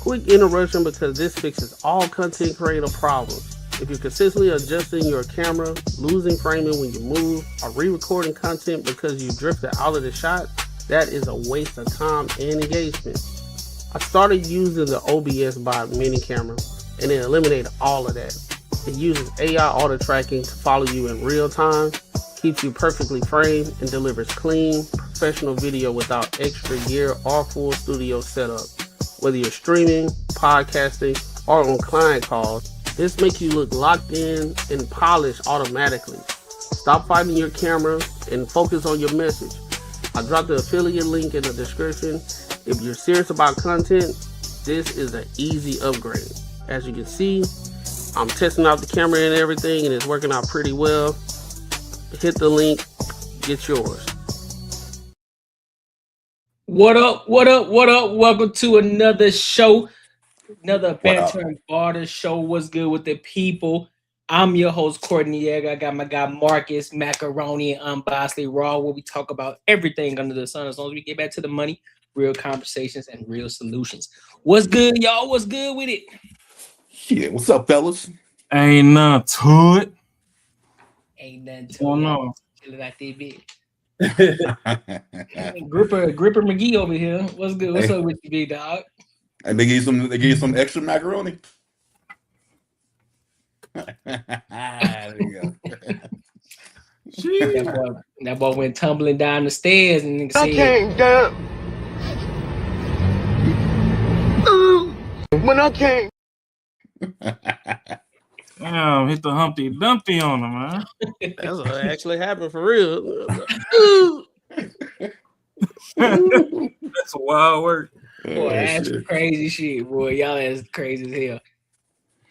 Quick interruption because this fixes all content creator problems. If you're consistently adjusting your camera, losing framing when you move, or re-recording content because you drifted out of the shot, that is a waste of time and engagement. I started using the OBS Bot mini camera and it eliminated all of that. It uses AI auto tracking to follow you in real time, keeps you perfectly framed, and delivers clean, professional video without extra gear or full studio setup. Whether you're streaming, podcasting, or on client calls, this makes you look locked in and polished automatically. Stop fighting your camera and focus on your message. I dropped the affiliate link in the description. If you're serious about content, this is an easy upgrade. As you can see, I'm testing out the camera and everything, and it's working out pretty well. Hit the link, get yours. What up? What up? What up? Welcome to another show, another Banter and Barter show. What's good with the people? I'm your host, Courtney Yeager. I got my guy Marcus Macaroni and Unbiasedly Raw, where we talk about everything under the sun as long as we get back to the money, real conversations, and real solutions. What's good, y'all? What's good with it? Yeah, what's up, fellas? Ain't nothing to it. Ain't nothing to Going on. Chilling out there, bit. Gripper McGee over here. What's good? What's up with you, big dog? And they gave you some extra macaroni. There you go. that boy went tumbling down the stairs and said, I came down. When I came. Damn, hit the Humpty Dumpty on him, man. That's what actually happened for real. That's a wild work. Boy, that's crazy shit, boy. Y'all is crazy as hell.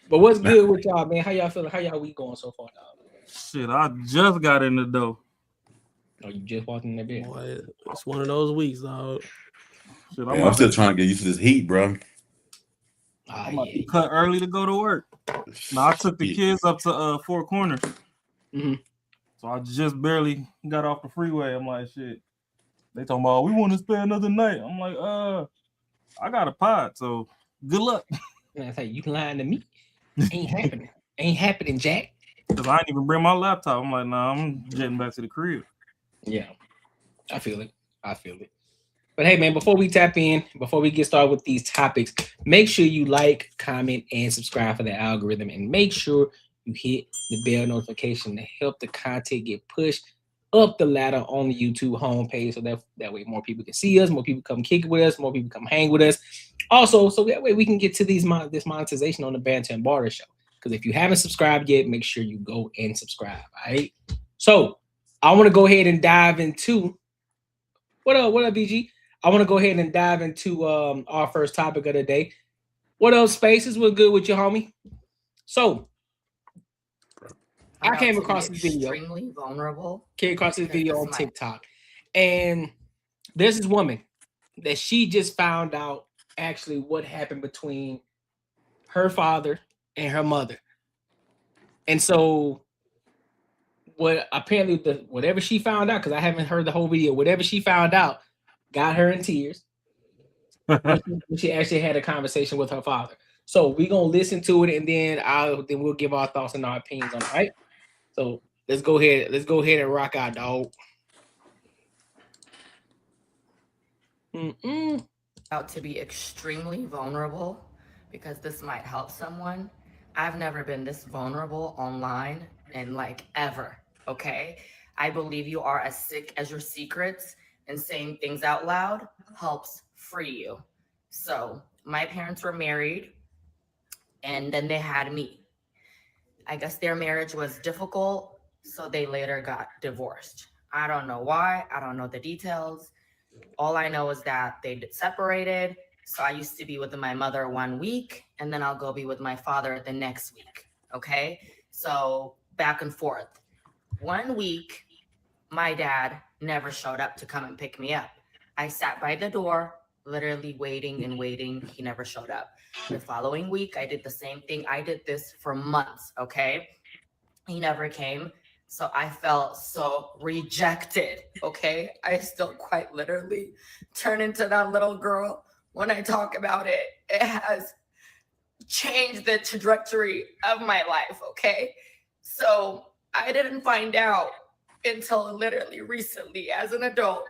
But what's good with y'all, man? How y'all feeling? How y'all week going so far, dog? Shit, I just got in the door. Oh, you just walked in that bed? Boy, it's one of those weeks, dog. Shit, I'm still trying to get used to this heat, bro. I'm about to cut early to go to work. Now, I took the kids up to Four Corners. Mm-hmm. So I just barely got off the freeway. I'm like, shit. They talking about, we want to spend another night. I'm like, I got a pod, so good luck. Man, I say, you lying to me? Ain't happening. Ain't happening, Jack. Because I didn't even bring my laptop. I'm like, nah, I'm jetting back to the crib. Yeah, I feel it. But hey, man, before we tap in, before we get started with these topics, make sure you like, comment, and subscribe for the algorithm. And make sure you hit the bell notification to help the content get pushed up the ladder on the YouTube homepage. So that way more people can see us, more people come kick it with us, more people come hang with us. Also, so that way we can get to this monetization on the Banter and Barter show. Because if you haven't subscribed yet, make sure you go and subscribe. All right. So I want to go ahead and dive into what up, BG? I want to go ahead and dive into our first topic of the day. What up, Spaces? What's good with you, homie? So I came across this video. Extremely vulnerable. Came across this video on TikTok, and there's this woman that she just found out actually what happened between her father and her mother, and so what apparently whatever she found out, because I haven't heard the whole video, whatever she found out got her in tears. She actually had a conversation with her father. So we're gonna listen to it, and then we'll give our thoughts and our opinions on it. Right? So let's go ahead and rock out, dog. Out to be extremely vulnerable because this might help someone. I've never been this vulnerable online and like ever. Okay, I believe you are as sick as your secrets, and saying things out loud helps free you. So my parents were married, and then they had me. I guess their marriage was difficult, so they later got divorced. I don't know why. I don't know the details. All I know is that they separated. So I used to be with my mother 1 week, and then I'll go be with my father the next week. Okay? So back and forth. 1 week, my dad never showed up to come and pick me up. I sat by the door, literally waiting and waiting. He never showed up. The following week, I did the same thing. I did this for months, okay? He never came. So I felt so rejected, okay? I still quite literally turn into that little girl when I talk about it. it has changed the trajectory of my life, okay? So I didn't find out until literally recently as an adult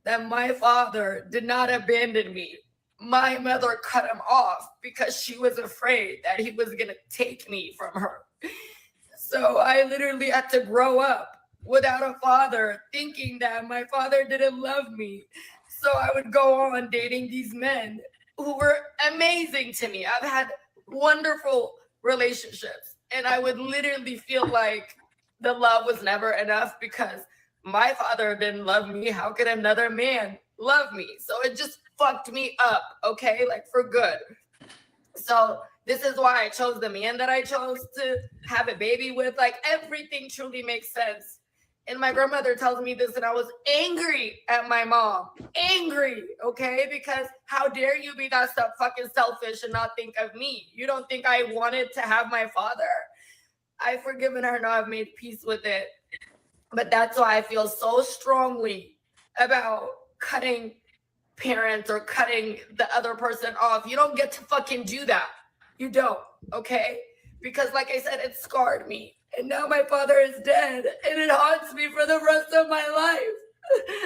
that my father did not abandon me. My mother cut him off because she was afraid that he was going to take me from her. So I literally had to grow up without a father, thinking that my father didn't love me. So I would go on dating these men who were amazing to me. I've had wonderful relationships, and I would literally feel like the love was never enough because my father didn't love me. How could another man love me? So it just fucked me up, okay? Like for good. So this is why I chose the man that I chose to have a baby with. Like everything truly makes sense. And my grandmother tells me this, and I was angry at my mom. Angry, okay? Because how dare you be that stuff fucking selfish and not think of me? You don't think I wanted to have my father? I've forgiven her now. I've made peace with it. But that's why I feel so strongly about cutting parents or cutting the other person off. You don't get to fucking do that. You don't, okay? Because like I said, it scarred me. And now my father is dead and it haunts me for the rest of my life.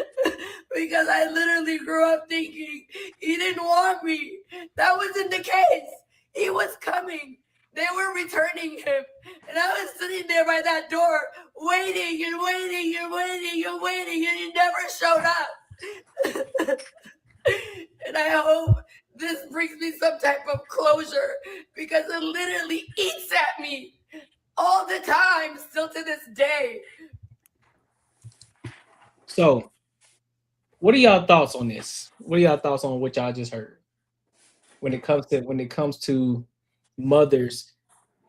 Because I literally grew up thinking he didn't want me. That wasn't the case. He was coming. They were returning him. And I was sitting there by that door waiting and waiting and waiting and waiting, and he never showed up. And I hope this brings me some type of closure because it literally eats at me all the time, still to this day. So, what are y'all thoughts on this? What are y'all thoughts on what y'all just heard? When it comes to mothers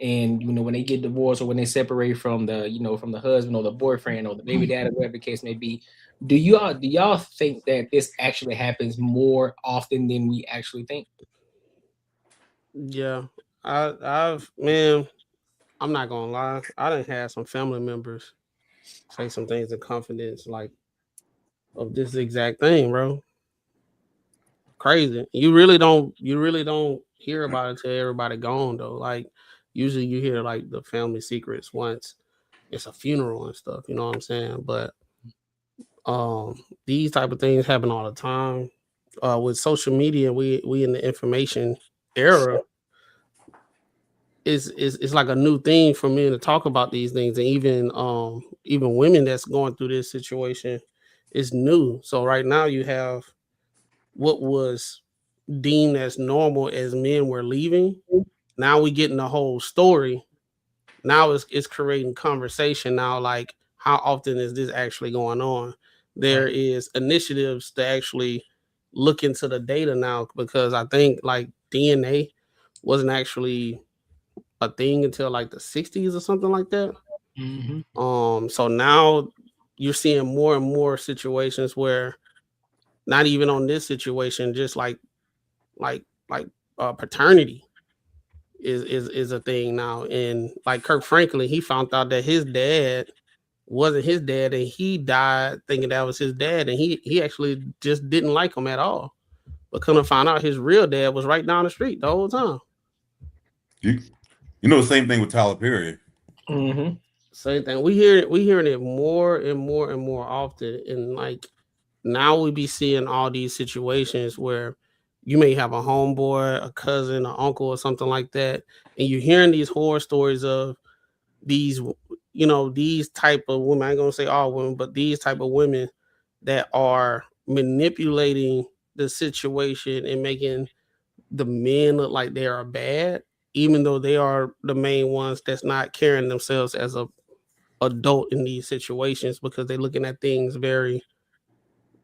and when they get divorced or when they separate from the husband or the boyfriend or the baby dad or whatever the case may be, do y'all think that this actually happens more often than we actually think? Yeah, man, I'm not gonna lie. I done had some family members say some things in confidence, like of this exact thing, bro. Crazy. You really don't hear about it till everybody gone though. Like usually you hear like the family secrets once it's a funeral and stuff, you know what I'm saying? But these type of things happen all the time. With social media, we in the information era. It's like a new thing for men to talk about these things, and even women that's going through this situation is new. So right now you have what was deemed as normal as men were leaving. Now we getting the whole story. Now it's creating conversation now, like how often is this actually going on? There is initiatives to actually look into the data now, because I think like DNA wasn't actually a thing until like the 60s or something like that. So now you're seeing more and more situations where not even on this situation, just like paternity is a thing now. And like Kirk Franklin, he found out that his dad wasn't his dad, and he died thinking that was his dad, and he actually just didn't like him at all. But couldn't find out his real dad was right down the street the whole time. You know the same thing with Tyler Perry. Same thing. We hearing it more and more and more often, and like now we be seeing all these situations where you may have a homeboy, a cousin, an uncle, or something like that, and you're hearing these horror stories of these, these type of women. I ain't gonna say all women, but these type of women that are manipulating the situation and making the men look like they are bad, even though they are the main ones that's not carrying themselves as a adult in these situations, because they're looking at things very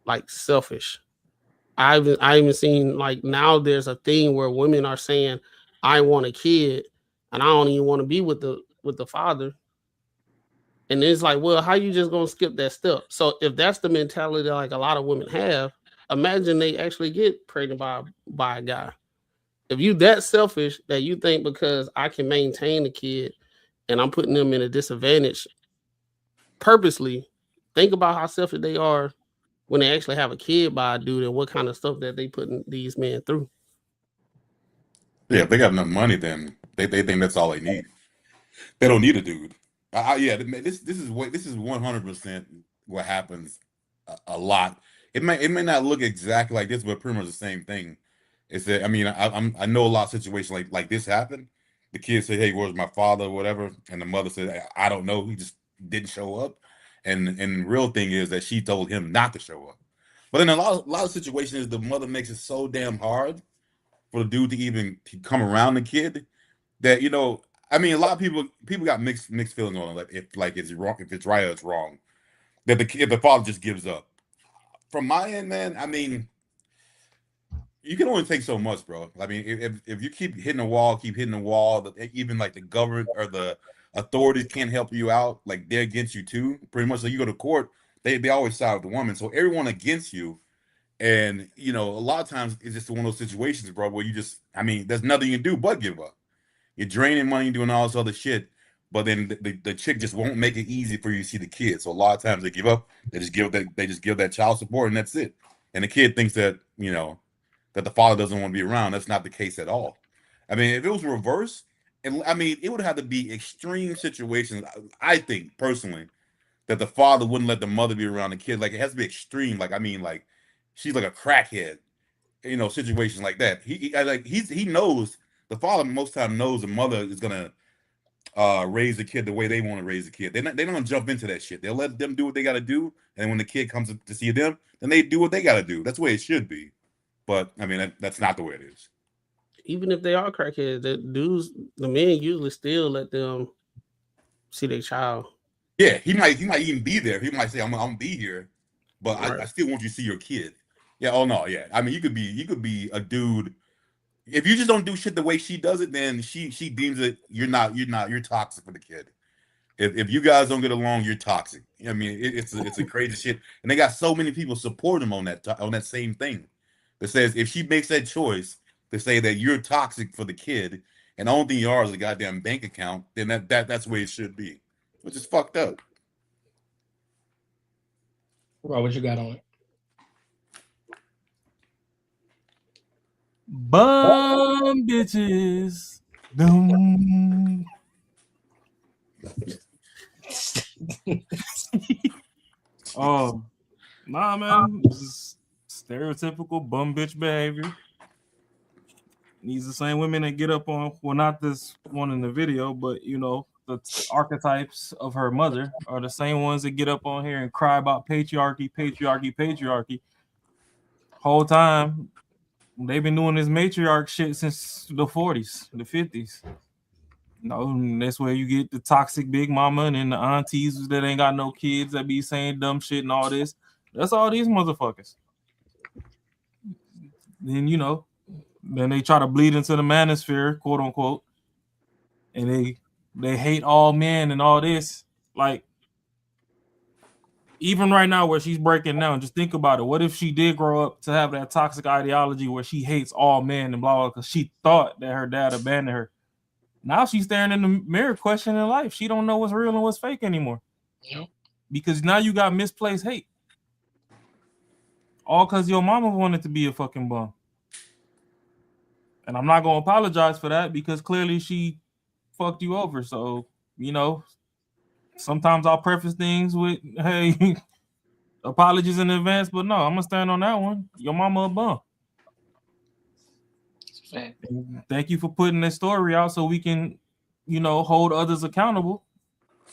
like selfish. I even seen like now there's a thing where women are saying, I want a kid and I don't even want to be with the father. And it's like, well, how you just gonna skip that step? So if that's the mentality that like a lot of women have, imagine they actually get pregnant by a guy. If you that selfish that you think because I can maintain the kid and I'm putting them in a disadvantage purposely, think about how selfish they are when they actually have a kid by a dude and what kind of stuff that they putting these men through. Yeah, if they got enough money, then they think that's all they need. They don't need a dude. Yeah, this is 100% what happens a lot. It may not look exactly like this, but pretty much the same thing. It's that I mean I know a lot of situations like this happen. The kid said, "Hey, where's my father?" or whatever, and the mother said, "I don't know. He just didn't show up." And the real thing is that she told him not to show up. But in a lot of situations, the mother makes it so damn hard for the dude to even come around the kid that I mean, a lot of people got mixed feelings on it. Like if it's wrong, if it's right or it's wrong. That if the father just gives up. From my end, man, I mean, you can only take so much, bro. I mean, if you keep hitting the wall, even like the government or the authorities can't help you out, like they're against you too. Pretty much, like you go to court, they always side with the woman. So everyone against you, and a lot of times it's just one of those situations, bro, where I mean, there's nothing you can do but give up. You're draining money, doing all this other shit, but then the chick just won't make it easy for you to see the kid. So a lot of times they give up. They just give that child support, and that's it. And the kid thinks that that the father doesn't want to be around. That's not the case at all. I mean, if it was reverse, and I mean, it would have to be extreme situations. I think personally that the father wouldn't let the mother be around the kid. Like it has to be extreme. Like I mean, like she's like a crackhead. Situations like that. He knows the father most time knows the mother is gonna raise the kid the way they want to raise the kid. They don't jump into that shit. They'll let them do what they got to do, and when the kid comes to see them, then they do what they got to do. That's the way it should be. But I mean, that's not the way it is. Even if they are crackheads, the men usually still let them see their child. Yeah, he might even be there. He might say, "I'm gonna be here," but Right. I still want you to see your kid. Yeah. Oh no. Yeah. I mean, you could be a dude. If you just don't do shit the way she does it, then she deems it you're toxic for the kid. If you guys don't get along, you're toxic. I mean, it's a crazy shit, and they got so many people support him on that same thing. That says if she makes that choice to say that you're toxic for the kid, and the only thing you are is a goddamn bank account, then that's the way it should be, which is fucked up. Rob, what you got on it? Bum bitches. Dum. Oh, nah, man. Just stereotypical bum bitch behavior. These are the same women that get up on, well, not this one in the video, but the archetypes of her mother are the same ones that get up on here and cry about patriarchy, patriarchy, patriarchy. Whole time they've been doing this matriarch shit since the 40s, the 50s. That's where you get the toxic big mama and then the aunties that ain't got no kids that be saying dumb shit and all this. That's all these motherfuckers. Then then they try to bleed into the manosphere, quote unquote, and they hate all men and all this. Like, even right now where she's breaking down, just think about it. What if she did grow up to have that toxic ideology where she hates all men and blah blah because she thought that her dad abandoned her? Now she's staring in the mirror questioning life. She don't know what's real and what's fake anymore. Yep. Because now you got misplaced hate. All because your mama wanted to be a fucking bum. And I'm not going to apologize for that because clearly she fucked you over. So, sometimes I'll preface things with, hey, apologies in advance. But no, I'm going to stand on that one. Your mama a bum. Thank you for putting this story out so we can, hold others accountable.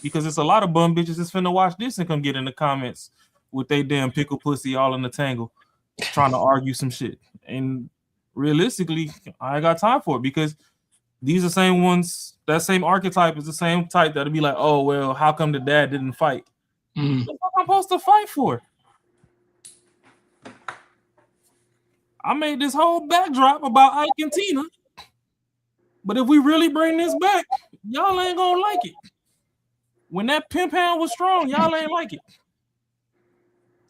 Because it's a lot of bum bitches that's finna watch this and come get in the comments with they damn pickle pussy all in the tangle trying to argue some shit. And realistically, I ain't got time for it because these are the same ones, that same archetype is the same type that'll be like, oh, well, how come the dad didn't fight? Mm. What the fuck I'm supposed to fight for? I made this whole backdrop about Ike and Tina. But if we really bring this back, y'all ain't gonna like it. When that pimp hand was strong, y'all ain't like it.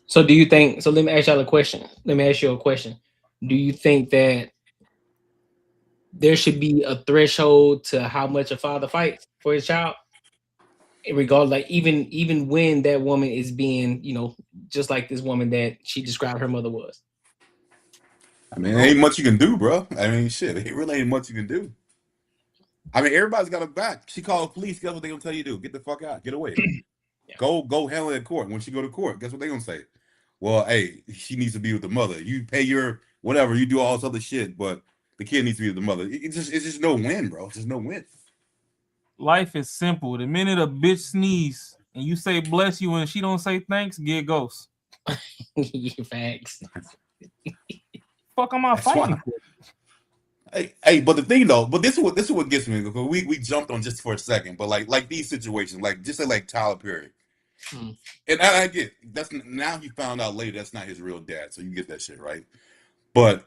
So do you think, so let me ask y'all a question. Let me ask you a question. Do you think that there should be a threshold to how much a father fights for his child? In regard, like even when that woman is being, just like this woman that she described her mother was. I mean, ain't much you can do, bro. I mean, shit, it really ain't much you can do. I mean, everybody's got her back. She called the police. Guess what they gonna tell you to do? Get the fuck out. Get away. Yeah. Go handle it in court. When she go to court, guess what they gonna say? Well, hey, she needs to be with the mother. You pay your whatever. You do all this other shit, but the kid needs to be with the mother. It's just no win, bro. It's just no win. Life is simple. The minute a bitch sneeze and you say bless you and she don't say thanks, get ghost. Facts. Fuck am I That's fighting why. for? Hey, but the thing though, but this is what gets me because we jumped on just for a second, but like these situations, like just say like Tyler Perry, and I get that's now he found out later that's not his real dad, so you get that shit right. But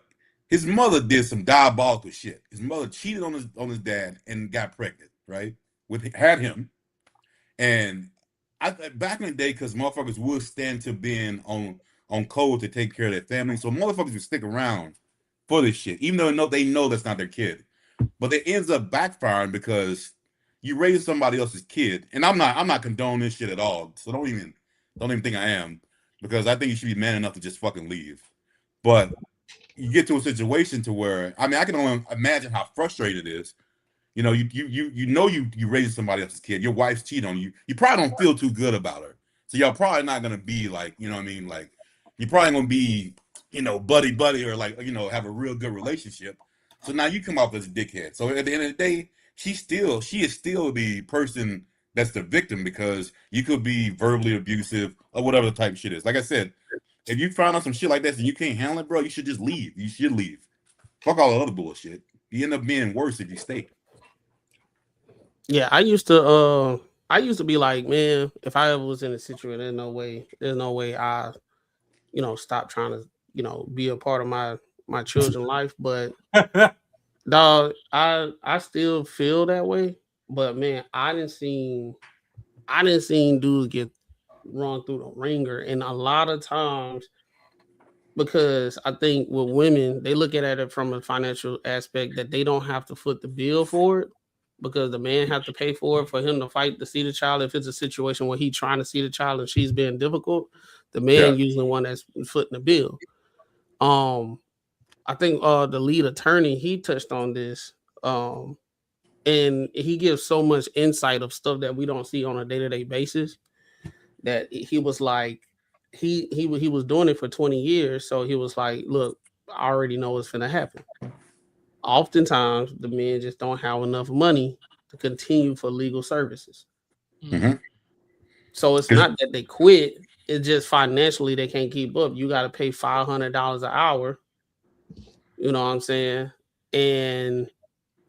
his mother did some diabolical shit. His mother cheated on his dad and got pregnant, right? Had him, and I back in the day because motherfuckers would stand to being on code to take care of their family, so motherfuckers would stick around for this shit, even though they know that's not their kid. But it ends up backfiring because you raise somebody else's kid, and I'm not condoning this shit at all. So don't even think I am, because I think you should be man enough to just fucking leave. But you get to a situation to where I can only imagine how frustrated it is. You know, you raise somebody else's kid. Your wife's cheating on you. You probably don't feel too good about her. So y'all probably not gonna be like, you know what I mean? Like you're probably gonna be, buddy or like, have a real good relationship. So now you come off as a dickhead. So at the end of the day, she is still the person that's the victim because you could be verbally abusive or whatever the type of shit is. Like I said, if you find out some shit like this and you can't handle it, bro, you should just leave. You should leave. Fuck all the other bullshit. You end up being worse if you stay. Yeah, I used to be like, man, if I ever was in a situation, there's no way I, stop trying to, be a part of my children's life. But dog, I still feel that way. But man, I didn't seen dudes get run through the ringer, and a lot of times because I think with women, they look at it from a financial aspect that they don't have to foot the bill for it because the man has to pay for it for him to fight to see the child. If it's a situation where he's trying to see the child and she's being difficult, the man usually one that's footing the bill. I think the lead attorney, he touched on this. And he gives so much insight of stuff that we don't see on a day-to-day basis that he was like, he was doing it for 20 years. So he was like, look, I already know what's going to happen. Oftentimes, the men just don't have enough money to continue for legal services. Mm-hmm. So it's not that they quit. It's just financially they can't keep up. You got to pay $500 an hour. You know what I'm saying? And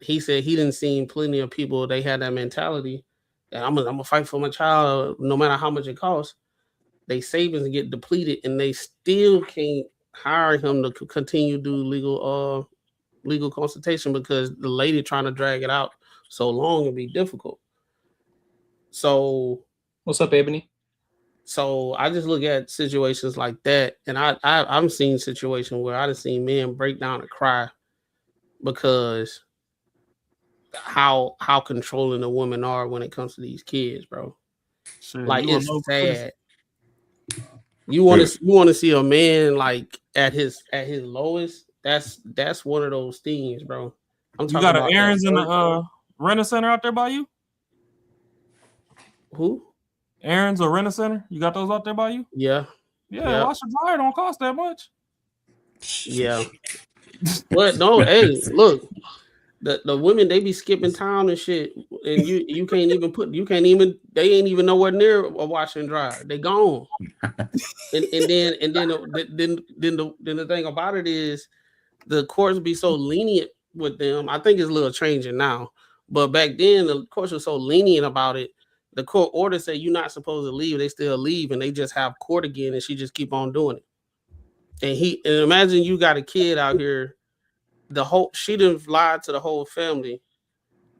he said he didn't see plenty of people. They had that mentality that I'm gonna fight for my child no matter how much it costs. They savings get depleted, and they still can't hire him to continue to do legal consultation because the lady trying to drag it out so long and be difficult. So, what's up, Ebony? So I just look at situations like that, and I've seen situations where I've seen men break down and cry because how controlling the women are when it comes to these kids, bro. Shit, like it's no sad. You want to see a man like at his lowest. That's one of those things, bro. I'm talking about Aaron's in the Rent Center out there by you. Who? Aaron's or Rent Center? You got those out there by you? Yeah. Wash and dryer don't cost that much. Yeah. But no, hey, look. The women, they be skipping town and shit, and you can't even they ain't even nowhere near a wash and dryer. They gone. and then the thing about it is the courts be so lenient with them. I think it's a little changing now, but back then the courts were so lenient about it. The court order say you're not supposed to leave, they still leave, and they just have court again, and she just keep on doing it. And imagine you got a kid out here. She didn't lie to the whole family.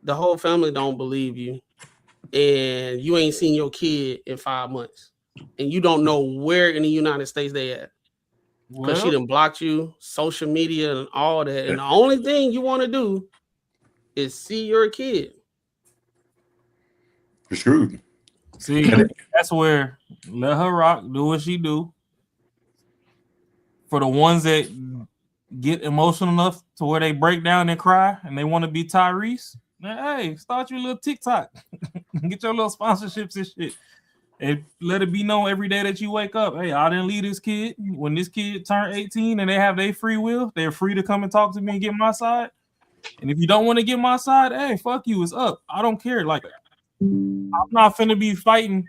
The whole family don't believe you, and you ain't seen your kid in 5 months, and you don't know where in the United States they at because she done blocked you, social media, and all that. And the only thing you want to do is see your kid. You're screwed. See, that's where let her rock, do what she do. For the ones that get emotional enough to where they break down and cry and they want to be Tyrese, then hey, start your little TikTok. Get your little sponsorships and shit. And let it be known every day that you wake up. Hey, I didn't leave this kid. When this kid turned 18 and they have their free will, they're free to come and talk to me and get my side. And if you don't want to get my side, hey, fuck you. It's up. I don't care. Like, I'm not finna be fighting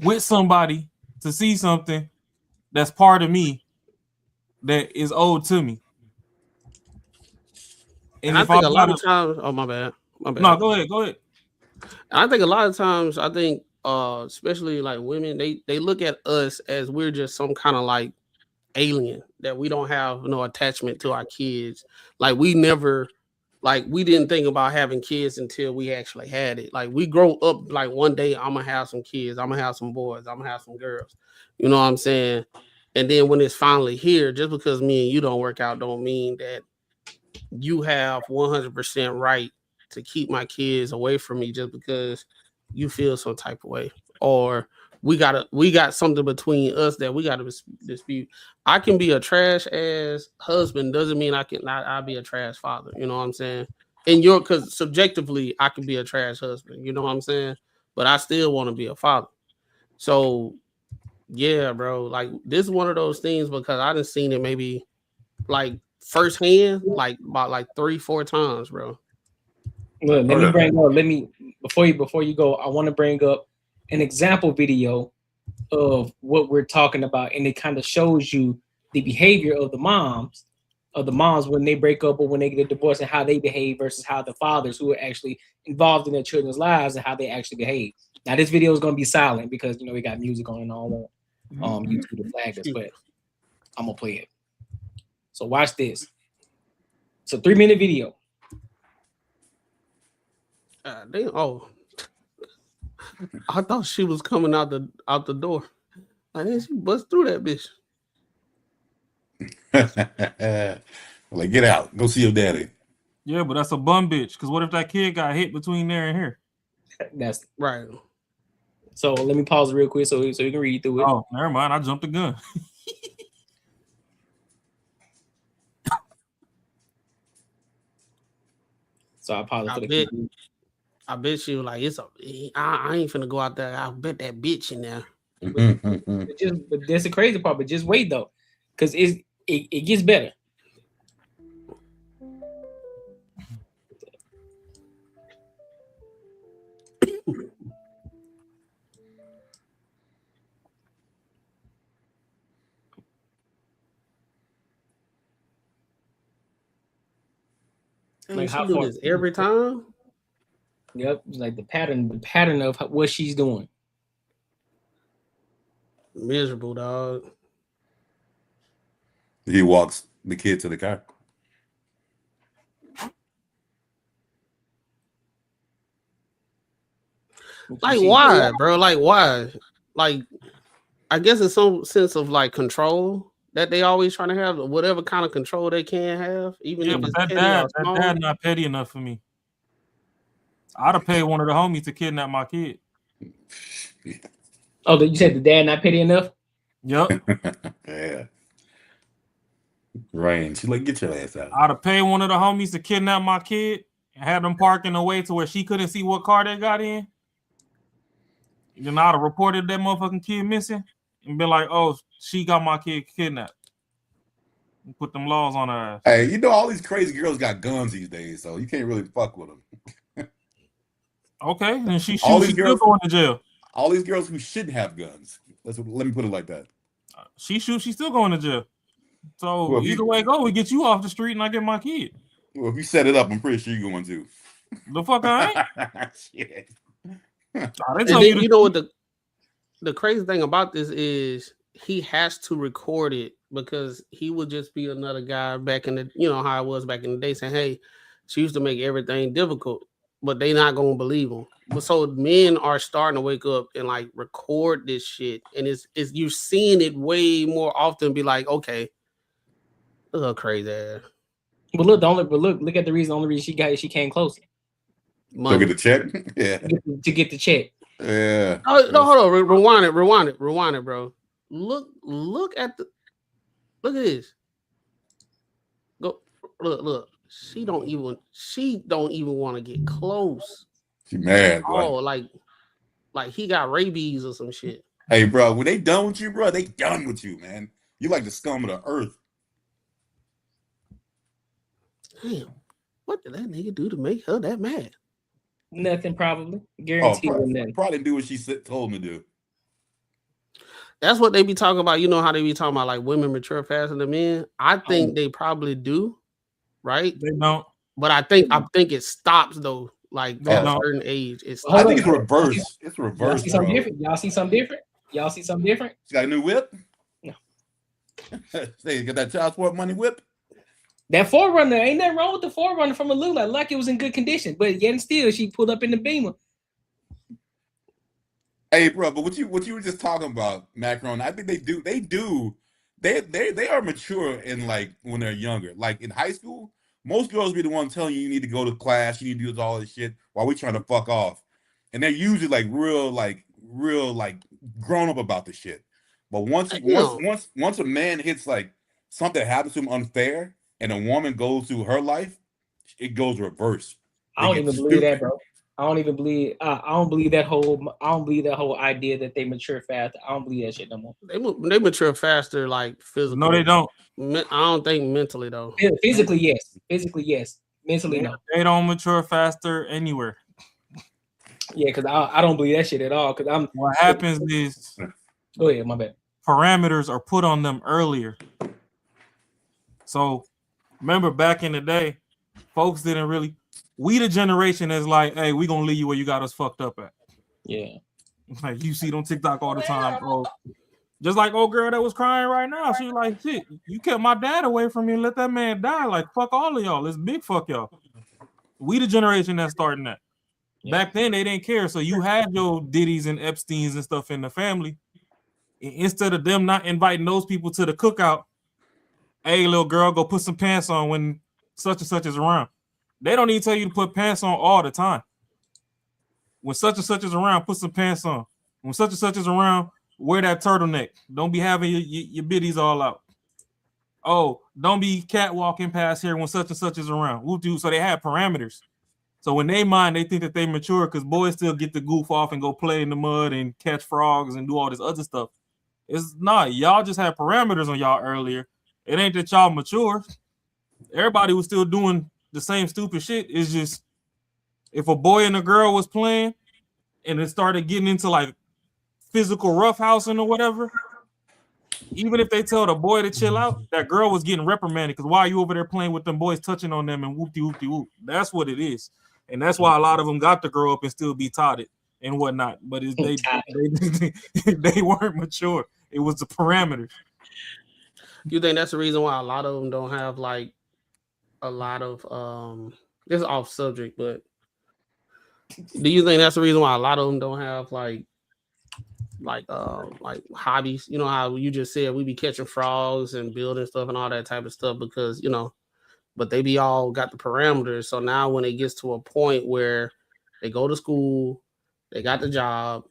with somebody to see something that's part of me that is owed to me. And I think a lot of times, oh my bad. No, go ahead. I think a lot of times, especially like women, they look at us as we're just some kind of like alien, that we don't have no attachment to our kids. Like we didn't think about having kids until we actually had it. Like we grow up like one day I'm gonna have some kids, I'm gonna have some boys, I'm gonna have some girls. You know what I'm saying? And then when it's finally here, just because me and you don't work out don't mean that you have 100% right to keep my kids away from me just because you feel some type of way, or we got something between us that we got to dispute. I can be a trash ass husband, doesn't mean I'll be a trash father. You know what I'm saying? And because subjectively I can be a trash husband. You know what I'm saying? But I still want to be a father. So yeah, bro. Like this is one of those things because I done seen it maybe like firsthand, like about like 3-4 times, bro. Look, let me before you go, I want to bring up an example video of what we're talking about, and it kind of shows you the behavior of the moms when they break up or when they get a divorce and how they behave versus how the fathers who are actually involved in their children's lives and how they actually behave. Now this video is going to be silent because we got music on and all on YouTube to flag us, but I'm gonna play it. So watch this. It's a 3-minute video. Damn, oh, I thought she was coming out the door. Like then she bust through that bitch. Like, get out, go see your daddy. Yeah, but that's a bum bitch. Because what if that kid got hit between there and here? That's right. So let me pause real quick so you can read through it. Oh, never mind. I jumped the gun. So I apologize. I bet she was like, I ain't finna go out there. I bet that bitch in there. But that's the crazy part. But just wait though, because it gets better. Like she do this every time. Yep, like the pattern of what she's doing. Miserable, dog. He walks the kid to the car. Like why, bro? Like why? Like I guess it's some sense of like control that they always trying to have, whatever kind of control they can have, even if it's that dad not petty enough for me. I'd have paid one of the homies to kidnap my kid. Oh, you said the dad not petty enough? Yep. Yeah. Rain. She's like, get your ass out. I'd have paid one of the homies to kidnap my kid and have them park in a way to where she couldn't see what car they got in. And then I'd have reported that motherfucking kid missing and been like, oh, she got my kid kidnapped. And put them laws on her ass. Hey, all these crazy girls got guns these days, so you can't really fuck with them. Okay, then she's still going to jail. All these girls who shouldn't have guns. Let me put it like that. She's still going to jail. So either way go, we get you off the street and I get my kid. Well, if you set it up, I'm pretty sure you're going to. The fuck I ain't. Shit. You know what the crazy thing about this is he has to record it because he would just be another guy back in the, how it was back in the day saying, hey, she used to make everything difficult, but they not gonna believe him. But so men are starting to wake up and like record this shit, and it's you're seeing it way more often. Be like, okay, a little crazy ass. But look, look at the only reason she came closer. Look at the check. Yeah. To get the check. Yeah. Oh no, hold on, rewind it, bro. Look at this. look. She don't even want to get close. She mad, Oh, boy. like he got rabies or some shit. Hey, bro, when they done with you, bro, they done with you, man. You like the scum of the earth. Damn, what did that nigga do to make her that mad? Nothing, probably. Oh, Guarantee nothing. probably do what she told me to do. That's what they be talking about. You know how they be talking about like women mature faster than men. I think they probably do, right? They don't. But I think it stops though. Like They at a don't. certain age, it's. I think it's reverse. It's Y'all reverse, see something bro. different? Y'all see something different? Y'all see something different? She got a new whip? No. Say, got that child support money whip? That Forerunner, ain't nothing wrong with the Forerunner from a look like it was in good condition, but yet and still she pulled up in the Beamer. Hey, bro, but what you were just talking about, Macron, I think they are mature in like when they're younger. Like in high school, most girls be the one telling you need to go to class, you need to do all this shit while we trying to fuck off. And they're usually like real grown up about the shit. But once a man hits like something happens to him unfair and a woman goes through her life, it goes reverse. I don't even believe that, bro. I don't believe that whole idea that they mature fast. I don't believe that shit no more. They mature faster, like physically. No, they don't. I don't think mentally though. Physically, yes. Mentally, no. They don't mature faster anywhere. Yeah, because I don't believe that shit at all. Because what happens is, go ahead, my bad. Parameters are put on them earlier. So remember back in the day, folks didn't really. We the generation that's like, hey, we gonna leave you where you got us fucked up at. Yeah. Like you see it on TikTok all the time, bro. Just like old girl that was crying right now. She was like, shit, you kept my dad away from me and let that man die. Like, fuck all of y'all. It's big fuck y'all. We the generation that's starting that. Yeah. Back then, they didn't care. So you had your Diddy's and Epstein's and stuff in the family. And instead of them not inviting those people to the cookout, hey, little girl, go put some pants on when such and such is around. They don't even tell you to put pants on all the time. When such and such is around, put some pants on. When such and such is around, wear that turtleneck. Don't be having your biddies all out. Oh, don't be catwalking past here when such and such is around. So they have parameters. So in their mind, they think that they mature because boys still get to goof off and go play in the mud and catch frogs and do all this other stuff. It's not. Y'all just had parameters on y'all earlier. It ain't that y'all mature. Everybody was still doing the same stupid shit. It's just if a boy and a girl was playing and it started getting into like physical roughhousing or whatever, even if they tell the boy to chill out, that girl was getting reprimanded because why are you over there playing with them boys, touching on them and whoop-de-whoop-de-whoop. That's what it is. And that's why a lot of them got to grow up and still be taught it and whatnot. But they weren't mature. It was the parameters. You think that's the reason why a lot of them don't have like a lot of this is off subject, but do you think that's the reason why a lot of them don't have like hobbies? You know how you just said we be catching frogs and building stuff and all that type of stuff because but they be all got the parameters. So now when it gets to a point where they go to school, they got the job,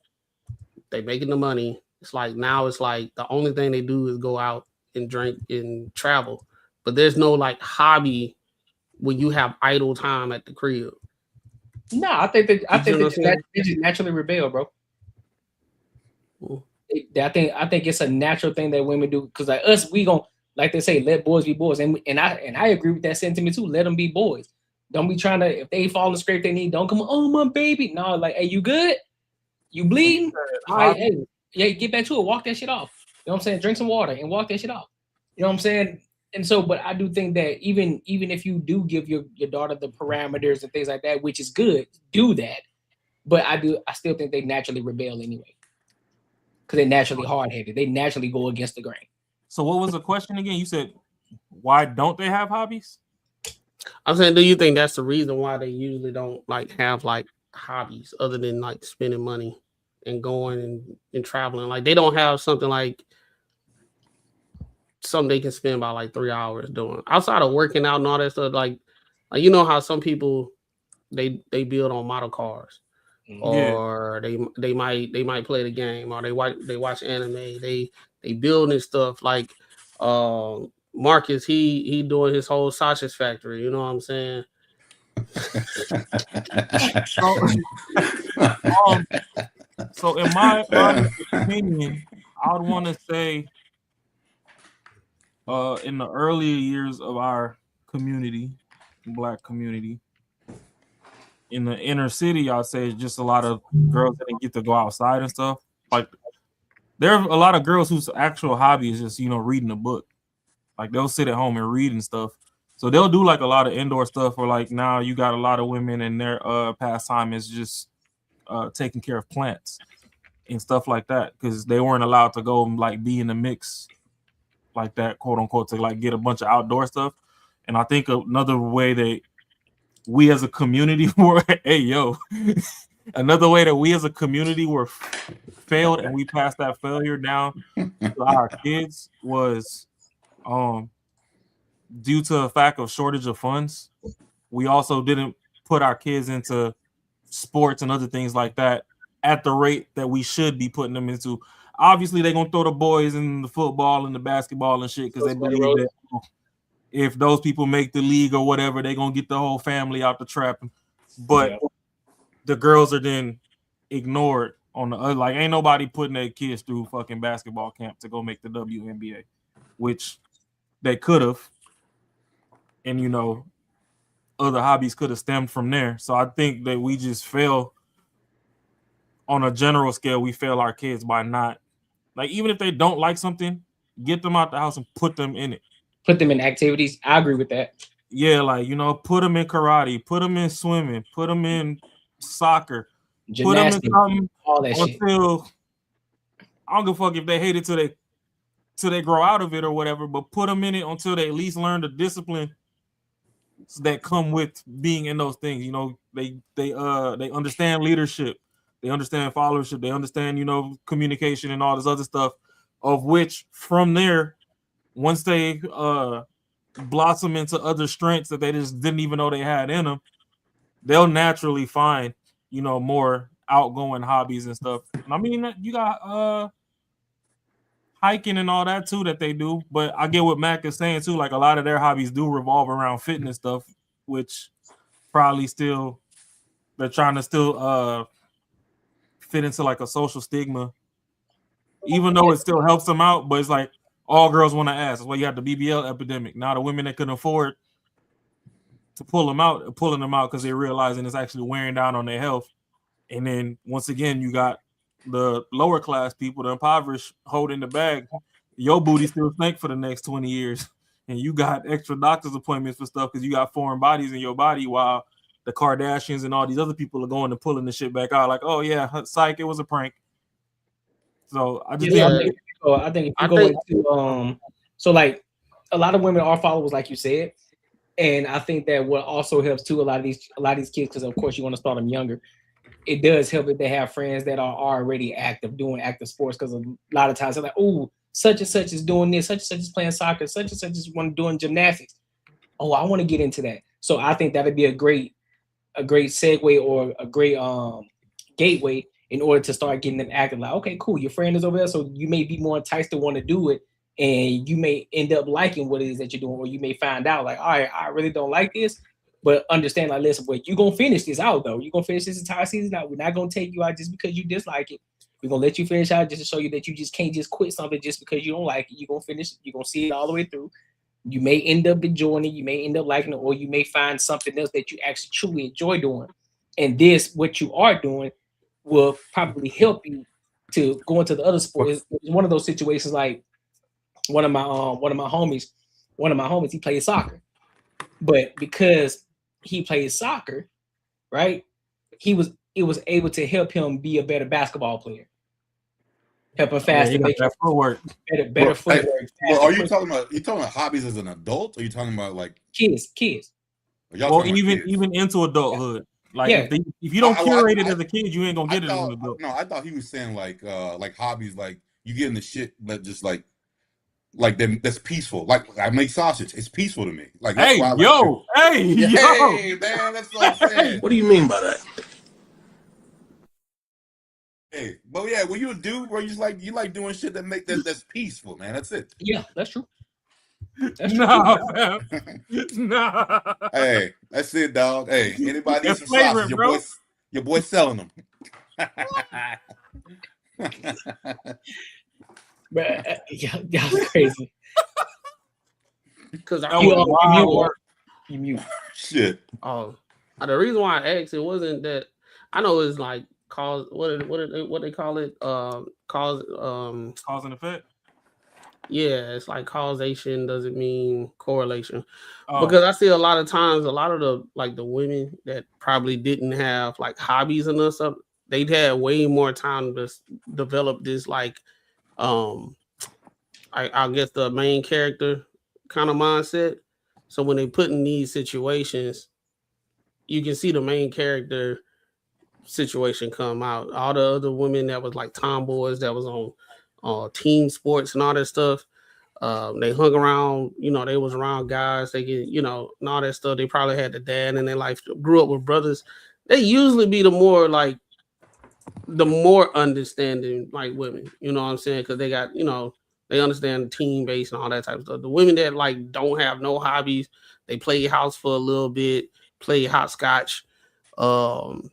they making the money, it's like the only thing they do is go out and drink and travel. But there's no like hobby when you have idle time at the crib. No, I think they just naturally rebel, bro. I think it's a natural thing that women do because like us, we gon' like they say, let boys be boys, and I agree with that sentiment too. Let them be boys. Don't be trying to if they fall and scrape their knee. Don't come. Oh my baby, no. Like, hey, you good? You bleeding? All right, hey, yeah, get back to it. Walk that shit off. You know what I'm saying? Drink some water and walk that shit off. You know what I'm saying? And so, but I do think that even if you do give your daughter the parameters and things like that, which is good, do that. But I still think they naturally rebel anyway. Because they're naturally hard-headed. They naturally go against the grain. So what was the question again? You said, why don't they have hobbies? I'm saying, do you think that's the reason why they usually don't like have like hobbies other than like spending money and going and traveling? Like they don't have something like something they can spend about like 3 hours doing outside of working out and all that stuff. Like you know how some people they build on model cars. Or they might play the game, or they watch anime. They building stuff like Marcus, he doing his whole sausage factory. You know what I'm saying? So in my honest opinion, I would want to say, in the earlier years of our community, Black community, in the inner city, I'd say it's just a lot of girls that didn't get to go outside and stuff. Like there are a lot of girls whose actual hobby is just reading a book. Like they'll sit at home and read and stuff. So they'll do like a lot of indoor stuff. Or like now you got a lot of women and their pastime is just taking care of plants and stuff like that because they weren't allowed to go and like be in the mix like that, quote unquote, to like get a bunch of outdoor stuff. And I think another way that we as a community were, another way that we as a community were failed and we passed that failure down to our kids was due to the fact of shortage of funds. We also didn't put our kids into sports and other things like that at the rate that we should be putting them into. Obviously, they're gonna throw the boys in the football and the basketball and shit because they believe that if those people make the league or whatever, they're gonna get the whole family out the trap. But the girls are then ignored on the other. Like, ain't nobody putting their kids through fucking basketball camp to go make the WNBA, which they could have. And other hobbies could have stemmed from there. So I think that we just fail on a general scale. We fail our kids by not, like, even if they don't like something, get them out the house and put them in it. Put them in activities. I agree with that. Yeah, like, put them in karate, put them in swimming, put them in soccer, gymnastics, put them in something all that shit. Until, I don't give a fuck if they hate it till they grow out of it or whatever, but put them in it until they at least learn the discipline that come with being in those things. They understand leadership, they understand followership, they understand communication and all this other stuff, of which from there, once they blossom into other strengths that they just didn't even know they had in them, they'll naturally find more outgoing hobbies and stuff. And I mean, you got hiking and all that too that they do, but I get what Mac is saying too. Like a lot of their hobbies do revolve around fitness stuff, which probably still they're trying to still fit into like a social stigma, even though it still helps them out. But it's like all girls want to ask. That's why you have the BBL epidemic. Now the women that couldn't afford to pull them out, pulling them out because they're realizing it's actually wearing down on their health. And then once again, you got the lower class people, the impoverished, holding the bag. Your booty still stink for the next 20 years. And you got extra doctor's appointments for stuff because you got foreign bodies in your body, while the Kardashians and all these other people are going and pulling the shit back out. Like, oh yeah, psych, it was a prank. So I just I think if you go into so like a lot of women are followers, like you said, and I think that what also helps too, a lot of these kids, because of course you want to start them younger. It does help if they have friends that are already active, doing active sports, because a lot of times they're like, oh, such and such is doing this, such and such is playing soccer, such and such is doing gymnastics. Oh, I want to get into that. So I think that would be a great segue or a great gateway in order to start getting them active. Like, okay, cool, your friend is over there, so you may be more enticed to want to do it, and you may end up liking what it is that you're doing, or you may find out like, all right, I really don't like this. But understand, like, listen, but you're going to finish this out, though. You're going to finish this entire season out. We're not going to take you out just because you dislike it. We're going to let you finish out just to show you that you just can't just quit something just because you don't like it. You're going to finish. You're going to see it all the way through. You may end up enjoying it. You may end up liking it, or you may find something else that you actually truly enjoy doing. And this, what you are doing, will probably help you to go into the other sport. It's one of those situations like one of my homies, he plays soccer. But because he plays soccer, right? It was able to help him be a better basketball player. Help him faster, make that footwork. better footwork. Well, are you talking about hobbies as an adult, or are you talking about like kids? Or even into adulthood. Like if you don't curate it as a kid, you ain't gonna get it as an adult. No, I thought he was saying like hobbies, like you get into shit that just like them, that's peaceful. Like I make sausage. It's peaceful to me. Like that's hey, why yo, hey, man, that's what I'm saying. What do you mean by that? Hey, but yeah, when you a dude, bro, you like doing shit that's peaceful, man. That's it. Yeah, that's true. That's true. Nah, fam. Nah. Hey, that's it, dog. Hey, anybody need That's some sausage? flagrant, Your boy selling them. But y'all crazy. Because That You was you mute, wild bro. work. You mute. Shit. the reason why I asked, it wasn't that I know it's like cause what they call it cause Cause and effect. yeah, it's like causation doesn't mean correlation. Oh, Because I see a lot of times, a lot of the women that probably didn't have like hobbies and stuff, they'd had way more time to develop this like I guess the main character kind of mindset. So when they put in these situations, you can see the main character situation come out. All the other women that was like tomboys that was on team sports and all that stuff. They hung around, they was around guys. They get, and all that stuff. They probably had the dad in their life, grew up with brothers. They usually be the more understanding like women. You know what I'm saying? Because they got, they understand the team base and all that type of stuff. The women that like don't have no hobbies, they play house for a little bit, play hopscotch. Was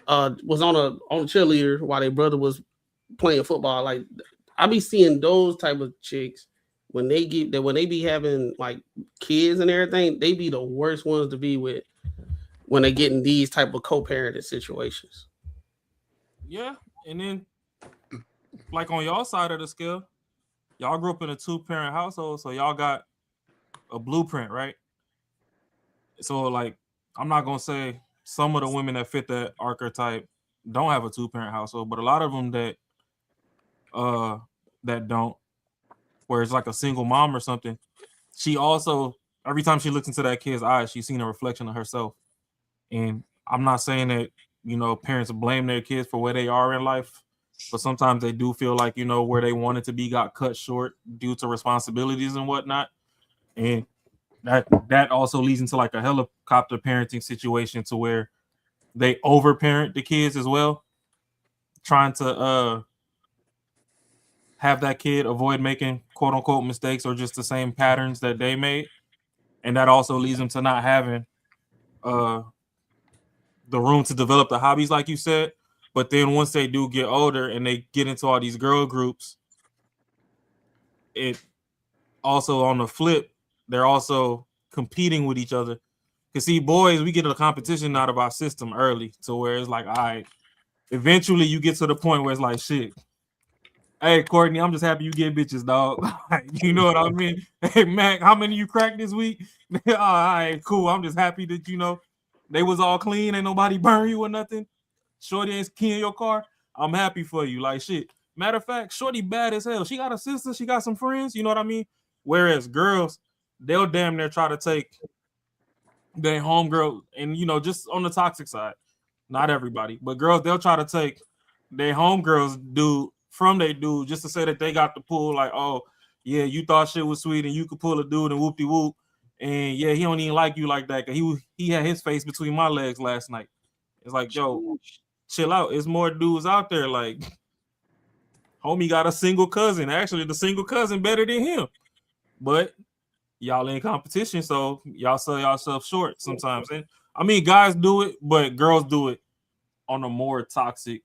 on a cheerleader while their brother was playing football. Like I be seeing those type of chicks when they be having like kids and everything, they be the worst ones to be with when they get in these type of co-parenting situations. yeah. And then, like on y'all side of the scale, y'all grew up in a 2-parent household, so y'all got a blueprint, right? So, like, I'm not gonna say some of the women that fit that archetype don't have a 2-parent household, but a lot of them that don't, where it's like a single mom or something, she also, every time she looks into that kid's eyes, she's seen a reflection of herself. And I'm not saying that, parents blame their kids for where they are in life, but sometimes they do feel like, where they wanted to be got cut short due to responsibilities and whatnot. And that also leads into like a helicopter parenting situation to where they overparent the kids as well, trying to have that kid avoid making quote unquote mistakes or just the same patterns that they made. And that also leads them to not having the room to develop the hobbies, like you said. But then once they do get older and they get into all these girl groups, it also on the flip, they're also competing with each other. Because see, boys, we get a competition out of our system early to where it's like, all right, eventually you get to the point where it's like, shit, hey, Courtney, I'm just happy you get bitches, dog. You know what I mean? Hey, Mac, how many you cracked this week? All right, cool. I'm just happy that, they was all clean. Ain't nobody burn you or nothing. Shorty ain't keying your car. I'm happy for you. Like, shit. Matter of fact, Shorty bad as hell. She got a sister. She got some friends. You know what I mean? Whereas girls, they'll damn near try to take their homegirl and, just on the toxic side. Not everybody. But girls, they'll try to take their homegirls dude from their dude just to say that they got the pull. Like, oh, yeah, you thought shit was sweet and you could pull a dude and whoop-de-whoop. And yeah, he don't even like you like that. He had his face between my legs last night. It's like, yo, chill out. It's more dudes out there. Like, homie got a single cousin. Actually, the single cousin better than him. But y'all in competition, so y'all sell yourself short sometimes. And I mean, guys do it, but girls do it on a more toxic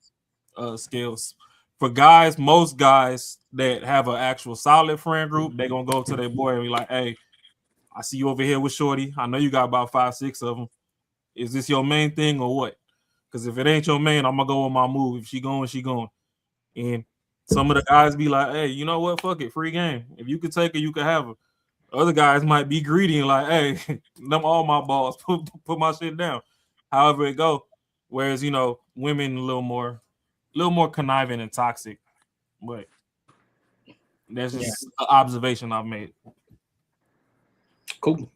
scales. For guys, most guys that have an actual solid friend group, they're gonna go to their boy and be like, hey, I see you over here with Shorty. I know you got about 5, 6 of them. Is this your main thing or what? Because if it ain't your main, I'm gonna go with my move. If she going, she going. And some of the guys be like, hey, you know what? Fuck it, free game. If you could take her, you could have her. Other guys might be greedy and like, hey, them all my balls. Put my shit down. However it go. Whereas, women a little more conniving and toxic. But that's just an observation I've made. Cool.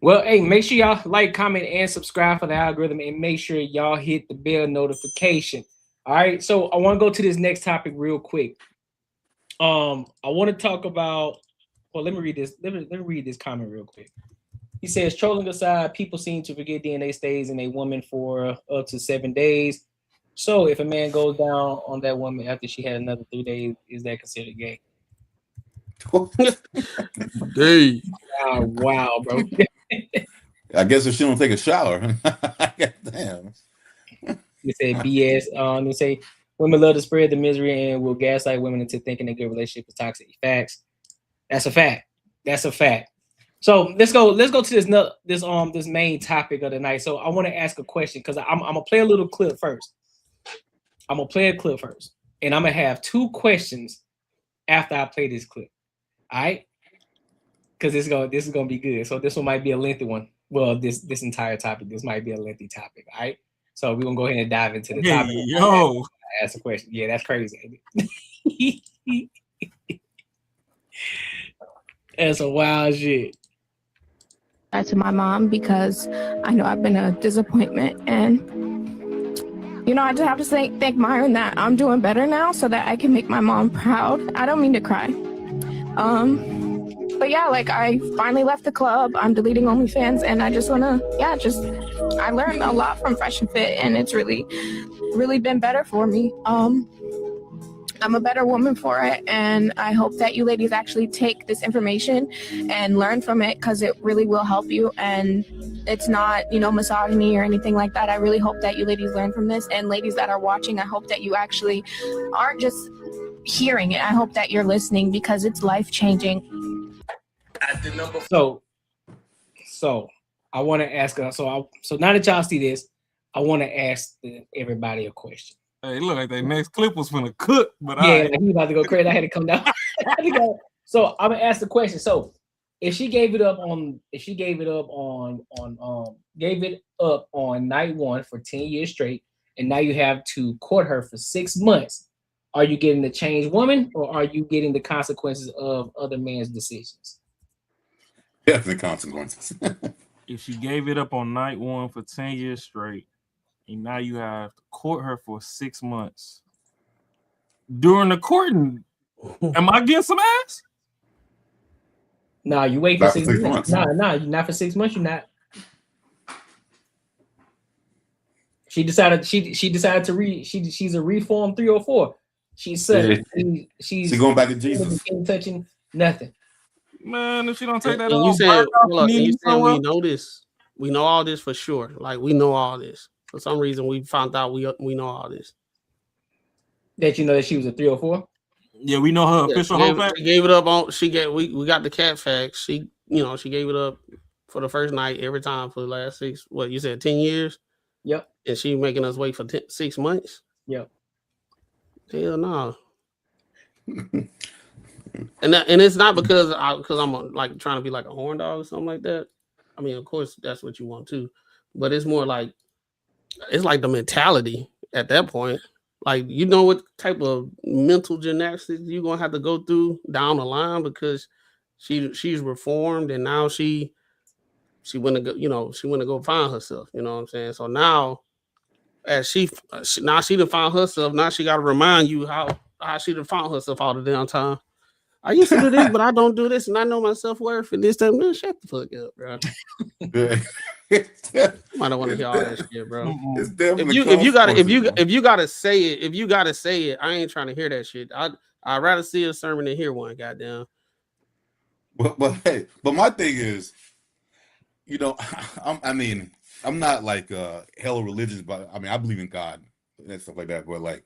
Well, hey, make sure y'all like, comment, and subscribe for the algorithm, and make sure y'all hit the bell notification. All right. So I want to go to this next topic real quick. I want to talk about. Well, let me read this. Let me read this comment real quick. He says, trolling aside, people seem to forget DNA stays in a woman for up to 7 days. So if a man goes down on that woman after she had another 3 days, is that considered gay? Hey, Wow, bro. I guess if she don't take a shower. Damn. They say BS. They say women love to spread the misery and will gaslight women into thinking a good relationship is toxic. Facts. That's a fact. That's a fact. So let's go to this main topic of the night. So I want to ask a question because I'm gonna play a little clip first. I'm gonna play a clip first, and I'm gonna have 2 questions after I play this clip. All right, because this is gonna be good. So this one might be a lengthy one. Well, this entire topic, this might be a lengthy topic. All right, so we're gonna go ahead and dive into the topic. Yo, Ask a question. Yeah, that's crazy. That's some wild shit. To my mom because I know I've been a disappointment, and I just have to thank Myron that I'm doing better now so that I can make my mom proud. I don't mean to cry. But yeah, like I finally left the club. I'm deleting OnlyFans, and I just wanna, I learned a lot from Fresh and Fit, and it's really, really been better for me. I'm a better woman for it, and I hope that you ladies actually take this information and learn from it because it really will help you, and it's not, misogyny or anything like that. I really hope that you ladies learn from this, and ladies that are watching, I hope that you actually aren't just hearing it. I hope that you're listening because it's life-changing. So I want to ask so now that y'all see this, I want to ask everybody a question. hey, it looked like that next clip was finna cook, but Yeah, like he about to go crazy. I had to come down. So I'm gonna ask the question. So if she gave it up on night 1 for 10 years straight, and now you have to court her for 6 months, are you getting the changed woman, or are you getting the consequences of other men's decisions? Definitely consequences. if she gave it up on night 1 for 10 years straight, and now you have to court her for 6 months. During the courting, am I getting some ass? No, you wait for Not 6 for 6 months. months. No, you're not for 6 months. You're not. She decided she's a reformed 304. She's she's going back to Jesus. Ain't touching nothing. Man, if she don't take that and off, you said, burn off, and you knee said we somewhere. know this. We know all this for sure. Like we know all this. For some reason, we found out we know all this. That you know that she was a 304. Yeah, we know her official whole fact. She gave it up on. We got the cat facts. She gave it up for the first night every time for the last 6. What you said, 10 years? Yep. And she making us wait for 6 months? Yep. Hell no. And it's not because I'm like trying to be like a horn dog or something like that. I mean, of course, that's what you want too, but it's more like it's like the mentality at that point. Like what type of mental gymnastics you're gonna have to go through down the line because she's reformed and now she went to go she went to go find herself. You know what I'm saying? So now as she done found herself, now she got to remind you how she done found herself all the damn time. I used to do this, but I don't do this, and I know my self-worth and this time. Man, shut the fuck up, bro. I don't want to hear all that shit, bro. If you gotta say it, I ain't trying to hear that shit. I'd rather see a sermon than hear one. Goddamn. But my thing is, I'm not like hella religious, but I mean I believe in God and stuff like that. But like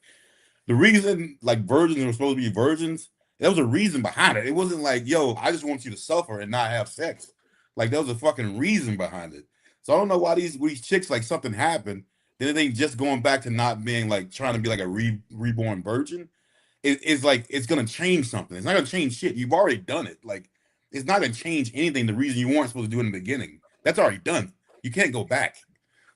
the reason like virgins were supposed to be virgins, there was a reason behind it. It wasn't like, yo, I just want you to suffer and not have sex. Like there was a fucking reason behind it. So I don't know why these chicks like something happened. Then it ain't just going back to not being like trying to be like a reborn virgin. It's like it's gonna change something. It's not gonna change shit. You've already done it. Like it's not gonna change anything. The reason you weren't supposed to do it in the beginning, that's already done. You can't go back.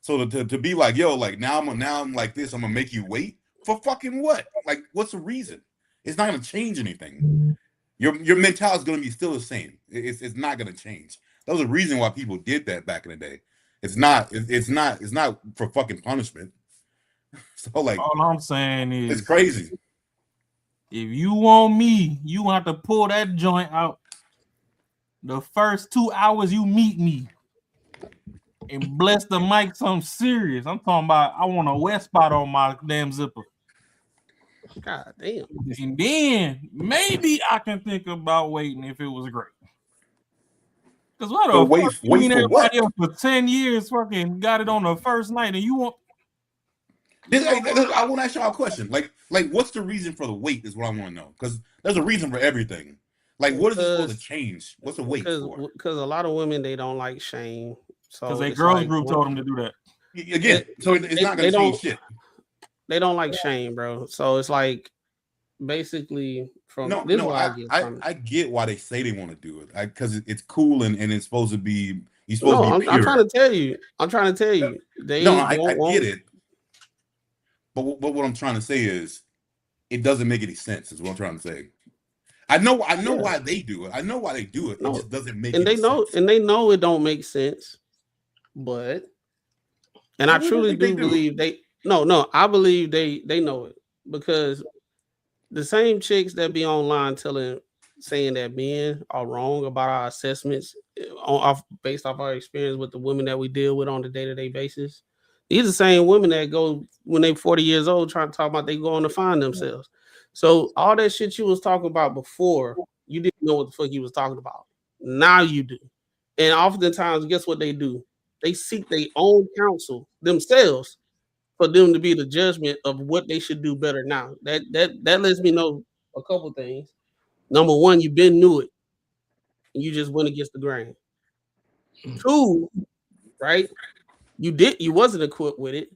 So to be like, yo, like now I'm like this. I'm gonna make you wait for fucking what? Like what's the reason? It's not gonna change anything. Your mentality is gonna be still the same. It's not gonna change. That was the reason why people did that back in the day. It's not for fucking punishment. So like all I'm saying is it's crazy. If you want me, you have to pull that joint out the first 2 hours you meet me and bless the mic something serious. I'm talking about I want a wet spot on my damn zipper. God damn. And then maybe I can think about waiting if it was great. Because what But the wait fuck you mean for what? everybody else for 10 years fucking got it on the first night and you want... I want to ask y'all a question. Like, what's the reason for the wait is what I want to know. Because there's a reason for everything. Like, what is this supposed to change? What's the wait for? Because a lot of women, they don't like shame. Because So a it's girls like, group told them to do that. Again, so it's not going to change shit. They don't like shame, bro. So it's like, basically, from No, this is no, what I get from it. I get why they say they want to do it. Because it's cool and it's supposed to be, you're supposed No, to be pure. I'm trying to tell you. They No, don't I want get it. But what I'm trying to say is, it doesn't make any sense. Is what I'm trying to say. I know why they do it. I know why they do it. It just doesn't make any sense. And they know it don't make sense. But I truly do believe I believe they know it, because the same chicks that be online saying that men are wrong about our assessments based off our experience with the women that we deal with on a day-to-day basis. These are the same women that go when they 40 years old trying to talk about they going to find themselves. So all that shit you was talking about before, you didn't know what the fuck you was talking about. Now you do. And oftentimes, guess what they do? They seek their own counsel themselves for them to be the judgment of what they should do better now. That lets me know a couple things. Number one, you been knew it, and you just went against the grain. Two, right? You wasn't equipped with it,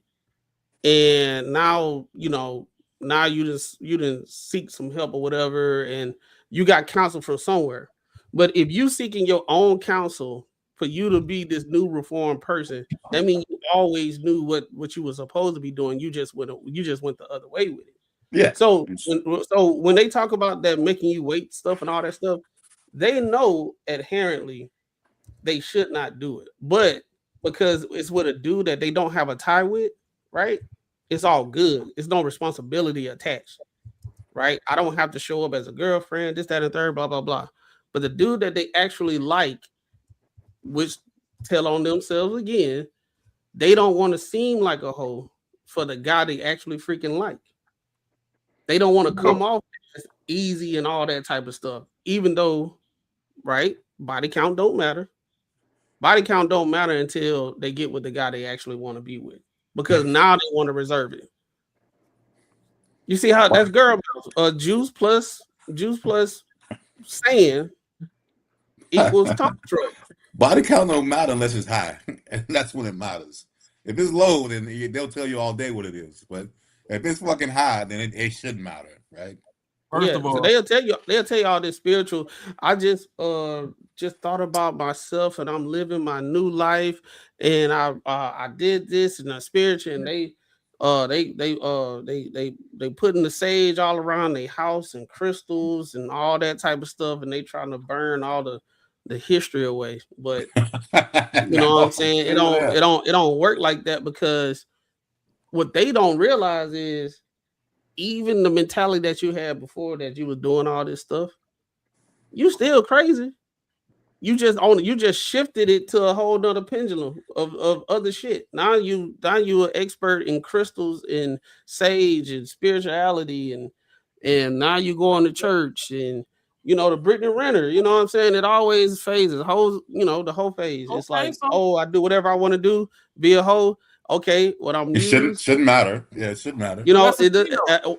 and now you didn't seek some help or whatever, and you got counsel from somewhere. But if you seeking your own counsel for you to be this new reformed person, that means you always knew what you were supposed to be doing. You just went the other way with it. Yeah. So when they talk about that making you wait stuff and all that stuff, they know inherently they should not do it. But because it's with a dude that they don't have a tie with, right? It's all good. It's no responsibility attached, right? I don't have to show up as a girlfriend, this, that, and third, blah, blah, blah. But the dude that they actually like, which tell on themselves again, they don't want to seem like a hoe for the guy they actually freaking like. They don't want to come off as easy and all that type of stuff, even though, right, body count don't matter. Body count don't matter until they get with the guy they actually want to be with, because now they want to reserve it. You see how that's girl juice plus sand equals top truck. Body count don't matter unless it's high, and that's when it matters. If it's low, then they'll tell you all day what it is. But if it's fucking high, then it shouldn't matter, right? First of all, so they'll tell you all this spiritual. I just thought about myself, and I'm living my new life, and I did this and the spiritual, and they putting the sage all around their house and crystals and all that type of stuff, and they trying to burn all the history away. But you know what I'm saying? It don't work like that, because what they don't realize is, even the mentality that you had before that you was doing all this stuff, you still crazy. You just shifted it to a whole nother pendulum of other shit. Now you an expert in crystals and sage and spirituality, and now you going to church, and the Brittany Renner, you know what I'm saying? It always phases, the whole phase. It's like, I do whatever I want to do, be a hoe. Okay, what I'm used shouldn't matter. Yeah, it shouldn't matter.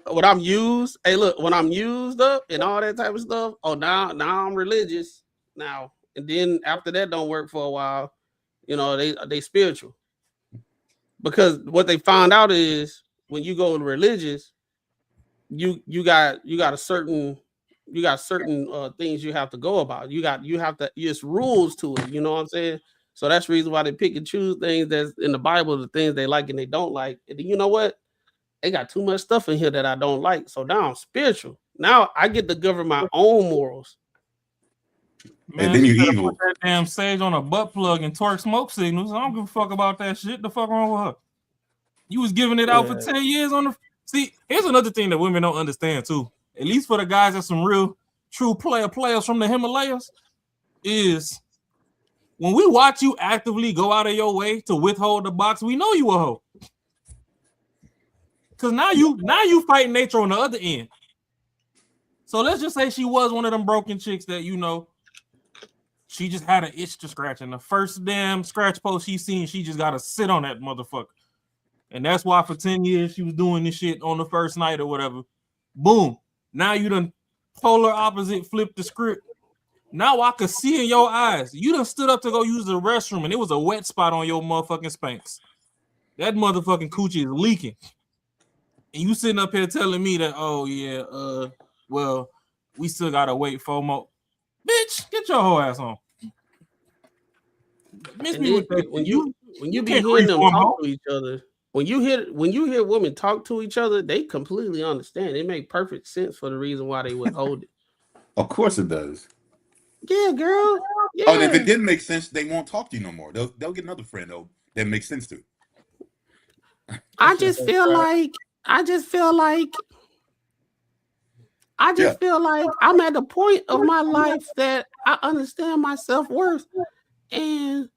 What I'm used. Hey, look, when I'm used up and all that type of stuff. Oh, now I'm religious now, and then after that don't work for a while. They spiritual, because what they found out is when you go religious, you got certain things you have to go about. You have to. It's rules to it. You know what I'm saying? So that's the reason why they pick and choose things that's in the Bible, the things they like and they don't like. And you know what? They got too much stuff in here that I don't like. So now I'm spiritual. Now I get to govern my own morals. Man, and then you evil. Put that damn sage on a butt plug and twerk smoke signals. I don't give a fuck about that shit. The fuck wrong with her? You was giving it out for 10 years on the... See, here's another thing that women don't understand too. At least for the guys that's some real, true players from the Himalayas, is... when we watch you actively go out of your way to withhold the box, we know you a hoe. Because now you fighting nature on the other end. So let's just say she was one of them broken chicks that she just had an itch to scratch, and the first damn scratch post she seen, she just gotta sit on that motherfucker. And that's why for 10 years she was doing this shit on the first night or whatever. Boom. Now you done polar opposite flip the script. Now I could see in your eyes. You done stood up to go use the restroom and it was a wet spot on your motherfucking Spanx. That motherfucking coochie is leaking. And you sitting up here telling me that, oh yeah, well, we still gotta wait for more. Bitch, get your whole ass on. Miss me with that. When you be hearing them talk to each other, when you hear women talk to each other, they completely understand. It makes perfect sense for the reason why they withhold it. Of course it does. Yeah, girl. Yeah. Oh, if it didn't make sense, they won't talk to you no more. They'll get another friend that makes sense to. I just feel like I'm at the point of my life that I understand my self-worth, and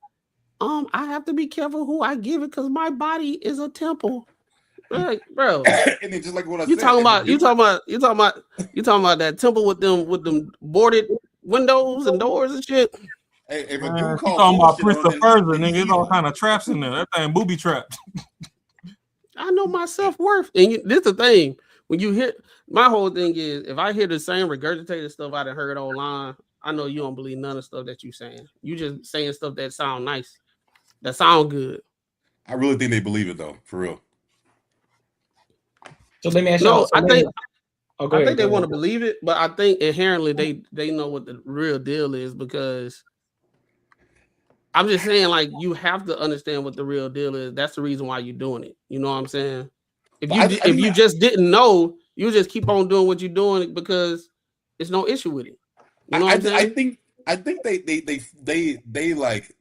I have to be careful who I give it because my body is a temple. Like, bro, and it's just like what I said. You talking about that temple with them boarded windows and doors and shit. Hey, if a dude called talking about Prince of Persia, nigga, there's all kind of traps in there. That thing booby trapped. I know my self-worth. And this is the thing. When you hear, my whole thing is, if I hear the same regurgitated stuff I done heard online, I know you don't believe none of the stuff that you saying. You just saying stuff that sound nice. That sound good. I really think they believe it, though, for real. So let me ask you. I think they want to believe it, but I think inherently they know what the real deal is, because I'm just saying, like, you have to understand what the real deal is. That's the reason why you're doing it. You know what I'm saying? If you just didn't know, you just keep on doing what you're doing because there's no issue with it. You know what I'm saying? I think they like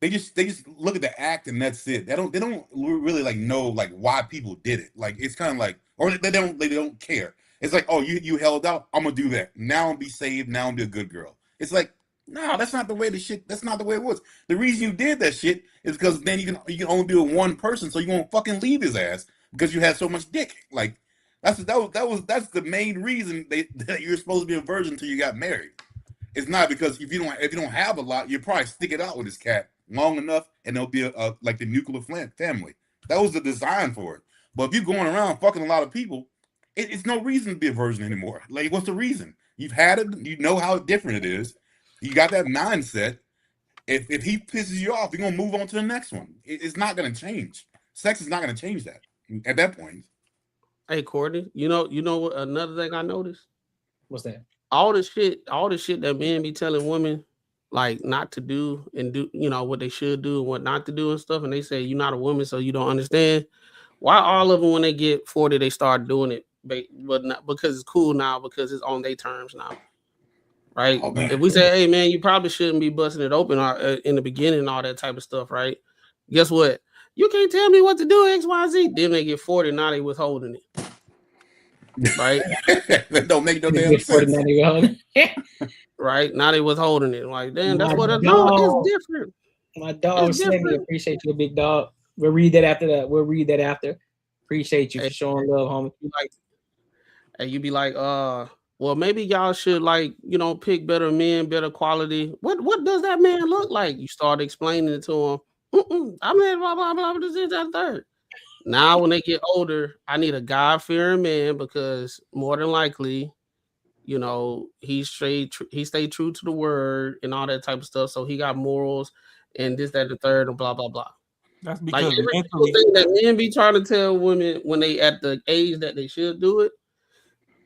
they just look at the act and that's it. They don't really like know like why people did it. Like it's kind of like, or they don't care. It's like, oh, you held out, I'm gonna do that. Now I'm be saved. Now I'm be a good girl. It's like, no, that's not the way that's not the way it was. The reason you did that shit is because then you can only do it with one person, so you won't fucking leave his ass because you had so much dick. Like that's the main reason that you're supposed to be a virgin until you got married. It's not because if you don't have a lot, you probably stick it out with this cat long enough, and there'll be like the nuclear family. That was the design for it. But if you're going around fucking a lot of people, it's no reason to be a virgin anymore. Like, what's the reason? You've had it. You know how different it is. You got that mindset. If he pisses you off, you're gonna move on to the next one. It's not gonna change. Sex is not gonna change that at that point. Hey, Courtney, you know what? Another thing I noticed. What's that? All the shit that men be telling women like not to do and do, what they should do and what not to do and stuff, and they say you're not a woman, so you don't understand. Why all of them when they get 40 they start doing it, but not because it's cool now, because it's on their terms now, right? Oh, if we say, hey man, you probably shouldn't be busting it open in the beginning and all that type of stuff, right? Guess what? You can't tell me what to do, XYZ. Then they get 40, now they withholding it. Right? That don't make no damn sense. Right? Now they withholding it. Like, damn, that's what it's different. My dog, Sammy, appreciate you, big dog. We'll read that after. Appreciate you for showing love, homie. You be like, well, maybe y'all should pick better men, better quality. What does that man look like? You start explaining it to him. I mean, blah, blah, blah, this is that third. Now, when they get older, I need a God-fearing man because more than likely, he stayed true to the word and all that type of stuff. So he got morals and this, that, the third, and blah, blah, blah. That's because like every thing that men be trying to tell women when they at the age that they should do it,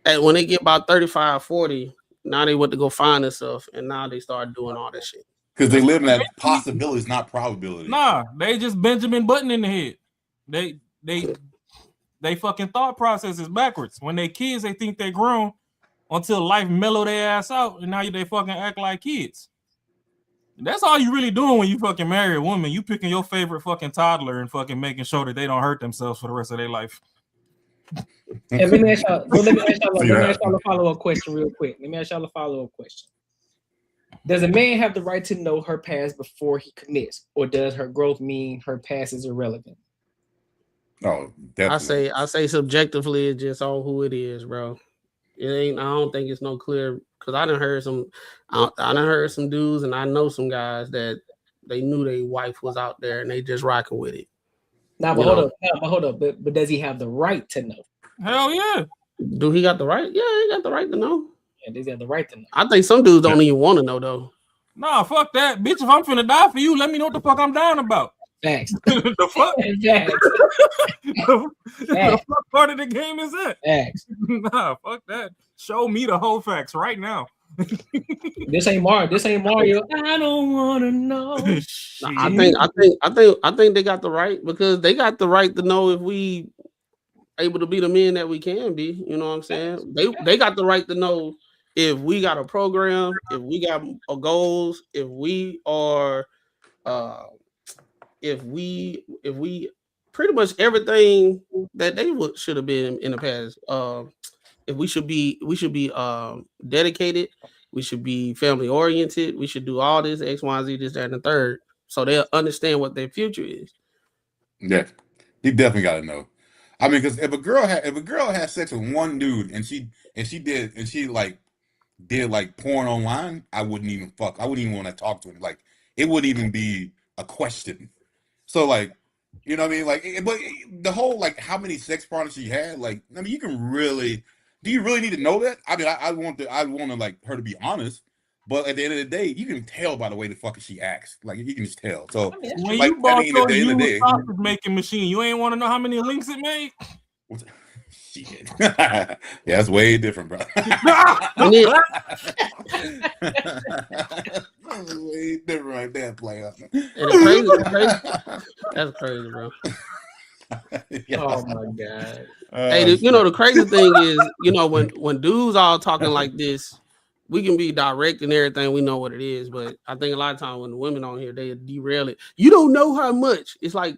and when they get about 35, 40, now they want to go find themselves, and now they start doing all that shit. Because they live in that possibilities, not probability. Nah, they just Benjamin Button in the head. They fucking thought process is backwards. When they kids, they think they grown until life mellow their ass out, and now they fucking act like kids. And that's all you really doing when you fucking marry a woman. You picking your favorite fucking toddler and fucking making sure that they don't hurt themselves for the rest of their life. And let me ask y'all a follow-up question real quick. Does a man have the right to know her past before he commits, or does her growth mean her past is irrelevant? Oh, definitely. I say subjectively, it's just on who it is, bro. It ain't. I don't think it's no clear because I done heard some. I done heard some dudes, and I know some guys that they knew their wife was out there and they just rocking with it. Nah, but hold up. But does he have the right to know? Hell yeah. Do he got the right? Yeah, he got the right to know. Yeah, does he have the right to know? I think some dudes don't even want to know though. Nah, fuck that, bitch. If I'm finna die for you, let me know what the fuck I'm dying about. Facts. The fuck? The fuck part of the game is that? Facts. Nah, fuck that. Show me the whole facts right now. This ain't Mario. I don't want to know. I think they got the right because they got the right to know if we able to be the men that we can be. You know what I'm saying? They got the right to know if we got a program, if we got goals, if we are, if we pretty much everything that they should have been in the past. If we should be dedicated, we should be family oriented, we should do all this X, Y, Z, this, that, and the third, so they'll understand what their future is. Yeah, you definitely got to know. I mean, because if a girl had sex with one dude and she did like porn online, I wouldn't even want to talk to her. Like, it wouldn't even be a question. So, like, you know what I mean? Like, but the whole, like, how many sex partners she had, like, I mean, do you really need to know that? I mean, I want to like her to be honest, but at the end of the day, you can tell by the way the fuck she acts. Like, you can just tell. So when like, you bought at the end of the day, sausage making machine, you ain't want to know how many links it made. Shit. Yeah, that's way different, bro. Way different right there, player. That's crazy, bro. Yeah. Oh my god. Hey, you know the crazy thing is, you know, when dudes all talking like this, we can be direct and everything. We know what it is, but I think a lot of times when the women on here, they derail it. You don't know how much. It's like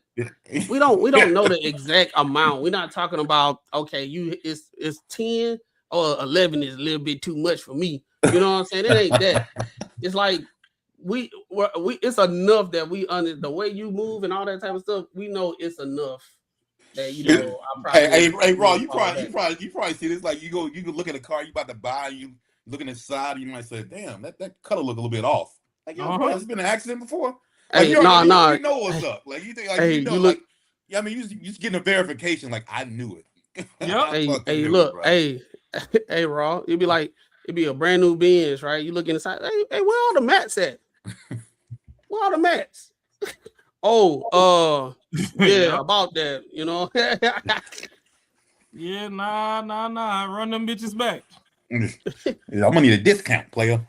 we don't know the exact amount. We're not talking about okay, it's 10 or 11 is a little bit too much for me. You know what I'm saying? It ain't that. It's like we it's enough that we under the way you move and all that type of stuff. We know it's enough. That, you know, hey, Raw, you probably see this. Like, you go look at a car you about to buy, you look inside, you might say, "Damn, that color look a little bit off." Like, yo, bro, there's been an accident before. Like, hey, you know what's hey, up. Like, you think, like, hey, you know, like, yeah, I mean, you just getting a verification. Like, I knew it. Yep. Hey, look, hey, Raw, it'd be a brand new Benz, right? You look inside, hey, where all the mats at? Where all the mats? Yeah, about that, you know. Yeah, nah. Run them bitches back. I'm gonna need a discount, player.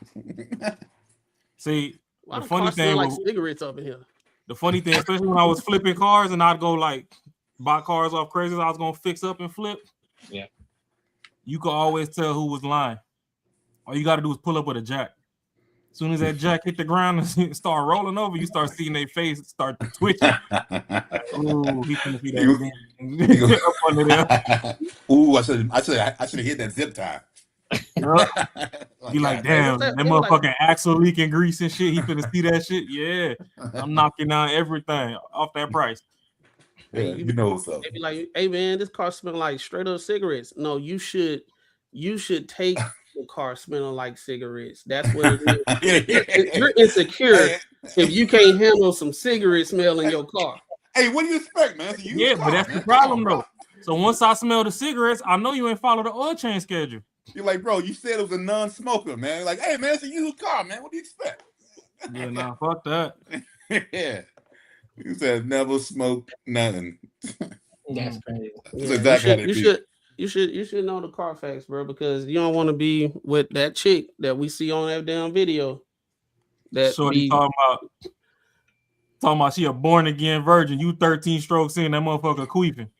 See, the funny thing like cigarettes up in here. The funny thing, especially when I was flipping cars and I'd go like buy cars off Craigslist, I was gonna fix up and flip. Yeah, you could always tell who was lying. All you got to do is pull up with a jack. As soon as that jack hit the ground and start rolling over, you start seeing their face start twitching. Ooh, he finna see that. Ooh, I should have hit that zip tie. You like, damn, that motherfucking axle leaking grease and shit. He finna see that shit. Yeah, I'm knocking down everything off that price. Yeah, you know what's up. They be like, hey man, this car smells like straight up cigarettes. No, you should take the car smelling like cigarettes. That's what it is. You're insecure if you can't handle some cigarette smell in your car. Hey, what do you expect, man? But that's the problem though. So once I smell the cigarettes, I know you ain't follow the oil change schedule. You're like, bro, you said it was a non-smoker, man. Like, hey man, it's a used car, man. What do you expect? Yeah, nah, fuck that. Yeah. You said never smoke nothing. That's crazy. That's exactly you should know the Carfax, bro, because you don't want to be with that chick that we see on that damn video. That Shorty talking about she a born again virgin. You 13 strokes in, that motherfucker queefing.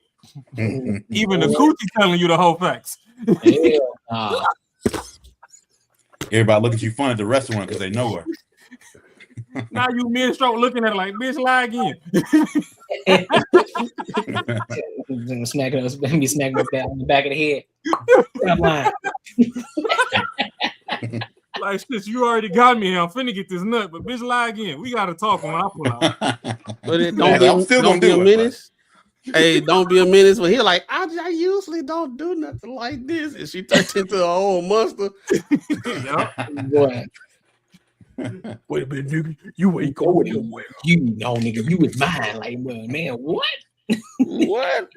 Even the coochie telling you the whole facts. Everybody look at you funny at the restaurant because they know her. Now you mid-stroke looking at her like, bitch, lie again. Smacking us on the back of the head. Stop lying. Like, shit, you already got me here. I'm finna get this nut, but bitch, lie again. We gotta talk when I pull out. But it don't be a menace. Hey, don't be a menace. But he like, I usually don't do nothing like this. And she turned into a whole monster. Boy. Wait a minute, nigga. You ain't going nowhere. You know, nigga, you was mine. Like, well, man, what? What?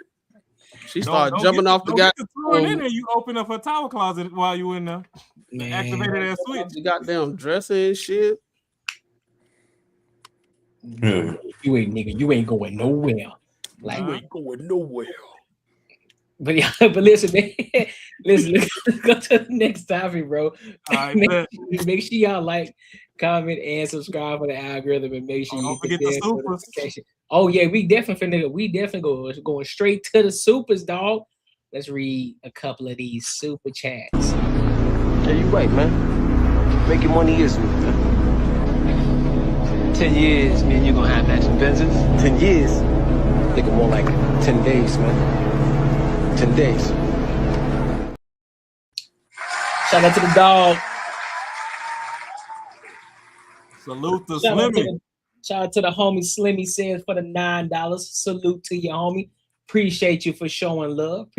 She started jumping off the guy. In there, you open up her towel closet while you in there. Man, activated that switch. The goddamn dresser and shit. You ain't going nowhere. Like, you ain't going nowhere. But yeah, but listen, man. Listen, let's go to the next topic, bro. Make sure y'all like, comment, and subscribe for the algorithm, and make sure you forget the supers. Oh yeah, we definitely going straight to the supers, dog. Let's read a couple of these super chats. Yeah, you right, man. Making money is me, man. 10 years, me and you gonna have matching Benzes. 10 years? Nigga, more like 10 days, man. 10 days. Shout out to the dog. Salute to Slimmy. Shout out to the homie Slimmy says for the $9. Salute to your homie. Appreciate you for showing love.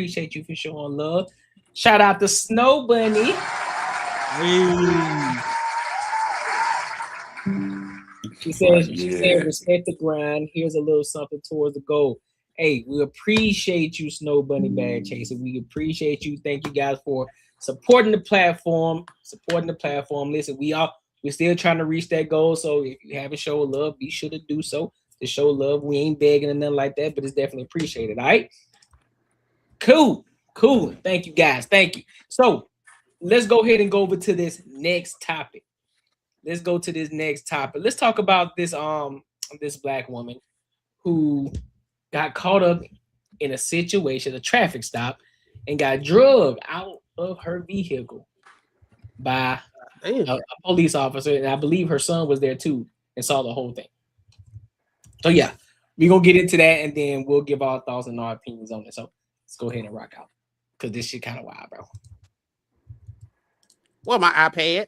Shout out to Snow Bunny. Hey. She said, respect the grind. Here's a little something towards the goal. Hey, we appreciate you, Snow Bunny Bag Chaser. We appreciate you. Thank you guys for supporting the platform. Listen, we're still trying to reach that goal. So if you haven't showed love, be sure to do so. To show love, we ain't begging or nothing like that, but it's definitely appreciated. All right. Cool. Thank you guys. Thank you. So let's go ahead and go over to this next topic. Let's talk about this this black woman who got caught up in a situation, a traffic stop, and got drugged out of her vehicle by a police officer, and I believe her son was there too and saw the whole thing. So yeah, we're gonna get into that, and then we'll give our thoughts and our opinions on it. So let's go ahead and rock out, because this shit kind of wild, bro. Well, my iPad.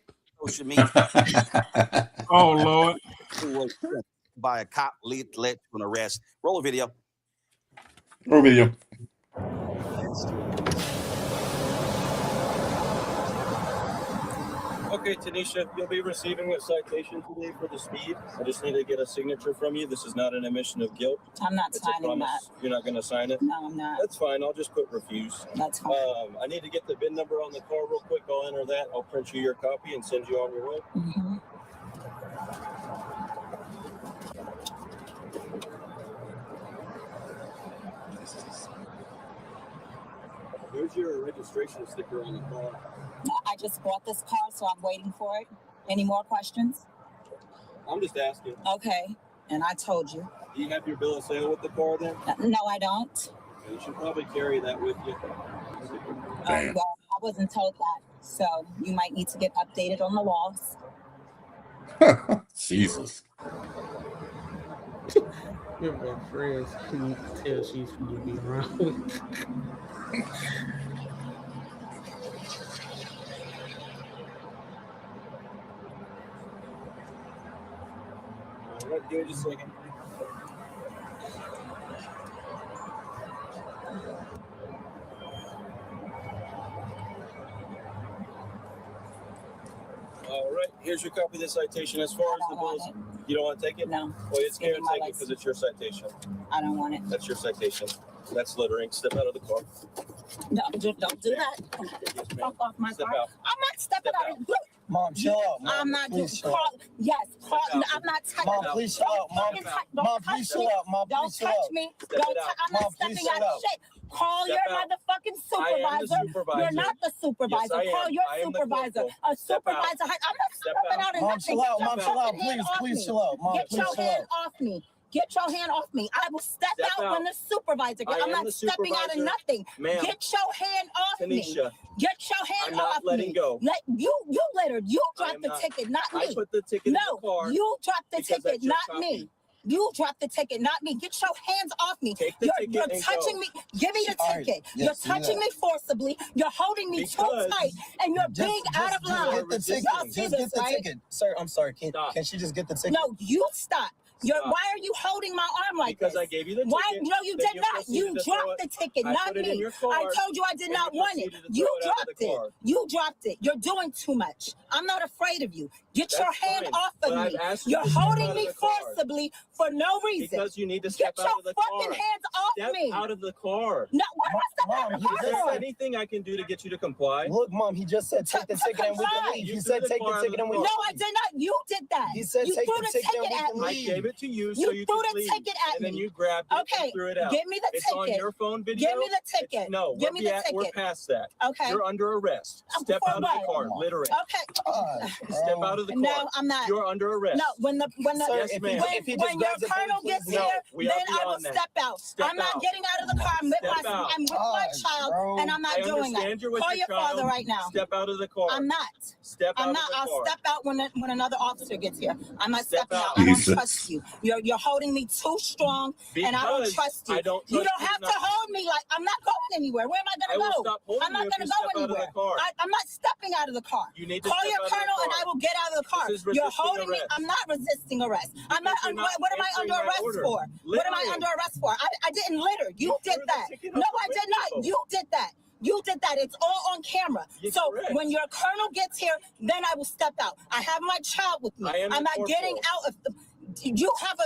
Oh Lord. By a cop led to an arrest. Roll a video. Okay, Tanisha, you'll be receiving a citation today for the speed. I just need to get a signature from you. This is not an admission of guilt. I'm not signing that. You're not going to sign it? No, I'm not. That's fine. I'll just put refuse. That's fine. I need to get the VIN number on the car real quick. I'll enter that. I'll print you your copy and send you on your way. Mm-hmm. Here's your registration sticker on the car. I just bought this car, so I'm waiting for it. Any more questions? I'm just asking. Okay, and I told you. Do you have your bill of sale with the car then? No, I don't. You should probably carry that with you. Well, I wasn't told that, so you might need to get updated on the laws. Jesus. Your best friends who tell she's who you be around with. All right, give me just a second. All right, here's your copy of the citation. As far as the bills, you don't want to take it? No. Well, it's going to take it because it's your citation. I don't want it. That's your citation. That's littering. Step out of the car. No, don't do that. Fuck off my car. Out. I'm not stepping out. Mom, chill out. Mom, I'm not doing call. Yes, call. I'm not touching. Mom, please chill out. Mom, please chill out. Mom, don't please chill touch out. me. I'm Mom, not please stepping chill out out. of shit. Call your motherfucking supervisor. You're not the supervisor. Call your supervisor. A supervisor. I'm not stepping out of Mom, nothing. chill out. Mom, chill out. Please chill out. Mom, Get please your chill hand out. off me. Get your hand off me. I will step out when the supervisor. I'm not stepping out of nothing. Ma'am. Get your hand off me. Tanisha. Get your hand I'm not off letting me. go. You littered. You dropped the ticket, not me. I put the ticket in the car. You dropped the because ticket, that's your not me. You dropped the ticket, not me. Get your hands off me. Take the You're ticket and touching go. me. Give me the All ticket. right. Yes, You're touching me forcibly. You're holding me too tight, and you're being out of line. Get the ticket. Y'all see Just this, get the right? ticket. Sir, I'm sorry. Can she just get the ticket? No, you stop. Why are you holding my arm like because this? I gave you the ticket. Why? No, you did not. You dropped the ticket, not me. I told you I did not want it. You dropped it. You dropped it. You're doing too much. I'm not afraid of you. Get your hand off of me. You're holding me forcibly for no reason. Because you need to step out of the car. Get your fucking hands off me. Step out of the car. No, what am I stepping out of the car? Is there anything I can do to get you to comply? Look, Mom, he just said take the ticket and we can leave. He said take the ticket and we can leave. No, I did not. You did that. He said take the ticket and we can I leave. gave it to you so you threw could the leave. ticket at And then me. you grabbed it Okay, and threw it out. give me the it's ticket. It's on your phone video. Give me the ticket. No, give me the ticket. We're past that. Okay. You're under arrest. Step out of the car, literally. Okay. Step out of the car. No, I'm not. You're under arrest. No, when Yes, ma'am. when your colonel gets here, then I will step out. I'm not getting out of the car. I'm with my child, and I'm not doing that. Call your father right now. Step out of the car. I'm not. Step out I'm of not. the car. I'll step out when another officer gets here. I'm not stepping out. I don't trust you. You're holding me too strong, and I don't trust you. You don't have to hold me like I'm not going anywhere. Where am I going to go? I'm not going to go anywhere. I'm not stepping out of the car. Call your colonel, and I will get out of the car. You're holding me. I'm not resisting arrest. I'm not. What am I under arrest for? What am I under arrest for? I didn't litter. You did that. No, I did not. You did that. You did that. It's all on camera. So when your colonel gets here, then I will step out. I have my child with me. I'm not getting out of the. You have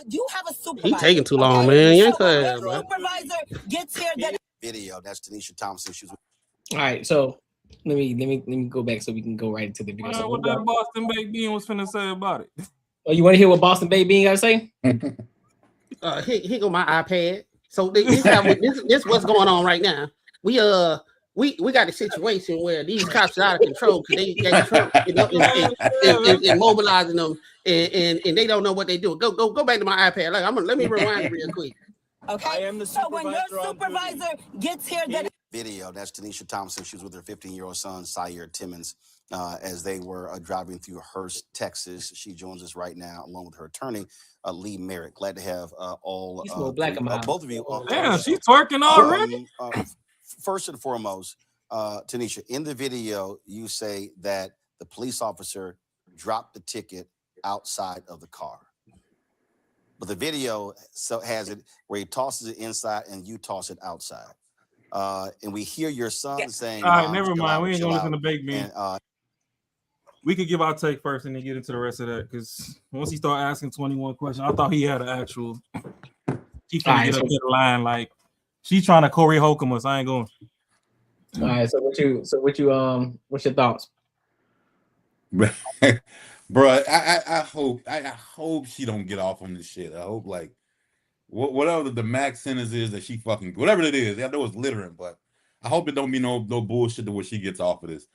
a supervisor. He taking too long, man. You ain't the supervisor gets here. Then video. That's Tanisha Thompson. She's. All right, so let me go back so we can go right into the video. So what that Boston Baked Bean was finna say about it? Oh, you want to hear what Boston Baked Bean got to say? Here go my iPad. So this what's going on right now. We got a situation where these cops are out of control because they and mobilizing them and they don't know what they do. Go back to my iPad. Like let me rewind it real quick. Okay. So when your supervisor gets here, then Video. That's Tanisha Thompson. She was with her 15-year-old son, Syer Timmons, as they were driving through Hurst, Texas. She joins us right now, along with her attorney, Lee Merrick. Glad to have all both of you. Damn, she's twerking already. First and foremost, Tanisha, in the video, you say that the police officer dropped the ticket outside of the car. But the video has it where he tosses it inside and you toss it outside. And we hear your son saying, all right, never mind. We ain't gonna listen to Baked Bean. We could give our take first and then get into the rest of that. Because once he started asking 21 questions, I thought he had an actual. He finna get up to the line like she's trying to Corey Holcomb us. I ain't going. All right. What's your thoughts? Bro, I hope she don't get off on this shit. I hope like whatever the max sentence is that she fucking whatever it is. I know it's littering, but I hope it don't be no bullshit to where she gets off of this.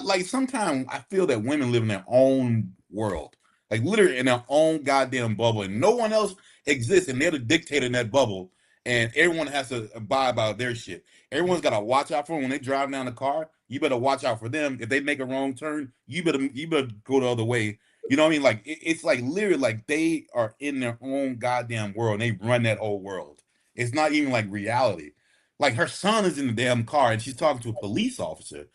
Like sometimes I feel that women live in their own world, like literally in their own goddamn bubble, and no one else exists, and they're the dictator in that bubble, and everyone has to abide by their shit. Everyone's got to watch out for them when they drive down the car. You better watch out for them. If they make a wrong turn, you better go the other way. You know what I mean? Like it's like literally like they are in their own goddamn world and they run that whole world. It's not even like reality. Like her son is in the damn car and she's talking to a police officer.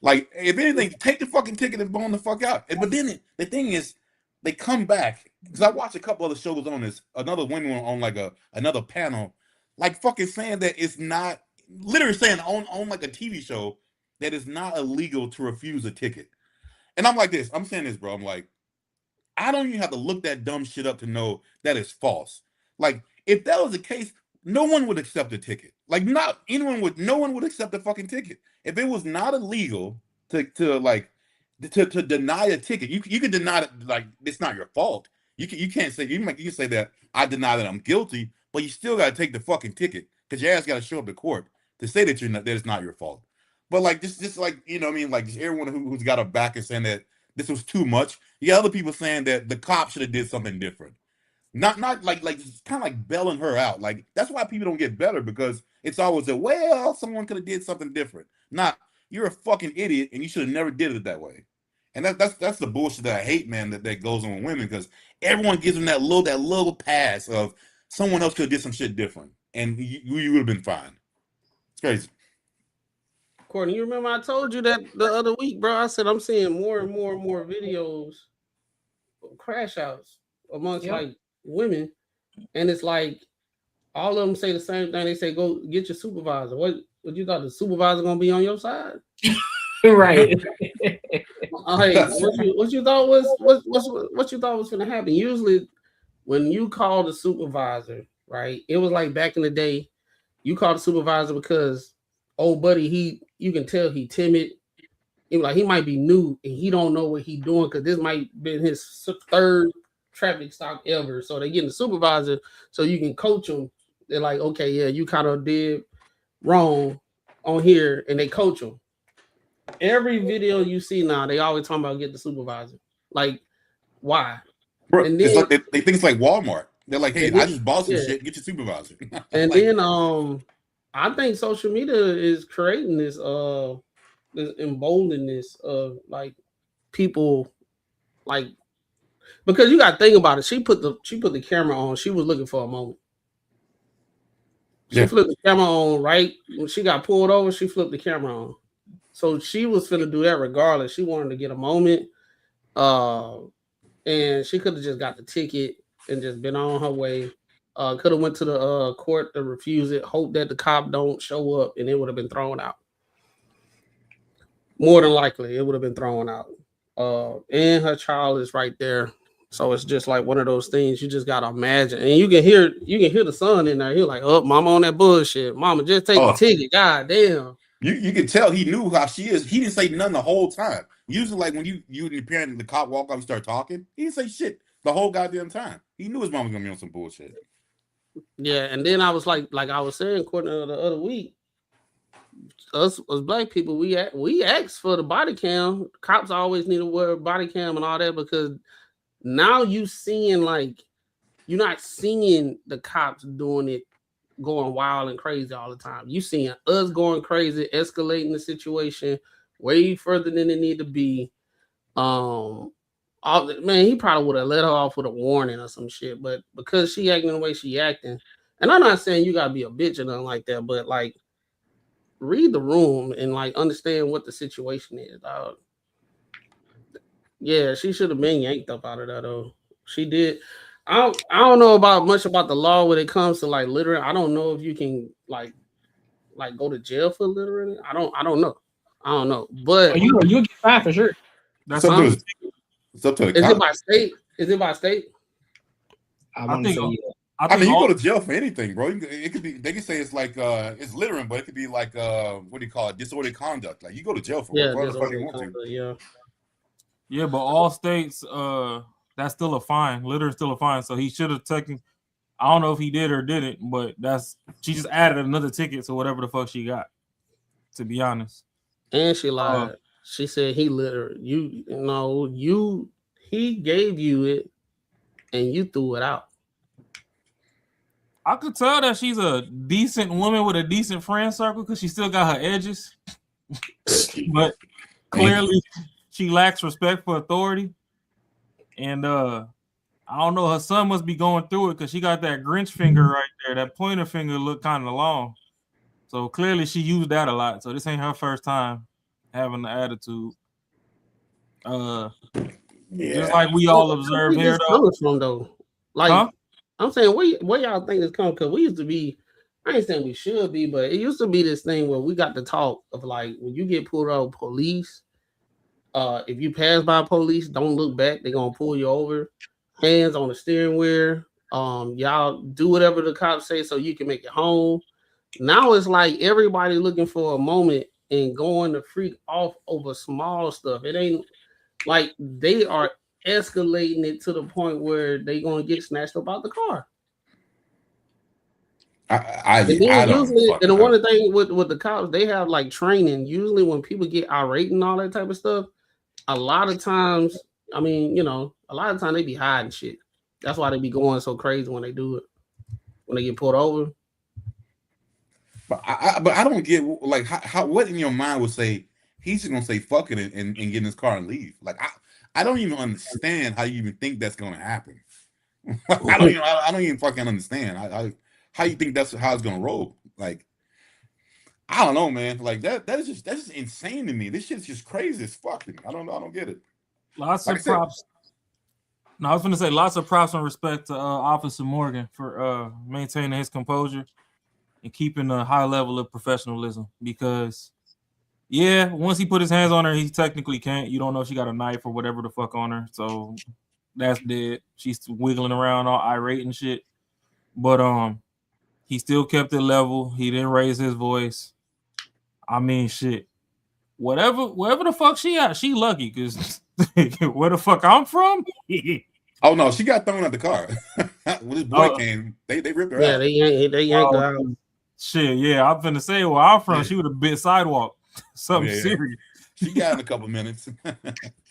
Like if anything, take the fucking ticket and bone the fuck out. But then the thing is, they come back because I watched a couple other shows on this. Another woman on like another panel, like fucking saying that it's not literally saying on like a TV show that it's not illegal to refuse a ticket. And I'm like this. I'm saying this, bro. I'm like, I don't even have to look that dumb shit up to know that it's false. Like, if that was the case, no one would accept a ticket. Like, no one would accept a fucking ticket. If it was not illegal to deny a ticket, you can deny it, like it's not your fault. You can't say you can say that I deny that I'm guilty, but you still gotta take the fucking ticket because your ass gotta show up to court to say that that it's not your fault. But like just like you know what I mean, like just everyone who's got a back and saying that this was too much. You got other people saying that the cop should have did something different. Not like kind of like bailing her out. Like that's why people don't get better because it's always that well someone could have did something different. Not you're a fucking idiot and you should have never did it that way. And that's the bullshit that I hate, man. That goes on with women because everyone gives them that little pass of someone else could have did some shit different and you would have been fine. It's crazy. Courtney, you remember I told you that the other week, bro? I said I'm seeing more and more videos of crash outs amongst like women, and it's like all of them say the same thing. They say, "Go get your supervisor." What you thought the supervisor gonna be on your side? Right. Like what you thought was what you thought was gonna happen? Usually, when you call the supervisor, right? It was like back in the day. You call the supervisor because old buddy, you can tell he timid. Like he might be new and he don't know what he doing because this might been his third traffic stop ever. So they get the supervisor so you can coach them. They're like, okay, yeah, you kind of did wrong on here, and they coach them. Every video you see now, they always talking about get the supervisor. Like, why? Bro, And then, it's like they think it's like Walmart. They're like, hey, I just bought some shit. Get your supervisor. And like, then I think social media is creating this emboldenedness of like people, like, because you got to think about it. She put the camera on. She was looking for a moment. She flipped the camera on right when she got pulled over. She flipped the camera on, so she was finna do that regardless. She wanted to get a moment, and she could have just got the ticket and just been on her way. Could have went to the court to refuse it. Hope that the cop don't show up, and it would have been thrown out. More than likely, it would have been thrown out. And her child is right there, so it's just like one of those things you just gotta imagine. And you can hear the son in there. He's like, "Oh, mama on that bullshit. Mama, just take the ticket. God damn." You can tell he knew how she is. He didn't say nothing the whole time. Usually, like when you and your parent and the cop walk up and start talking, he didn't say shit the whole goddamn time. He knew his mom was gonna be on some bullshit. Yeah, and then I was like I was saying, according to the other week, us as black people, we asked for the body cam. Cops always need to wear a body cam and all that because now you seeing like you're not seeing the cops doing it, going wild and crazy all the time. You seeing us going crazy, escalating the situation way further than it need to be. Man, he probably would have let her off with a warning or some shit, but because she acting the way she acting, and I'm not saying you gotta be a bitch or nothing like that, but like read the room and like understand what the situation is, dog. Yeah, she should have been yanked up out of that though. She did. I don't know much about the law when it comes to like littering. I don't know if you can like go to jail for littering. I don't know. But you get fined for sure. That's up to the Is cop. it by state? I think you go to jail for anything, bro. It could be. They can say it's like it's littering, but it could be like what do you call it? Disorderly conduct. Like you go to jail for whatever the fuck you want to. Yeah, but all states, that's still a fine. Litter is still a fine. So he should have taken. I don't know if he did or didn't, but she just added another ticket to whatever the fuck she got. To be honest, and she lied. She said he littered. He gave you it, and you threw it out. I could tell that she's a decent woman with a decent friend circle because she still got her edges, but clearly she lacks respect for authority. And I don't know, her son must be going through it because she got that Grinch finger right there. That pointer finger looked kind of long. So clearly she used that a lot. So this ain't her first time having the attitude. Just like we all observed here though. Like I'm saying, where y'all think this comes? Because we used to be, I ain't saying we should be, but it used to be this thing where we got to talk of like when you get pulled over police, if you pass by police, don't look back, they're gonna pull you over. Hands on the steering wheel. Y'all do whatever the cops say so you can make it home. Now it's like everybody looking for a moment and going to freak off over small stuff. It ain't like they are escalating it to the point where they gonna get snatched up out the car. And one of the things with the cops, they have like training. Usually when people get irate and all that type of stuff, a lot of times, I mean, a lot of times they be hiding shit. That's why they be going so crazy when they do it, when they get pulled over. But I don't get like how what in your mind would say he's just gonna say fuck it and get in his car and leave. Like I don't even understand how you even think that's gonna happen. I don't even fucking understand. How you think that's how it's gonna roll? Like I don't know, man. Like that's just insane to me. This shit's just crazy as fuck. I don't get it. Lots of props. No, I was going to say lots of props and respect to Officer Morgan for maintaining his composure and keeping a high level of professionalism. Because, yeah, once he put his hands on her, he technically can't. You don't know if she got a knife or whatever the fuck on her. So that's dead. She's wiggling around all irate and shit. But he still kept it level. He didn't raise his voice. I mean, shit. Wherever the fuck she at, she lucky because where the fuck I'm from. Oh no, she got thrown out the car. When this boy came, they ripped her out. They yanked her out. Shit, yeah, I'm finna say where I'm from. She would have bit sidewalk. Something serious. She got in a couple minutes.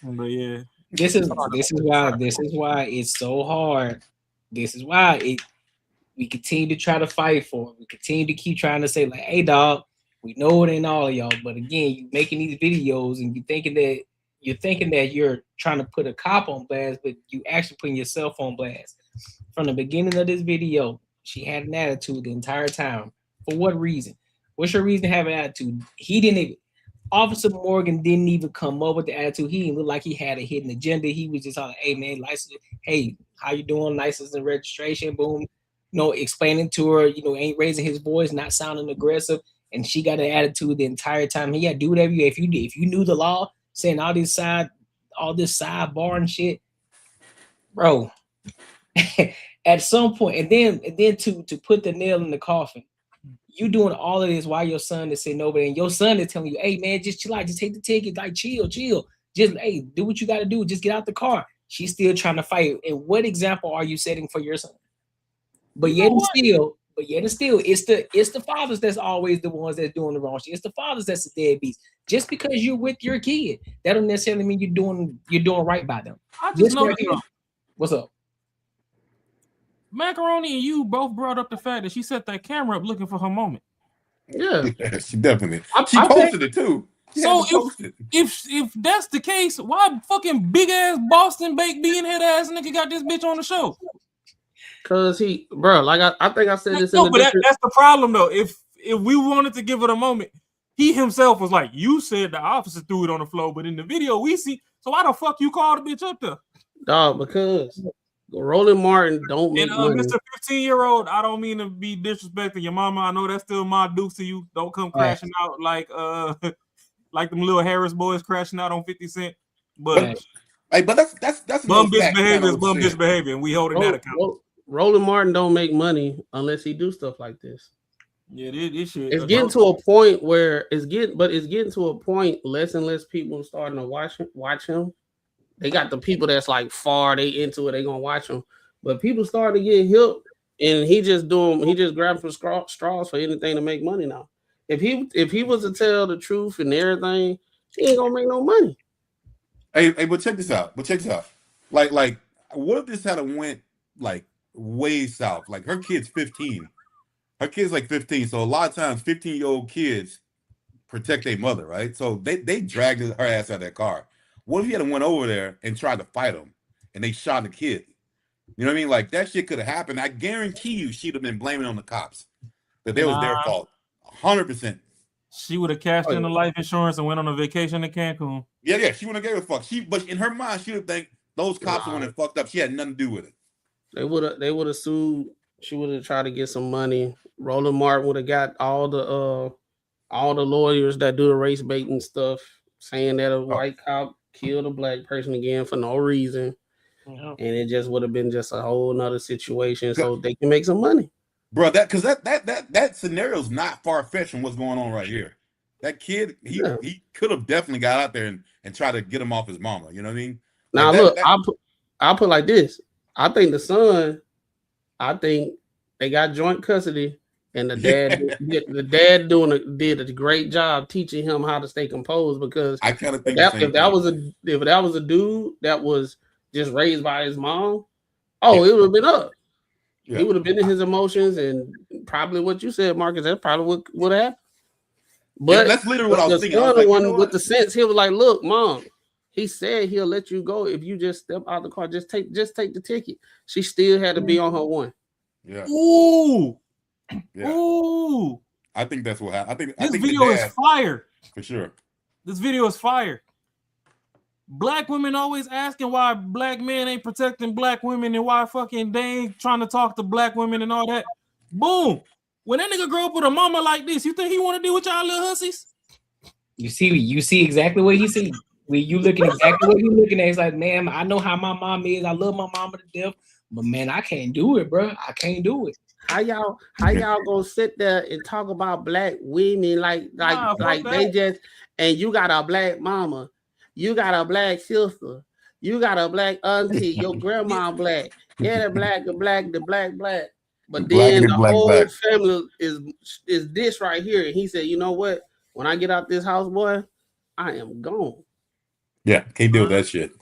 But yeah, this is why it's so hard. This is why we continue to try to fight for it. We continue to keep trying to say like, hey dog, we know it ain't all of y'all, but again, you making these videos and you're thinking that you're trying to put a cop on blast, but you actually putting yourself on blast. From the beginning of this video, she had an attitude the entire time. For what reason? What's your reason to have an attitude? Officer Morgan didn't even come up with the attitude. He didn't look like he had a hidden agenda. He was just like, hey man, license, hey, how you doing? License and registration, boom. Explaining to her, ain't raising his voice, not sounding aggressive. And she got an attitude the entire time. Yeah, do whatever you if you knew the law, saying all this sidebar and shit, bro. At some point, and then to put the nail in the coffin, you doing all of this while your son is sitting over there, and your son is telling you, hey man, just chill out, just take the ticket, like chill, just hey, do what you got to do, just get out the car. She's still trying to fight. And what example are you setting for your son? But yet and still, it's the fathers that's always the ones that's doing the wrong shit. It's the fathers that's the deadbeats. Just because you're with your kid, that don't necessarily mean you're doing right by them. I just know what's up. Macaroni and you both brought up the fact that she set that camera up looking for her moment. Yeah, she definitely. She posted it too. So if that's the case, why fucking big ass Boston baked bean head ass nigga got this bitch on the show? Cause I think I said this. That's the problem though. If we wanted to give it a moment, he himself was like, "You said the officer threw it on the floor, but in the video we see. So why the fuck you called the bitch up there?" Dog, because Roland Martin don't make money. Mr. 15-year-old, I don't mean to be disrespecting your mama. I know that's still my dukes to you. Don't come crashing out like like them little Harris boys crashing out on 50 Cent. But that's bum bitch behavior is bum bitch behavior, and we holding that account. Roland Martin don't make money unless he do stuff like this. Yeah, this shit. It's getting to a point where it's getting to a point less and less people starting to watch him. They got the people that's like they into it, they gonna watch him. But people starting to get hip, and he just grabbing for straws for anything to make money now. If he was to tell the truth and everything, he ain't gonna make no money. Hey, but check this out. Like, what if this had went like way south? Like her kid's 15. Her kid's like 15. So a lot of times 15-year-old kids protect their mother, right? So they dragged her ass out of that car. What if he had went over there and tried to fight him and they shot the kid? You know what I mean? Like that shit could have happened. I guarantee you she'd have been blaming on the cops. That they was their fault. 100%. She would have cashed in the life insurance and went on a vacation to Cancun. Yeah, she wouldn't have gave a fuck. But in her mind, she would think those cops would have fucked up. She had nothing to do with it. They would have sued. She would have tried to get some money. Roland Martin would have got all the lawyers that do the race baiting stuff, saying that a white cop killed a black person again for no reason. And it just would have been just a whole nother situation so they can make some money. Bro, that scenario is not far-fetched from what's going on right here. That kid, he could have definitely got out there and tried to get him off his mama. You know what I mean? Now I'll put like this. I think the son, they got joint custody, and the dad did a great job teaching him how to stay composed, because I kind of think if that was a dude that was just raised by his mom, it would have been up. Yeah. He would have been in his emotions, and probably what you said, Marcus. That's probably what would happen. But that's literally what I was thinking. The other one with the sense, he was like, "Look, mom, he said he'll let you go if you just step out the car. Just take the ticket." She still had to be on her one. Yeah. Ooh. Yeah. Ooh. I think that's what happened. This video is fire. For sure. This video is fire. black women always asking why black men ain't protecting black women and why fucking they ain't trying to talk to black women and all that. Boom. When that nigga grow up with a mama like this, you think he want to deal with y'all little hussies? You see exactly what he see. When you looking exactly what he looking at, it's like, man, I know how my mom is. I love my mama to death, but man, I can't do it, bro. I can't do it. How y'all gonna sit there and talk about black women like they just, and you got a black mama, you got a black sister, you got a black auntie, your grandma black, the black, but then the whole family is this right here. And he said, you know what? When I get out this house, boy, I am gone. Yeah, can't deal with that shit.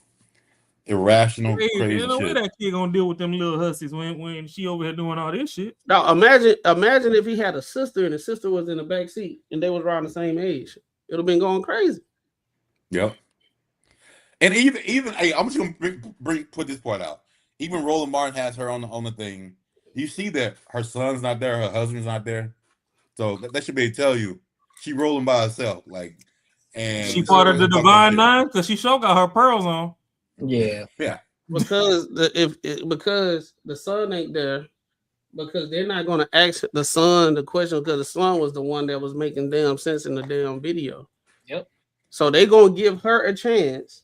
Irrational, crazy ain't no way shit. that kid gonna deal with them little hussies when she over here doing all this shit. Now imagine if he had a sister and the sister was in the back seat and they was around the same age. It'd have been going crazy. Yep. And even hey, I'm just gonna put this part out. Even Roland Martin has her on the thing. You see that her son's not there, her husband's not there. So that should be tell you she rolling by herself. Like, and she part of the Divine Nine because she sure got her pearls on. Yeah. Because because the son ain't there, because they're not gonna ask the son the question because the son was the one that was making damn sense in the damn video. Yep. So they gonna give her a chance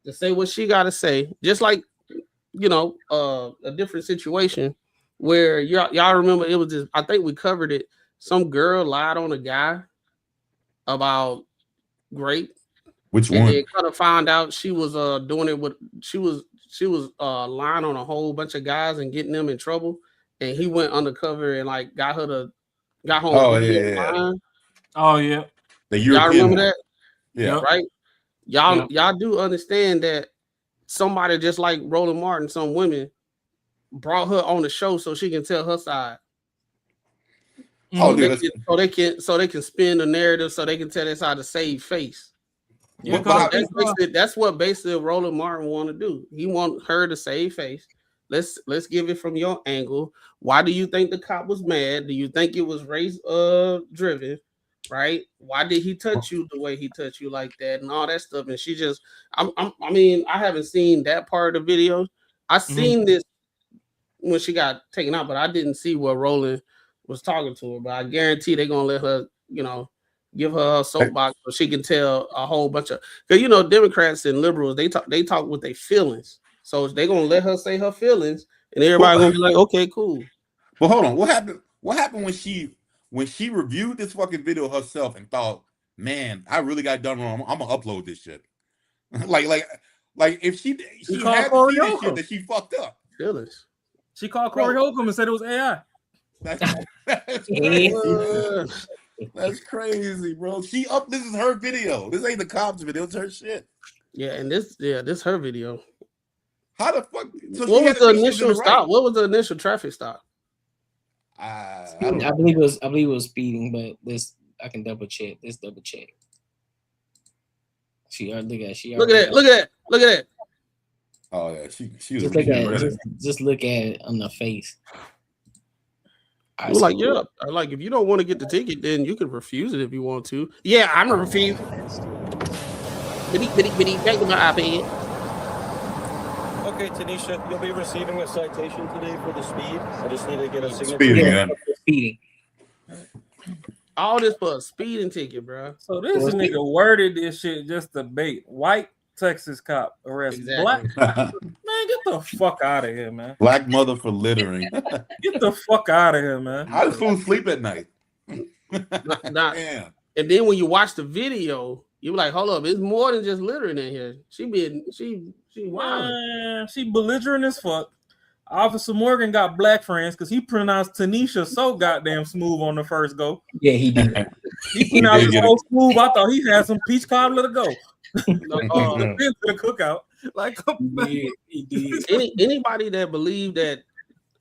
to say what she gotta say, just like a different situation where y'all remember it was just, I think we covered it. Some girl lied on a guy about grape. Which and one? They kind of found out she was doing it with she was lying on a whole bunch of guys and getting them in trouble. And he went undercover and like got home. Oh yeah. Oh yeah. The Y'all European remember one. that? Yeah. Right. Y'all do understand that somebody just like Roland Martin, some women brought her on the show so she can tell her side. Oh, so they can spin the narrative so they can tell their side to save face. Yeah, that's what basically Roland Martin want to do. He want her to save face. Let's give it from your angle. Why do you think the cop was mad? Do you think it was race driven? Right? Why did he touch you the way he touched you like that and all that stuff? And she just, I haven't seen that part of the video. I seen this when she got taken out, but I didn't see what Roland was talking to her. But I guarantee they're gonna let her, give her a soapbox so she can tell a whole bunch of, because Democrats and liberals they talk with their feelings. So they're gonna let her say her feelings, and everybody gonna be like, okay, cool. Well, hold on. What happened when she reviewed this fucking video herself and thought, man, I really got done wrong. I'm gonna upload this shit. like if she had to see this shit that she fucked up. Feelings. She called Corey Holcomb and said it was AI. That's crazy. That's crazy, bro. This is her video. This ain't the cops' video. It's her shit. Yeah, and this her video. How the fuck? So what was the initial stop? What was the initial traffic stop? I believe it was speeding, but I can double check. Let's double check. Look at that. Oh yeah, she was just look at it on the face. I was like, yeah, like if you don't want to get the ticket, then you can refuse it if you want to. Yeah, I'm gonna refuse. Bitty, back to my iPad. Okay, Tanisha, you'll be receiving a citation today for the speed. I just need to get a signature. Speeding. All this for a speeding ticket, bro. So this nigga worded this shit just to bait. White Texas cop arrests black. Man, get the fuck out of here, man. Black mother for littering. Get the fuck out of here, man. How does fool sleep at night? Damn. And then when you watch the video, you're like, hold up, it's more than just littering in here. She wild. She belligerent as fuck. Officer Morgan got black friends because he pronounced Tanisha so goddamn smooth on the first go. Yeah, he did. He pronounced it so smooth. I thought he had some peach cobbler to go. The cookout. Like, he did. Anybody that believed that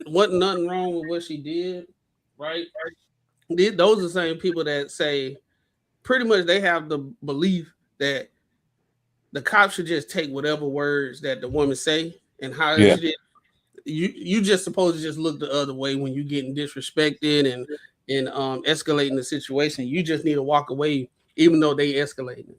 wasn't nothing wrong with what she did, right? Those are the same people that say pretty much they have the belief that the cops should just take whatever words that the woman say and how she did. You just supposed to just look the other way when you're getting disrespected and escalating the situation. You just need to walk away, even though they escalating.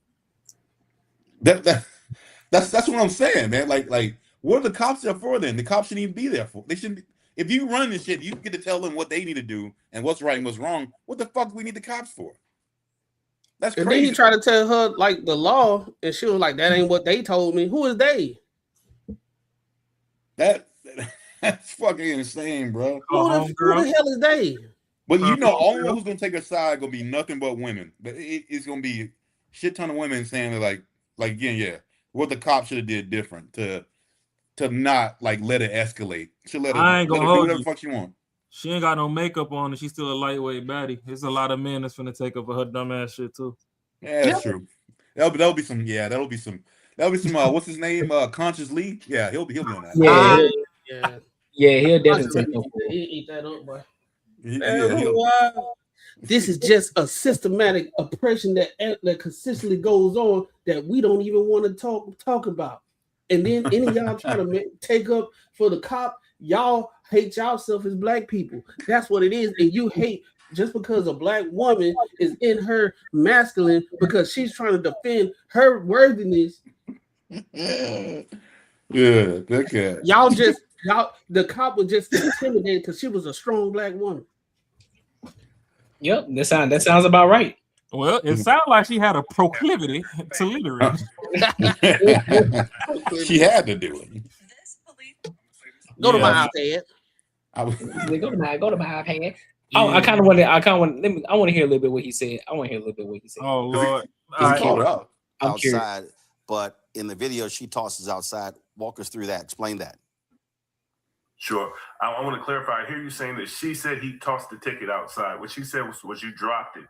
That's what I'm saying, man. Like, what are the cops there for then? The cops shouldn't even be there for. They shouldn't. If you run this shit, you get to tell them what they need to do and what's right and what's wrong. What the fuck do we need the cops for? That's And crazy. then he tried to tell her like the law, and she was like, "That ain't what they told me." Who is they? That's fucking insane, bro. Who the hell is they? But you know, only one who's gonna take a side gonna be nothing but women. But it's gonna be a shit ton of women saying like again, yeah, what the cops should have did different to not like let it escalate. Should let I it, ain't let gonna her do hold whatever you. the fuck she want. She ain't got no makeup on, and she's still a lightweight baddie. There's a lot of men that's finna take up for her dumb ass shit too. Yeah, that's true. That'll be some. Yeah, that'll be some. What's his name? Conscious Lee. Yeah, he'll be on that. Yeah, he'll definitely take over. He eat that up, boy. Yeah, this is just a systematic oppression that consistently goes on that we don't even want to talk about. And then any of y'all try to take up for the cop, y'all hate yourself as black people. That's what it is. And you hate just because a black woman is in her masculine because she's trying to defend her worthiness. Yeah, okay. The cop was just intimidated because she was a strong black woman. Yep, that sounds about right. Well, it sounds like she had a proclivity to littering. She had to do it. Go to my iPad. Go to my iPad. Oh, I kind of want to hear a little bit what he said. Oh Lord, called her outside, but in the video she tosses outside. Walk us through that. Explain that. Sure. I want to clarify. I hear you saying that she said he tossed the ticket outside. What she said was you dropped it.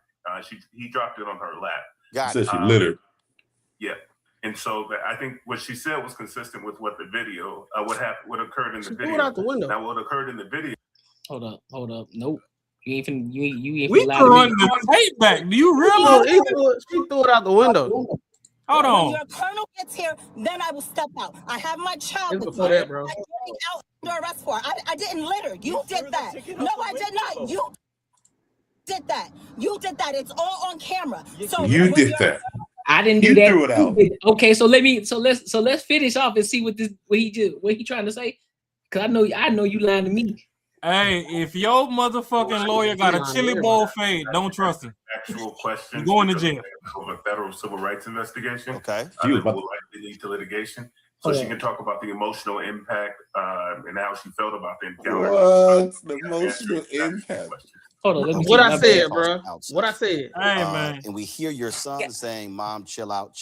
He dropped it on her lap. Got it. Said she littered. Yeah. And so I think what she said was consistent with what the video, what occurred in the video. Threw it out the window. Now, what occurred in the video. Hold up. Nope. You ain't finna we throwing the tape back. Do you realize? She threw it out the window. Hold on. When your colonel gets here, then I will step out. I have my child with before me. that, bro. I'm getting out under arrest for. I didn't litter. You did that. No, I did not. You did that. You did that. It's all on camera. So you did that. I didn't do that. Threw it out. Okay, so let's finish off and see what he trying to say. Cause I know you lying to me. Hey, if your motherfucking lawyer got a chili bowl fade, don't trust him. Actual questions. You're going to jail. Of a federal civil rights investigation. Okay. Will likely lead to litigation. So she can talk about the emotional impact and how she felt about the encounter. What? The emotional impact. Hold on. What I said, bro. What I said. Hey, man. And we hear your son saying, "Mom, chill out,"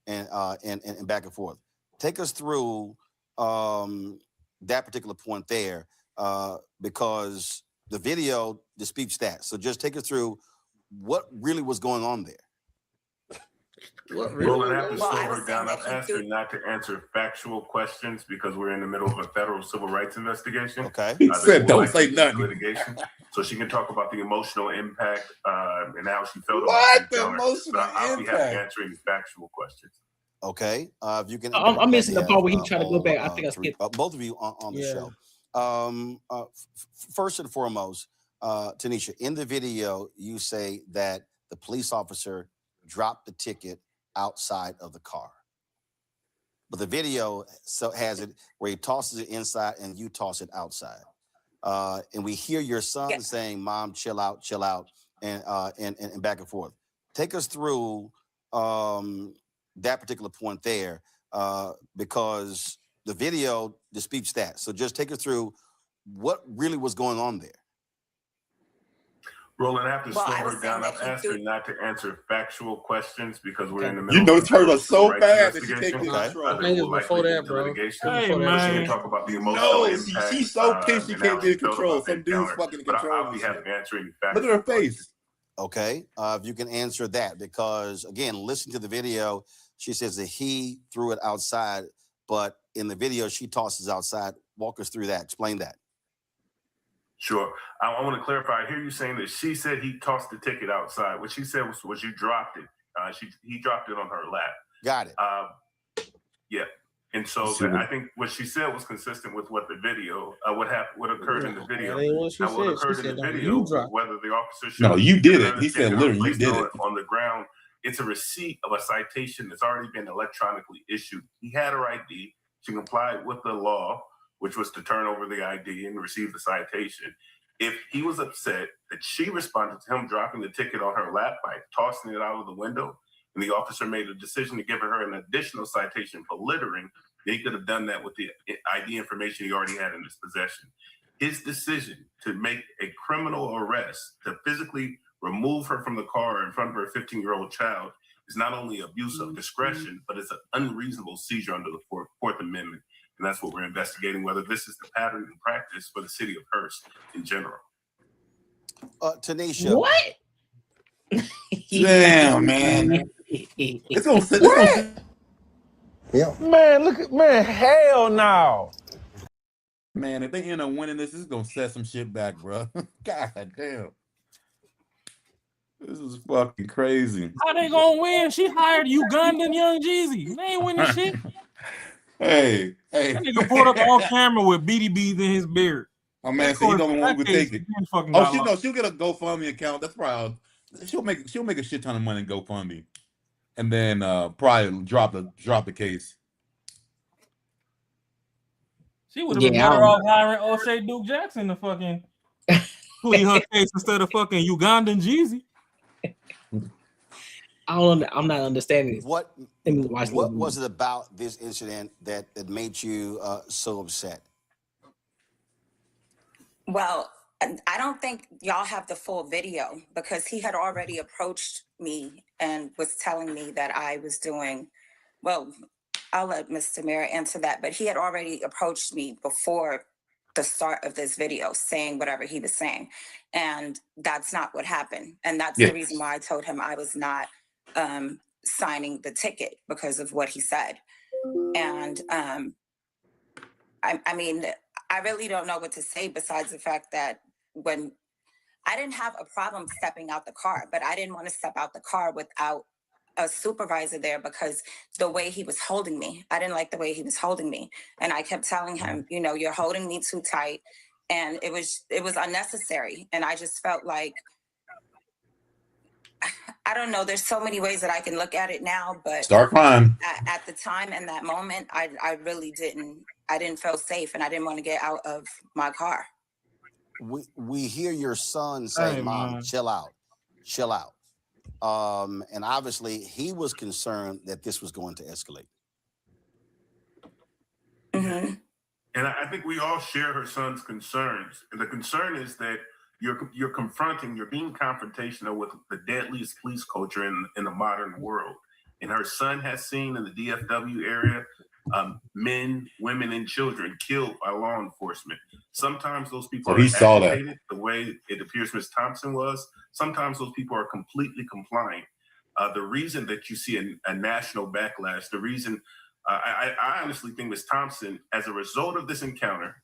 and back and forth. Take us through that particular point there, because the video disputes that. So just take us through what really was going on there. Well, I have to slow her down. I've asked her not to answer factual questions because we're in the middle of a federal civil rights investigation. Okay. He said don't say nothing. Litigation. So she can talk about the emotional impact and how she felt about the emotional I'll be happy impact? Answering factual questions. Okay. If you can. I'm missing the part where he trying to go back. I think I skipped. Both of you on the show. First and foremost, Tanisha, in the video, you say that the police officer dropped the ticket outside of the car. But the video has it where he tosses it inside and you toss it outside. And we hear your son saying, "Mom, chill out," and back and forth. Take us through that particular point there, because the video disputes that. So just take us through what really was going on there. Roland, I have to slow her down. I've asked her not to answer factual questions because we're in the middle. You know, of it's hurt her so bad that she takes investigation. control. I think it's before that, bro. Hey, She man. can talk about the emotional No, impact. she's so pissed she and can't how get in felt control. about the Some dude's encounter. fucking in But control. I'll be happy to answer any factual Look at her face. Okay. If you can answer that, because again, listen to the video. She says that he threw it outside, but in the video she tosses outside. Walk us through that. Explain that. Sure. I want to clarify. I hear you saying that she said he tossed the ticket outside. What she said was you dropped it. He dropped it on her lap. Got it. Yeah. And so I think what she said was consistent with what the video, what occurred in the video. What she What said. occurred She in the said, video, you dropped. whether the officer No, you did it. He said literally, you did it. on the ground It's a receipt of a citation that's already been electronically issued. He had her ID. She complied with the law, which was to turn over the ID and receive the citation. If he was upset that she responded to him dropping the ticket on her lap by tossing it out of the window, and the officer made a decision to give her an additional citation for littering, then he could have done that with the ID information he already had in his possession. His decision to make a criminal arrest, to physically remove her from the car in front of her 15-year-old child, is not only abuse of discretion, but it's an unreasonable seizure under the Fourth Amendment. And that's what we're investigating, whether this is the pattern and practice for the city of Hearst in general. Tanisha. What? Damn, man. It's gonna Yeah. Man, look at man. Hell no. Man, if they end up winning this is gonna set some shit back, bro. God damn. This is fucking crazy. How they gonna win? She hired Ugandan Young Jeezy. They ain't winning shit. Hey. That nigga pulled up on camera with BDBs in his beard. Oh man, so you don't want to take it. She'll get a GoFundMe account. That's probably she'll make a shit ton of money in GoFundMe, and then probably drop the case. She would have been better off hiring O'Shea Duke Jackson to fucking plead her case instead of fucking Ugandan Jeezy. I'm not understanding this. What was it about this incident that made you so upset? Well, I don't think y'all have the full video because he had already approached me and was telling me that I was doing, well, I'll let Mr. Mira answer that, but he had already approached me before the start of this video saying whatever he was saying. And that's not what happened. And that's the reason why I told him I was not signing the ticket because of what he said. And I mean, I really don't know what to say besides the fact that when I didn't have a problem stepping out the car, but I didn't want to step out the car without a supervisor there because the way he was holding me, I didn't like the way he was holding me. And I kept telling him, you know, you're holding me too tight. And it was unnecessary. And I just felt like, I don't know, there's so many ways that I can look at it now, but start crying. At the time and that moment, I really didn't feel safe and I didn't want to get out of my car. We hear your son say, Mom, chill out. And obviously he was concerned that this was going to escalate. Mm-hmm. And I think we all share her son's concerns. And the concern is that you're being confrontational with the deadliest police culture in the modern world. And her son has seen in the DFW area men, women, and children killed by law enforcement. Sometimes those people are agitated the way it appears Ms. Thompson was. Sometimes those people are completely compliant. The reason that you see a national backlash, the reason I honestly think Ms. Thompson, as a result of this encounter,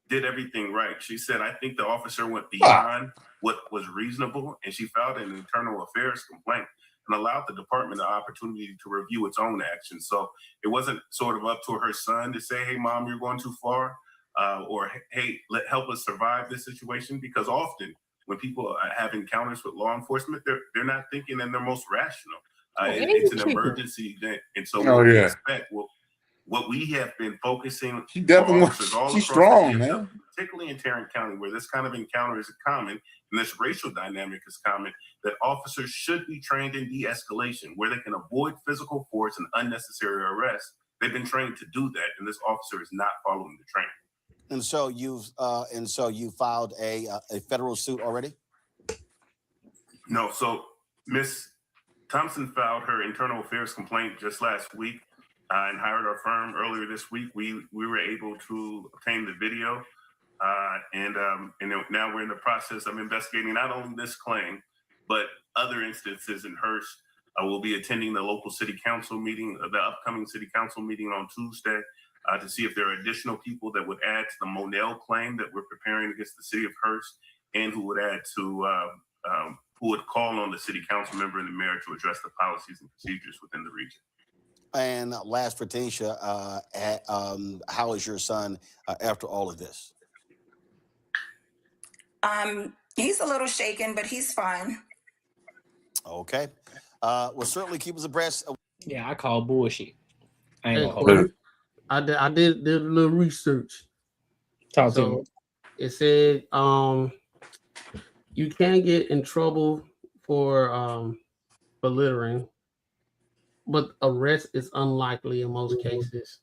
did everything right. She said, I think the officer went beyond what was reasonable, and she filed an internal affairs complaint and allowed the department the opportunity to review its own actions. So it wasn't sort of up to her son to say, hey, Mom, you're going too far, or hey, help us survive this situation, because often when people have encounters with law enforcement, they're not thinking in their most rational. It's an emergency event, and so we expect what we have been focusing. She definitely she's strong, man. Particularly in Tarrant County, where this kind of encounter is common and this racial dynamic is common, that officers should be trained in de-escalation, where they can avoid physical force and unnecessary arrest. They've been trained to do that, and this officer is not following the training. And so you filed a federal suit already? No. So Ms. Thompson filed her internal affairs complaint just last week and hired our firm earlier this week. We were able to obtain the video, and now we're in the process of investigating not only this claim, but other instances in Hearst. We'll be attending the local city council meeting, the upcoming city council meeting on Tuesday, to see if there are additional people that would add to the Monell claim that we're preparing against the city of Hearst, and who would add to who would call on the city council member and the mayor to address the policies and procedures within the region. And last for Tanisha, how is your son after all of this? He's a little shaken, but he's fine. Okay. Will certainly keep us abreast. Yeah, I call bullshit. I ain't Hey, gonna hold Corey, it. I did a little research. Talk to me. So it said you can get in trouble for littering, but arrest is unlikely in most cases.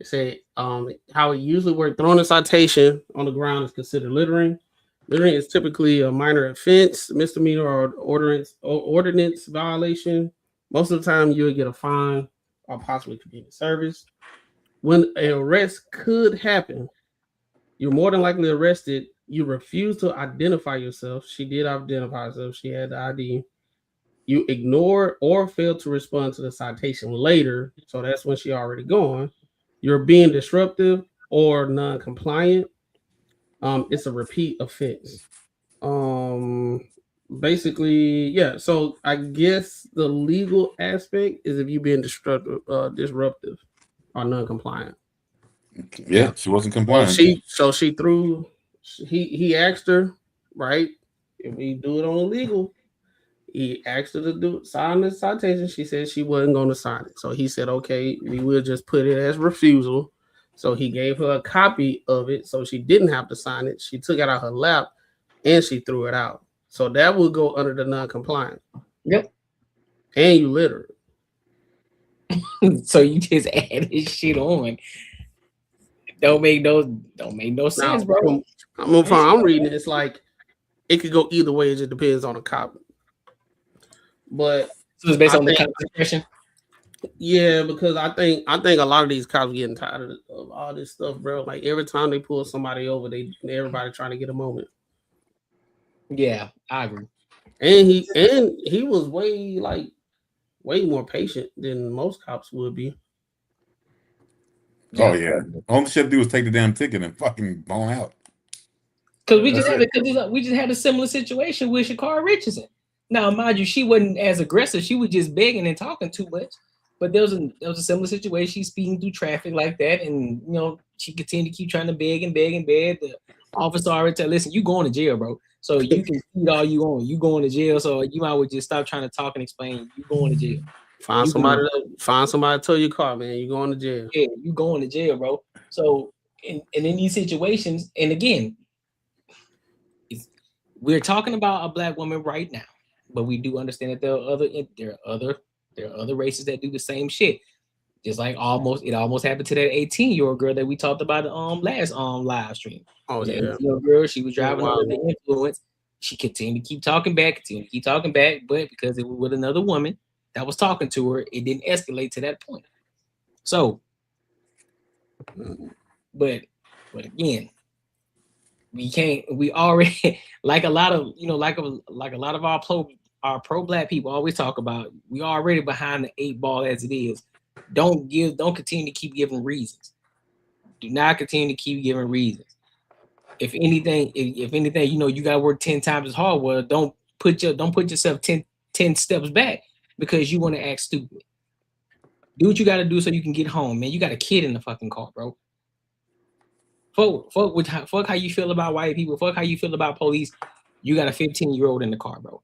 It said how it usually works. Throwing a citation on the ground is considered littering. Littering is typically a minor offense, misdemeanor, or ordinance violation. Most of the time, you'll get a fine or possibly community service. When an arrest could happen, you're more than likely arrested. You refuse to identify yourself. She did identify herself. She had the ID. You ignore or fail to respond to the citation later. So that's when she already gone. You're being disruptive or non-compliant. It's a repeat offense. Basically, yeah. So I guess the legal aspect is if you're being disruptive or non-compliant. Yeah, she wasn't compliant. She threw. He asked her, right? If we do it on illegal, he asked her to sign the citation. She said she wasn't going to sign it. So he said, okay, we will just put it as refusal. So he gave her a copy of it so she didn't have to sign it. She took it out her lap and she threw it out. So that would go under the non-compliant. Yep. And you litter. So you just add this shit on. Don't make no sense, Now, bro. I'm reading it. It's like it could go either way. It just depends on the cop. But so it's based on the concentration. Yeah, because I think a lot of these cops are getting tired of all this stuff, bro. Like every time they pull somebody over, everybody trying to get a moment. Yeah, I agree. And he was way more patient than most cops would be. Oh yeah, only shit to do was take the damn ticket and fucking bone out. Because we just had a similar situation with Shakara Richardson. Now, mind you, she wasn't as aggressive. She was just begging and talking too much. But there was a similar situation. She's speeding through traffic like that, and she continued to keep trying to beg and beg and beg. The officer already said, "Listen, you going to jail, bro. So you can speed all you want. You going to jail. So you might well just stop trying to talk and explain. You going to jail. Find somebody to tow your car, man. You going to jail. Yeah, you going to jail, bro. So and in these situations, and again, we're talking about a black woman right now, but we do understand that there are other races that do the same shit. Just like it almost happened to that 18-year-old girl that we talked about last live stream. Oh yeah, 18-year-old girl. She was driving under the influence. She continued to keep talking back, but because it was with another woman that was talking to her, it didn't escalate to that point. So, but again, we already like a lot of our pro-black people always talk about, we already behind the 8 ball as it is. Don't continue to keep giving reasons. Do not continue to keep giving reasons. If anything, you gotta work 10 times as hard. Well, don't put yourself 10 steps back because you want to act stupid. Do what you gotta do so you can get home, man. You got a kid in the fucking car, bro. Fuck how you feel about white people. Fuck how you feel about police. You got a 15-year-old in the car, bro.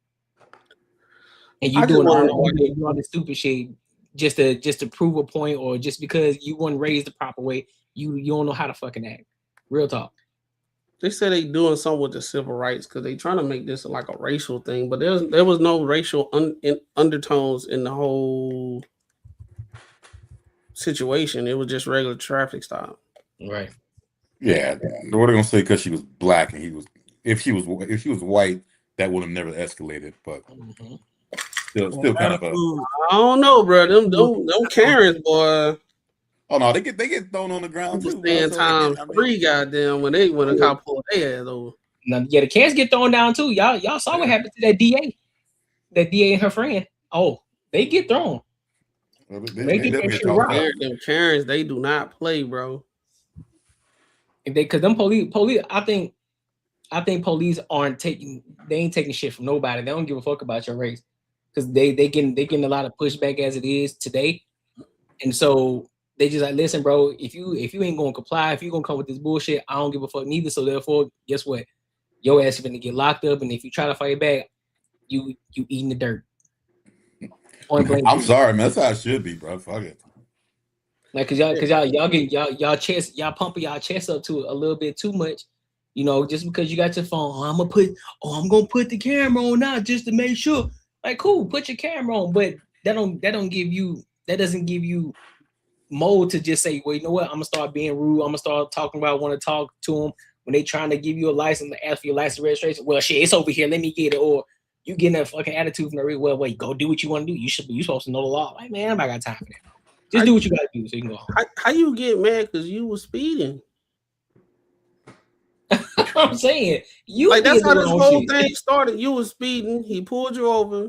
And you doing all this stupid shit just to prove a point, or just because you weren't raised the proper way. You don't know how to fucking act. Real talk. They said they doing something with the civil rights because they trying to make this like a racial thing, but there was no racial undertones in the whole situation. It was just regular traffic stop. Right. Yeah, what are they gonna say? Because she was black and if she was white, that would have never escalated. But still kind of I don't know, bro. Them Karens, boy. Oh no, they get thrown on the ground too. Staying times 3, goddamn, when the cop pulled their ass over. Now, yeah, the Karens get thrown down too. Y'all saw what happened to that DA. That DA and her friend. Oh, they get thrown. Well, They get them Karens, they do not play, bro. Because them police, I think police ain't taking shit from nobody. They don't give a fuck about your race, because they getting a lot of pushback as it is today, and so they just like, listen, bro, if you ain't gonna comply, if you gonna come with this bullshit, I don't give a fuck neither. So therefore, guess what? Your ass is gonna get locked up, and if you try to fight back, you eating the dirt. Point blank. I'm sorry, man. That's how it should be, bro. Fuck it. Like, cause y'all get y'all chest, y'all pumping y'all chest up to a little bit too much, you know, just because you got your phone. I'm gonna put the camera on now just to make sure. Like, cool, put your camera on, but that doesn't give you mode to just say, well, you know what, I'm gonna start being rude. I'm gonna start talking about, I want to talk to them when they trying to give you a license, ask for your license registration. Well, shit, it's over here. Let me get it. Or you getting that fucking attitude from the real. Well, wait, go do what you want to do. You supposed to know the law. Like, man, I got time for that. Just do what you gotta do so you can go home. How you get mad because you was speeding? I'm saying you like that's how this whole shit. thing started. You was speeding. He pulled you over.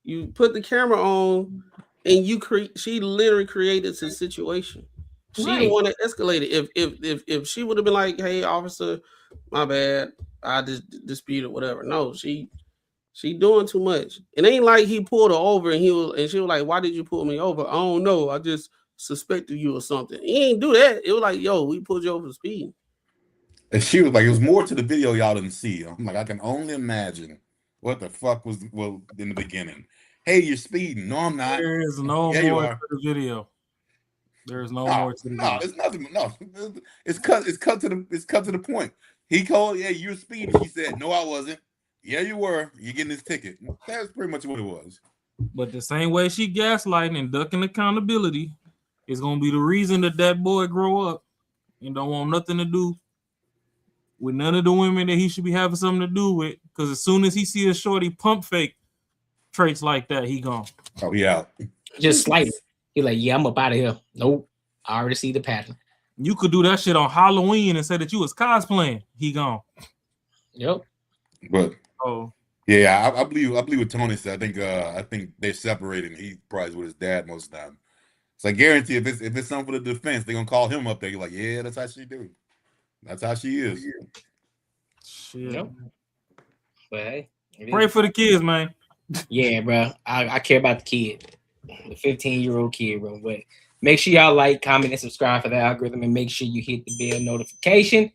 You put the camera on, and she literally created the situation. She the one that escalated. If she would have been like, "Hey, officer, my bad, I just disputed whatever." No, she doing too much. It ain't like he pulled her over and she was like, "Why did you pull me over?" I don't know. I just suspected you or something. He ain't do that. It was like, "Yo, we pulled you over for speeding." And she was like, "It was more to the video y'all didn't see." I'm like, I can only imagine what the fuck was in the beginning. Hey, you're speeding. No, I'm not. There is no more to the video. There is no more to the video. No, there's nothing. No, it's cut to the point. He called, "Yeah, you're speeding." She said, "No, I wasn't." "Yeah, you were. You're getting this ticket." That's pretty much what it was. But the same way she gaslighting and ducking accountability is gonna be the reason that boy grow up and don't want nothing to do with none of the women that he should be having something to do with. Because as soon as he see a shorty pump fake traits like that, he gone. Oh, yeah. Just slight. He like, yeah, I'm up out of here. Nope. I already see the pattern. You could do that shit on Halloween and say that you was cosplaying. He gone. Yep. But yeah, I believe what Tony said. I think they're separated. He probably is with his dad most of the time. So I guarantee if it's something for the defense, they're gonna call him up there. You're like, yeah, that's how she do. That's how she is. Shit. Yep. But hey, pray for the kids, man. Yeah, bro. I care about the kid, the 15-year-old kid, bro. But make sure y'all like, comment, and subscribe for the algorithm, and make sure you hit the bell notification.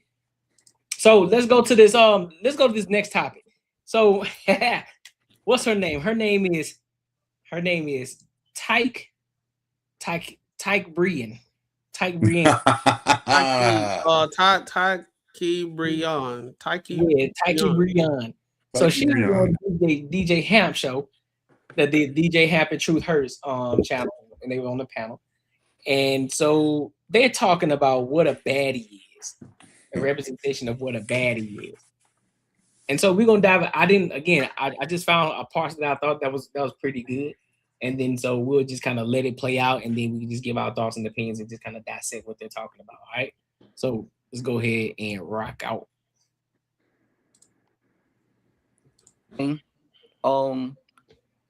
So let's go to this. Let's go to this next topic. So, what's her name? Her name is Tyke Brian. Tyke Brian. Tyke Brian. Yeah, Tyke Brian. So she was on the DJ Hamp show, the DJ Hamp and Truth Hurts channel, and they were on the panel. And so they're talking about what a baddie is, a representation of what a baddie is. And so we're gonna dive. I just found a part that I thought that was pretty good. And then so we'll just kind of let it play out, and then we can just give our thoughts and opinions and just kind of dissect what they're talking about. All right. So let's go ahead and rock out.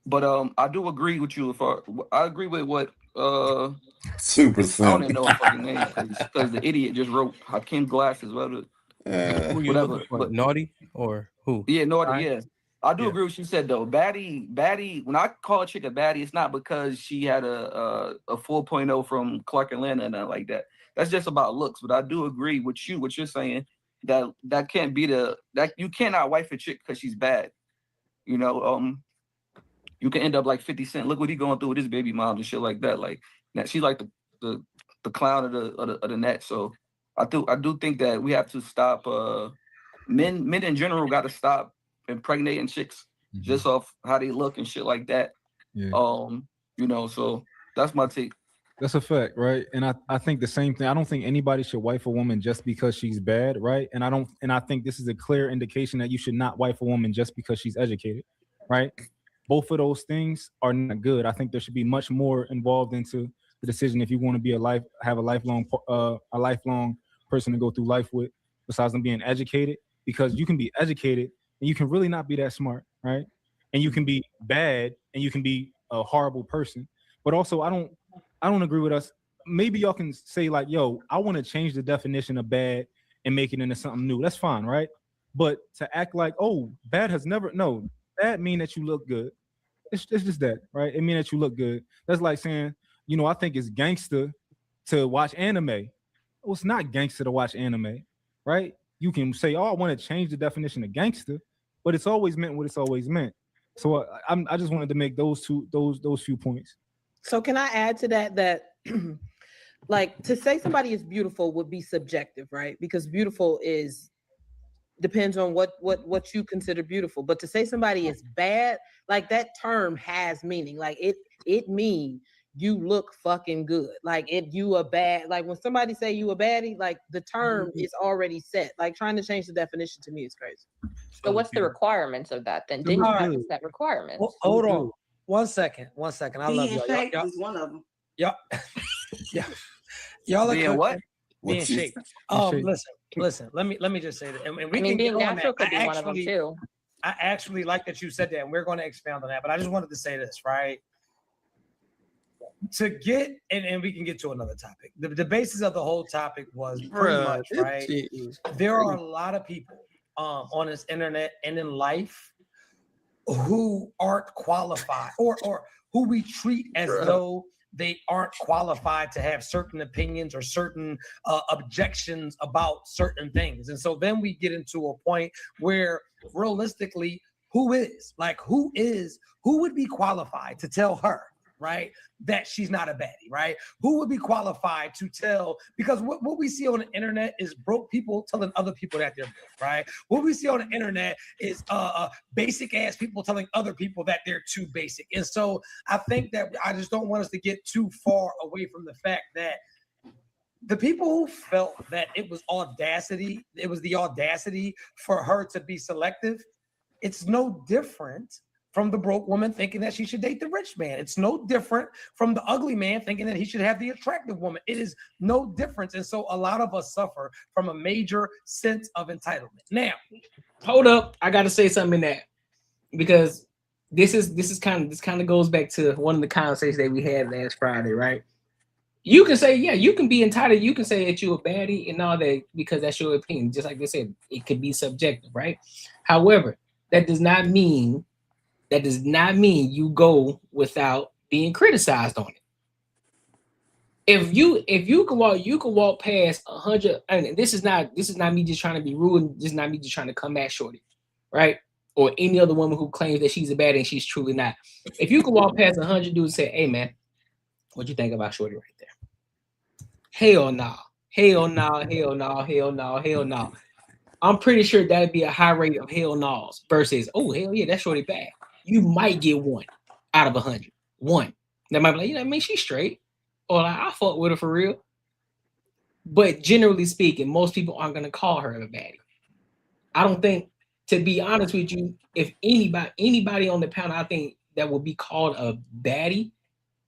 But I do agree with you. I agree with what Super I don't even know her fucking name because the idiot just wrote Hakeem Glasses. Whatever. But Naughty or who? Yeah, Naughty. Yeah, I do agree with what you said though. Baddie. When I call a chick a baddie, it's not because she had a 4.0 from Clark Atlanta and nothing like that. That's just about looks. But I do agree with you. What you're saying that can't be that you cannot wife a chick because she's bad. You know, you can end up like 50 Cent. Look what he's going through with his baby mom and shit like that. Like that, she's like the clown of the net. So I do think that we have to stop. Men in general got to stop impregnating chicks just off how they look and shit like that. Yeah. You know, so that's my take. That's a fact, right? And I think the same thing. I don't think anybody should wife a woman just because she's bad, right? And I think this is a clear indication that you should not wife a woman just because she's educated, right? Both of those things are not good. I think there should be much more involved into the decision if you want to be have a lifelong person to go through life with, besides them being educated. Because you can be educated and you can really not be that smart, right? And you can be bad and you can be a horrible person. But also, I don't agree with us. Maybe y'all can say like, yo, I want to change the definition of bad and make it into something new. That's fine, right? But to act like, oh, bad mean that you look good. It's just that, right? It mean that you look good. That's like saying, you know, I think it's gangster to watch anime. Well, it's not gangster to watch anime, right? You can say, oh, I want to change the definition of gangster, but it's always meant what it's always meant. So I just wanted to make those few points. So can I add to that like to say somebody is beautiful would be subjective, right? Because beautiful depends on what you consider beautiful. But to say somebody is bad, like that term has meaning. Like it means you look fucking good. Like if you a bad, like when somebody say you a baddie, like the term is already set. Like trying to change the definition to me is crazy. So what's the requirements of that then? Didn't you set requirements? Well, hold on. 1 second. 1 second. I love y'all. Y'all is one of them. Yeah. Y'all are Being what? Being shaped. Listen. Let me just say that. And we can being get on natural that. could be one of them too. I actually like that you said that, and we're going to expound on that. But I just wanted to say this, right? To get and we can get to another topic. The basis of the whole topic was pretty much right. There are a lot of people on this internet and in life who aren't qualified or who we treat as though they aren't qualified to have certain opinions or certain objections about certain things. And so then we get into a point where realistically, who would be qualified to tell her, right, that she's not a baddie, right? Who would be qualified to tell? Because what we see on the internet is broke people telling other people that they're broke, right? What we see on the internet is basic ass people telling other people that they're too basic. And so I think that I just don't want us to get too far away from the fact that the people who felt that it was the audacity for her to be selective, it's no different from the broke woman thinking that she should date the rich man. It's no different from the ugly man thinking that he should have the attractive woman. It is no difference. And so a lot of us suffer from a major sense of entitlement. Now, hold up. I got to say something in that because this kind of goes back to one of the conversations that we had last Friday, right? You can say, yeah, you can be entitled. You can say that you're a baddie and all that because that's your opinion. Just like they said, it could be subjective, right? However, that does not mean you go without being criticized on it. If you can walk past 100, and this is not me just trying to be rude. This is not me just trying to come at Shorty, right? Or any other woman who claims that she's a baddie and she's truly not. If you can walk past 100 dudes and say, "Hey man, what you think about Shorty right there?" Hell no, hell no, hell no, hell no, hell no. I'm pretty sure that'd be a high rate of hell no's versus, oh hell yeah, that's Shorty bad. You might get 1 out of 100. 1. That might be like, she's straight. Or like, I fuck with her for real. But generally speaking, most people aren't going to call her a baddie. I don't think, to be honest with you, if anybody on the panel, I think that would be called a baddie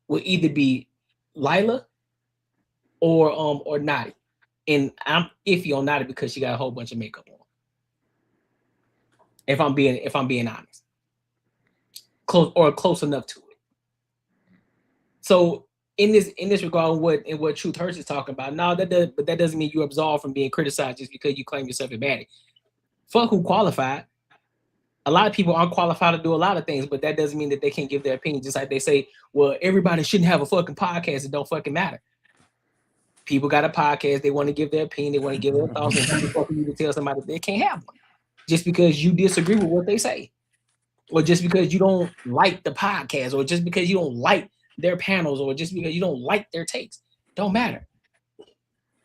would either be Lila or Naughty. And I'm iffy on Naughty because she got a whole bunch of makeup on. If I'm being honest. Close enough to it. So in this regard, what Truth Hurts is talking about, but that doesn't mean you're absolved from being criticized just because you claim yourself a baddie. Fuck who qualified. A lot of people aren't qualified to do a lot of things, but that doesn't mean that they can't give their opinion. Just like they say, well, everybody shouldn't have a fucking podcast. It don't fucking matter. People got a podcast. They want to give their opinion. They want to give their thoughts. And you to tell somebody they can't have one just because you disagree with what they say. Or just because you don't like the podcast, or just because you don't like their panels, or just because you don't like their takes. Don't matter.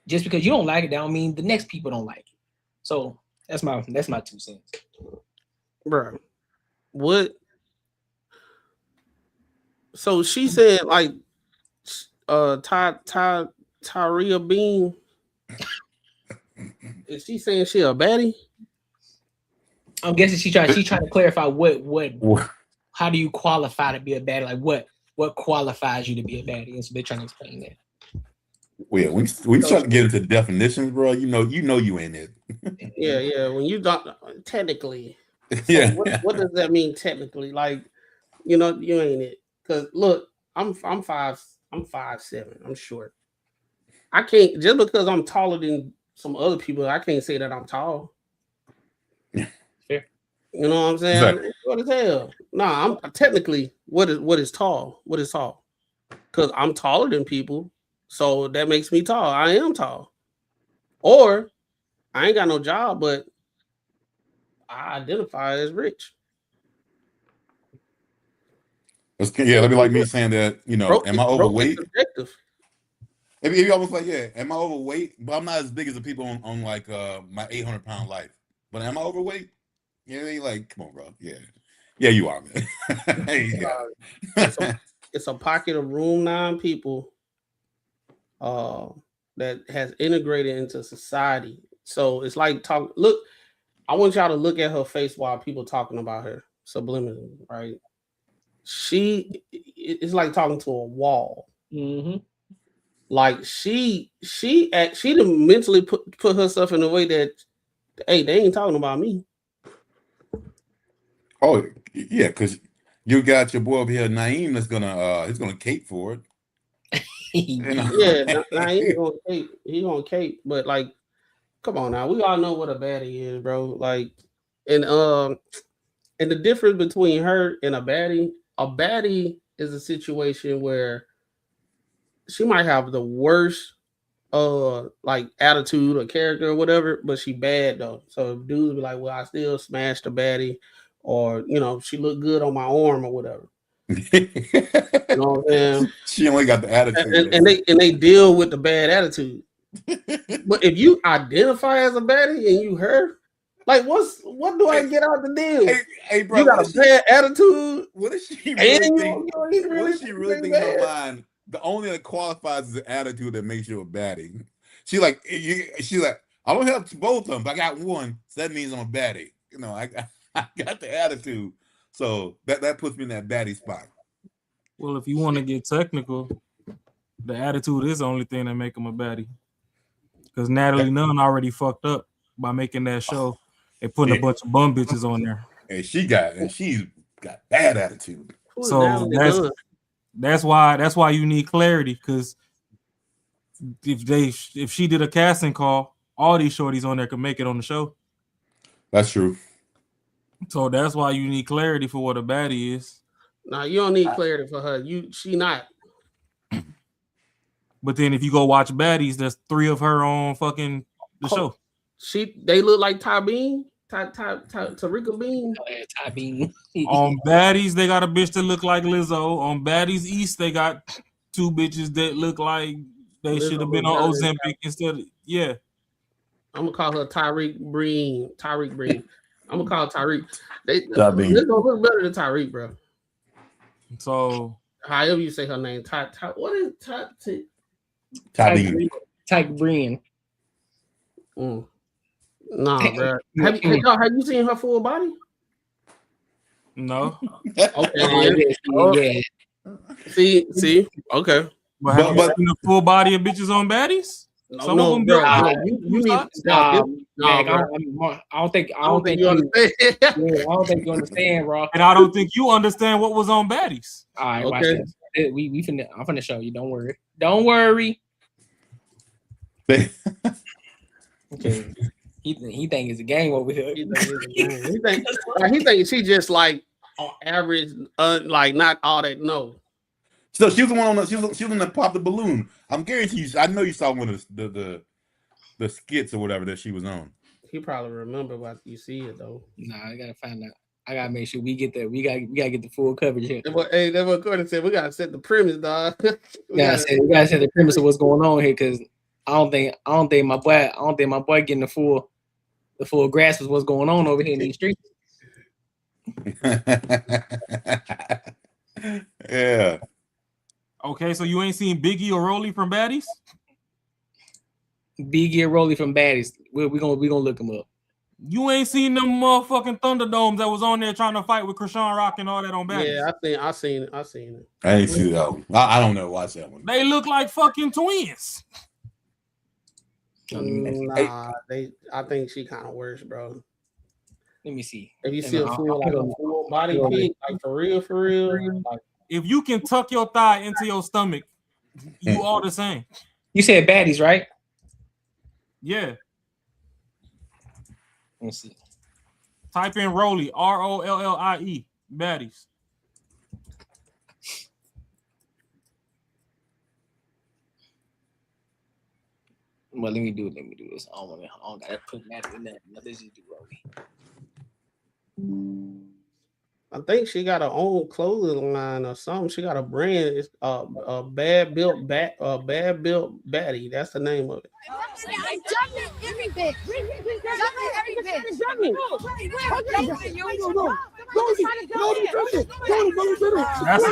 Just because you don't like it, that don't mean the next people don't like it. So that's my 2 cents. Bro, what? So she said like Tyria Bean. Is she saying she a baddie? I'm guessing she's trying to clarify what how do you qualify to be a baddie? Like what qualifies you to be a baddie? And so they're trying to explain that. Well, yeah, we try to get into definitions, bro. You know you ain't it. Yeah. When you don't technically, so yeah. What does that mean technically? Like, you ain't it. Because look, I'm 5'7". I'm short. I can't just because I'm taller than some other people. I can't say that I'm tall. You know what I'm saying? Exactly. What the hell? Nah, I'm technically what is tall? What is tall? Because I'm taller than people, so that makes me tall. I am tall. Or I ain't got no job, but I identify as rich. That'd be like me saying that, am I overweight? Subjective. It'd be almost like, am I overweight? But I'm not as big as the people on like my 800-pound life. But am I overweight? Yeah, they like, come on, bro. Yeah, you are, man. It's a pocket of room 9 people that has integrated into society. So it's like look, I want y'all to look at her face while people talking about her subliminally, right? It's like talking to a wall. Mm-hmm. Like she done mentally put herself in a way that, hey, they ain't talking about me. Oh yeah, because you got your boy over here, Naeem, that's he's gonna cape for it. Yeah, Naeem gonna cape. He gonna cape, but like, come on now, we all know what a baddie is, bro. Like, and the difference between her and a baddie is a situation where she might have the worst like attitude or character or whatever, but she bad though. So dudes be like, well, I still smashed a baddie, or she looked good on my arm or whatever. You know what I'm saying? She only got the attitude. And they deal with the bad attitude. But if you identify as a baddie and you her, like what do I get out the deal? Hey, bro, you got a bad attitude. What does she really think? What does she really think in her mind? The only thing that qualifies is the attitude that makes you a baddie. She's like, I don't have both of them, but I got one, so that means I'm a baddie. I got the attitude, so that puts me in that baddie spot. Well, if you want to get technical, the attitude is the only thing that make him a baddie. Because Natalie Nunn already fucked up by making that show and putting a bunch of bum bitches on there. And she's got bad attitude. So that's why you need clarity. Because if she did a casting call, all these shorties on there could make it on the show. That's true. So that's why you need clarity for what a baddie is. No, you don't need clarity for her. She not. But then if you go watch baddies, there's 3 of her on fucking the show. They look like Ty Bean, Tarika Bean. Ty Bean. On baddies, they got a bitch that look like Lizzo. On baddies East, they got 2 bitches that look like they should have been on Ozempic instead of I'm gonna call her Tyreek Breen. I'm gonna call her Tyreek. Lizzo look better than Tyreek, bro. So however you say her name, what is Tyke Breen. Nah, bro. Have you seen her full body? No. Okay. Yeah. See. Okay. But have you seen the full body of bitches on baddies? Some of them bro. You need. I don't think you understand. I don't think you understand, bro. And I don't think you understand what was on baddies. All right, watch this. I'm finna show you. Don't worry. Okay. He think it's a game over here. He think she just like on average, like not all that. No. So she was the one she was in the pop the balloon. I'm guaranteed I know you saw one of the skits or whatever that she was on. He probably remember what you see it though. Nah, I gotta find out. I gotta make sure we get that. We gotta get the full coverage here. Hey, that's what Gordon said. We gotta set the premise, dog. we gotta set the premise of what's going on here, because I don't think my boy getting the full grasp of what's going on over here in these streets. Yeah. Okay, so you ain't seen Biggie or Rolly from baddies? Biggie or Rolly from baddies. We're gonna look them up. You ain't seen them motherfucking Thunderdomes that was on there trying to fight with Krishan Rock and all that on baddies? Yeah, I seen it. I ain't see that one. I don't know. Watch that one. They look like fucking twins. Nah, I think she kind of worse, bro. Let me see. If you see a full body pic, like for real, like, if you can tuck your thigh into your stomach, you all the same. You said baddies, right? Yeah. Let me see. Type in Rollie, ROLLIE, baddies. Well, let me do this. I don't gotta put that in that. Now this is do Rollie. I think she got her own clothing line or something. She got a brand. It's bad built baddie. That's the name of it.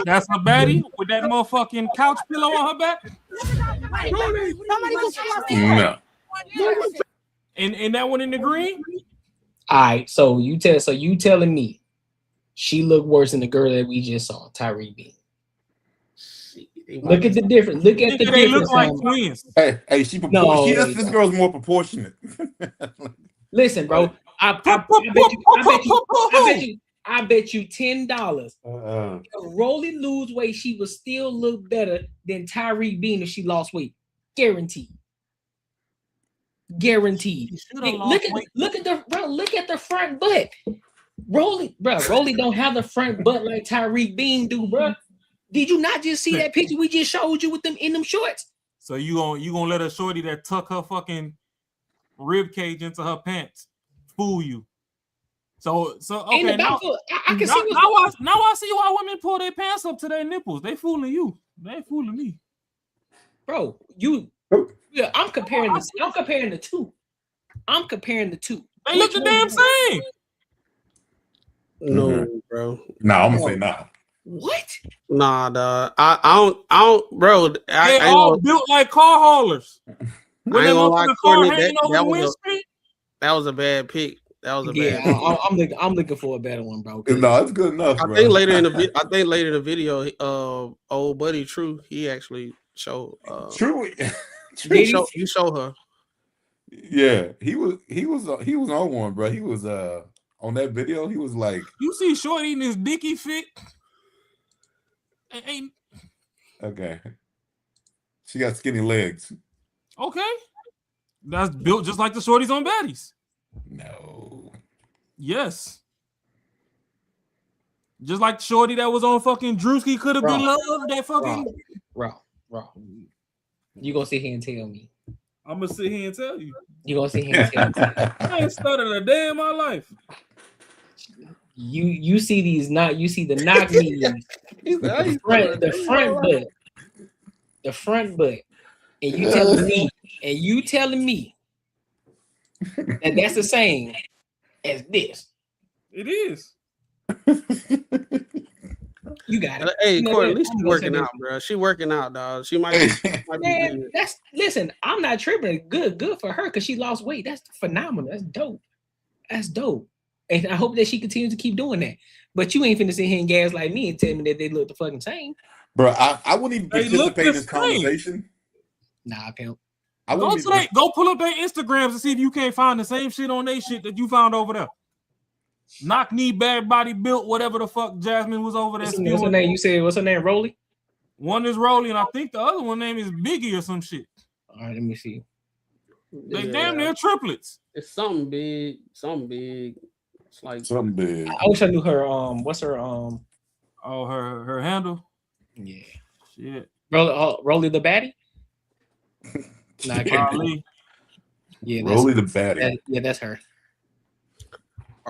That's a baddie with that motherfucking couch pillow on her back. No. And that one in the green. All right, so you telling me she looked worse than the girl that we just saw, Tyreek Bean. Look at the difference. Look at the difference. They look like twins. Hey, this girl's more proportionate. Listen, bro. I bet you $10. Rolly lose weight, she would still look better than Tyreek Bean if she lost weight. Guaranteed. Hey, look at the front butt. Rolly don't have the front butt like Tyreek Bean do, bro. Did you not just see that picture we just showed you with them in them shorts? So you gonna let a shorty that tuck her fucking rib cage into her pants fool you? So okay. Now I see why women pull their pants up to their nipples. They fooling you. They ain't fooling me, bro. Yeah, I'm comparing the two. They look the damn same. No, bro. Nah, I'm gonna say nah. What? Nah, dog. I don't, bro. They all built like car haulers. I ain't gonna lie, Courtney, that was a bad pick. That was a bad pick. I'm looking for a better one, bro. No, it's good enough. I think later in the video, old buddy True, he actually showed True. You show her. Yeah, he was on one, bro. He was on that video. He was like, you see Short eating his dicky fit. Ain't okay. She got skinny legs. Okay, that's built just like the shorties on baddies. No. Yes. Just like shorty that was on fucking Drewski could have been loved. That fucking raw. You gonna sit here and tell me? I'm gonna sit here and tell you. You gonna sit here and tell me? I ain't studied a day in my life. You see these you see the knock knees, the front butt, and you telling me that that's the same as this. It is. You got it. Hey, Corey, at least she's working out, bro. She working out, dog. She might Man, listen, I'm not tripping. Good for her because she lost weight. That's phenomenal. That's dope. And I hope that she continues to keep doing that. But you ain't finna sit here and gas like me and tell me that they look the fucking same. Bro, I wouldn't even participate in this conversation. Nah, pimp. Go pull up their Instagrams and see if you can't find the same shit on their shit that you found over there. Knock knee, bad body built, whatever the fuck Jasmine was over there. What's her name? You said what's her name? Rolly? One is Rolly, and I think the other one name is Biggie or some shit. All right, let me see. They damn near triplets. It's something big. It's like something big. I wish I knew her. What's her? Her handle. Yeah. Shit. Rolly the baddie. Nah, yeah, Rolly the baddie. That's her.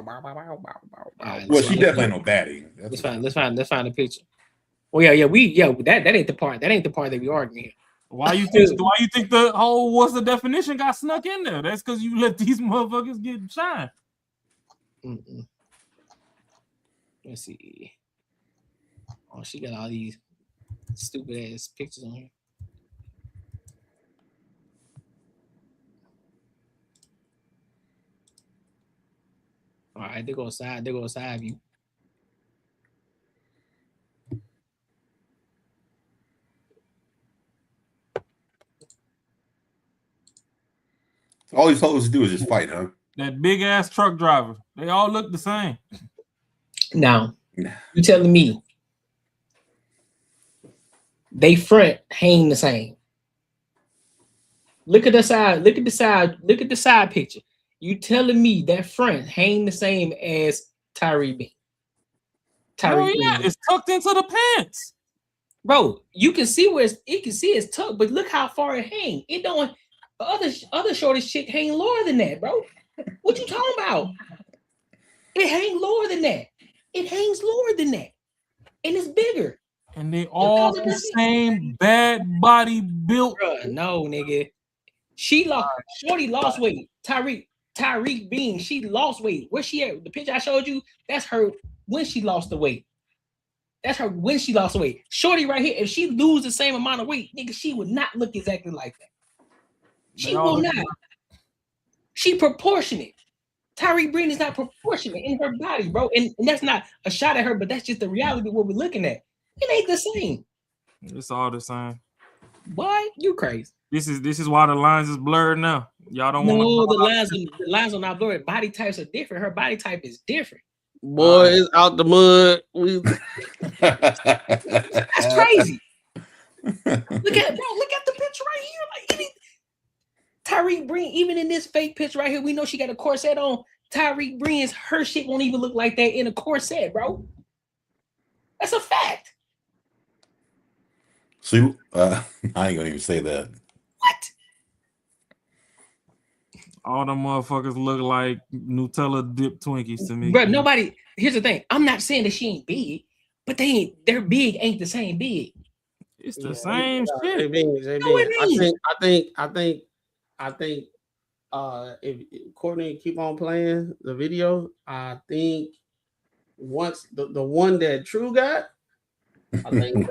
Well, she definitely ain't no baddie. Let's find the picture. Well, that ain't the part. That ain't the part that we arguing. Why you think the whole what's the definition got snuck in there? That's because you let these motherfuckers get shine. Let's see. Oh, she got all these stupid ass pictures on here. All right, they go side view. All he's supposed to do is just fight, huh? That big ass truck driver. They all look the same. Now, you telling me they front hang the same? Look at the side. Look at the side picture. You telling me that front hang the same as Tyreek Bean? It's tucked into the pants, bro. You can see it's tucked, but look how far it hang. It don't. Other shortest chick hang lower than that, bro. What you talking about? It hang lower than that. It hangs lower than that, and it's bigger. And they all the same bad body built. Bruh, no, nigga. Shorty lost weight. Tyreek Bean, she lost weight. Where she at? The picture I showed you, that's her when she lost the weight. That's her when she lost the weight. Shorty right here, if she lose the same amount of weight, nigga, she would not look exactly like that. She will not. She proportionate. Tyreek Bean is not proportionate in her body, bro. And that's not a shot at her, but that's just the reality of what we're looking at. It ain't the same. It's all the same. What? You crazy. This is why the lines is blurred now. Y'all don't want to. The lines are not blurred. Body types are different. Her body type is different. Boy, it's out the mud. That's crazy. Look at the picture right here. Like Tyreek Breen, even in this fake picture right here, we know she got a corset on. Tyreek Breen's her shit won't even look like that in a corset, bro. That's a fact. See, I ain't gonna even say that. What? All them motherfuckers look like Nutella dipped Twinkies to me. Bro, nobody. Here's the thing. I'm not saying that she ain't big, but their big ain't the same big. It's the same shit. I think if Courtney keep on playing the video, I think once the one that True got, I think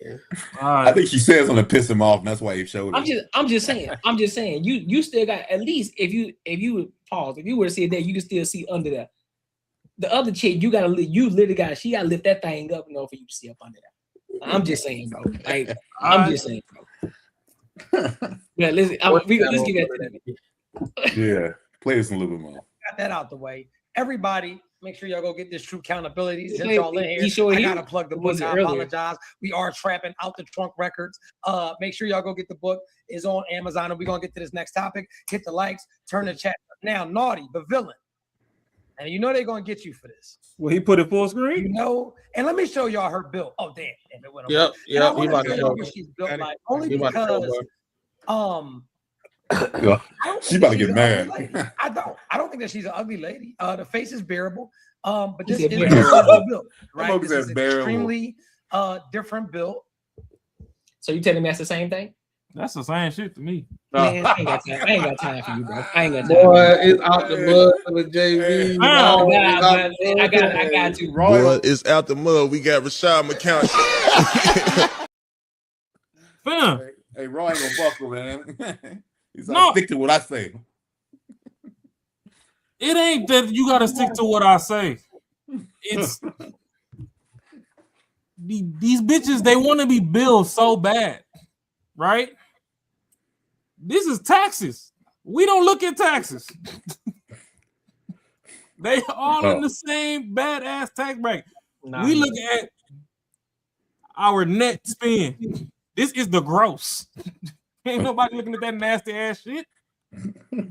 yeah. I think she says something to piss him off, and that's why he showed it. I'm just saying. You still got at least if you pause, if you were to see it there, you can still see under there. The other chick, you literally got she gotta lift that thing up in order for you to see up under that. I'm just saying, bro. Like I'm just saying, bro. Yeah, let's get that. Yeah, play this a little bit more. Got that out the way. Everybody, make sure y'all go get this True Accountability. Since y'all in here, I gotta plug the book. I apologize. We are trapping Out the Trunk Records. Make sure y'all go get the book. It's on Amazon, and we're gonna get to this next topic. Hit the likes, turn the chat. Now, Naughty, the villain. And you know they're gonna get you for this. Well, he put it full screen. You know, and let me show y'all her build. Oh, damn, it went Yep. He about to show what she's built like. Only because she about to get mad. I don't think that she's an ugly lady. The face is bearable. But this is a build, right? This is extremely different build. So you telling me that's the same thing? That's the same shit to me. Man, I ain't got time for you, bro. I ain't got time. Boy, it's out the mud with JV. I got to. Boy, it's out the mud. We got Rashad McCount. Hey, Roy ain't gonna buckle, man. He's like, stick to what I say. It ain't that you gotta stick to what I say. It's these bitches, they want to be billed so bad, right? This is taxes. We don't look at taxes. They all in the same badass tax bracket. We look at our net spend. This is the gross. Ain't nobody looking at that nasty ass shit.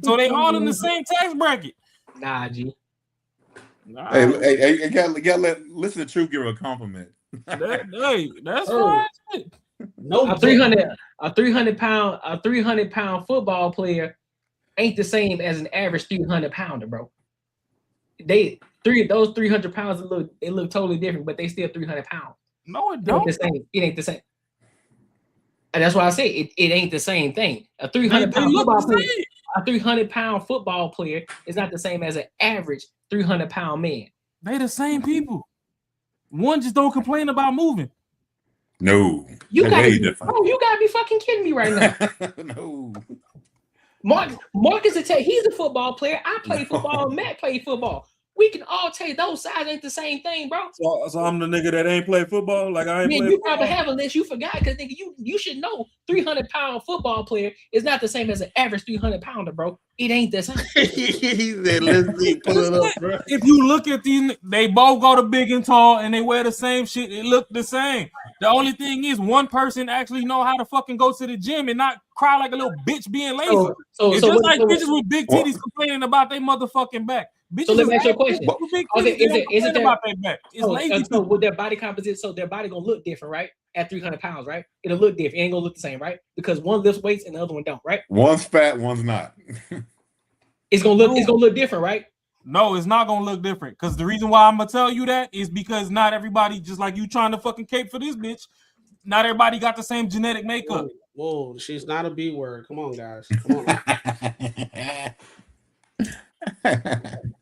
So they all in the same tax bracket. Nah, G. Hey, listen to True give her a compliment. That's fine. No, a 300 pound football player ain't the same as an average 300 pounder, bro. Those 300 pounds look totally different, but they still 300 pounds. No, it don't. It ain't the same. And that's why I say it ain't the same thing. A 300 pound football player is not the same as an average 300 pound man. They the same people. One just don't complain about moving. No, you gotta be fucking kidding me right now. No. Marcus he's a football player. I play football. Matt played football. We can all tell you those sides ain't the same thing, bro. So I'm the nigga that ain't play football. Like I ain't. Man, you probably have unless you forgot, because nigga, you should know 300 pound football player is not the same as an average 300 pounder, bro. It ain't the same. He said, "Let's see, pull it up, bro." If you look at these, they both go to big and tall, and they wear the same shit. It look the same. The only thing is, one person actually know how to fucking go to the gym and not cry like a little bitch being lazy. It's just like bitches with big titties complaining about their motherfucking back. Bitches so let me ask you a question. Is it about their back? It's lazy. So with their body composition, so their body gonna look different, right? At 300 pounds, right? It'll look different. It ain't gonna look the same, right? Because one lifts weights and the other one don't, right? One's fat, one's not. It's gonna look different, right? No, it's not gonna look different. Because the reason why I'm gonna tell you that is because not everybody, just like you trying to fucking cape for this bitch, not everybody got the same genetic makeup. Whoa, she's not a B word. Come on, guys. Come on.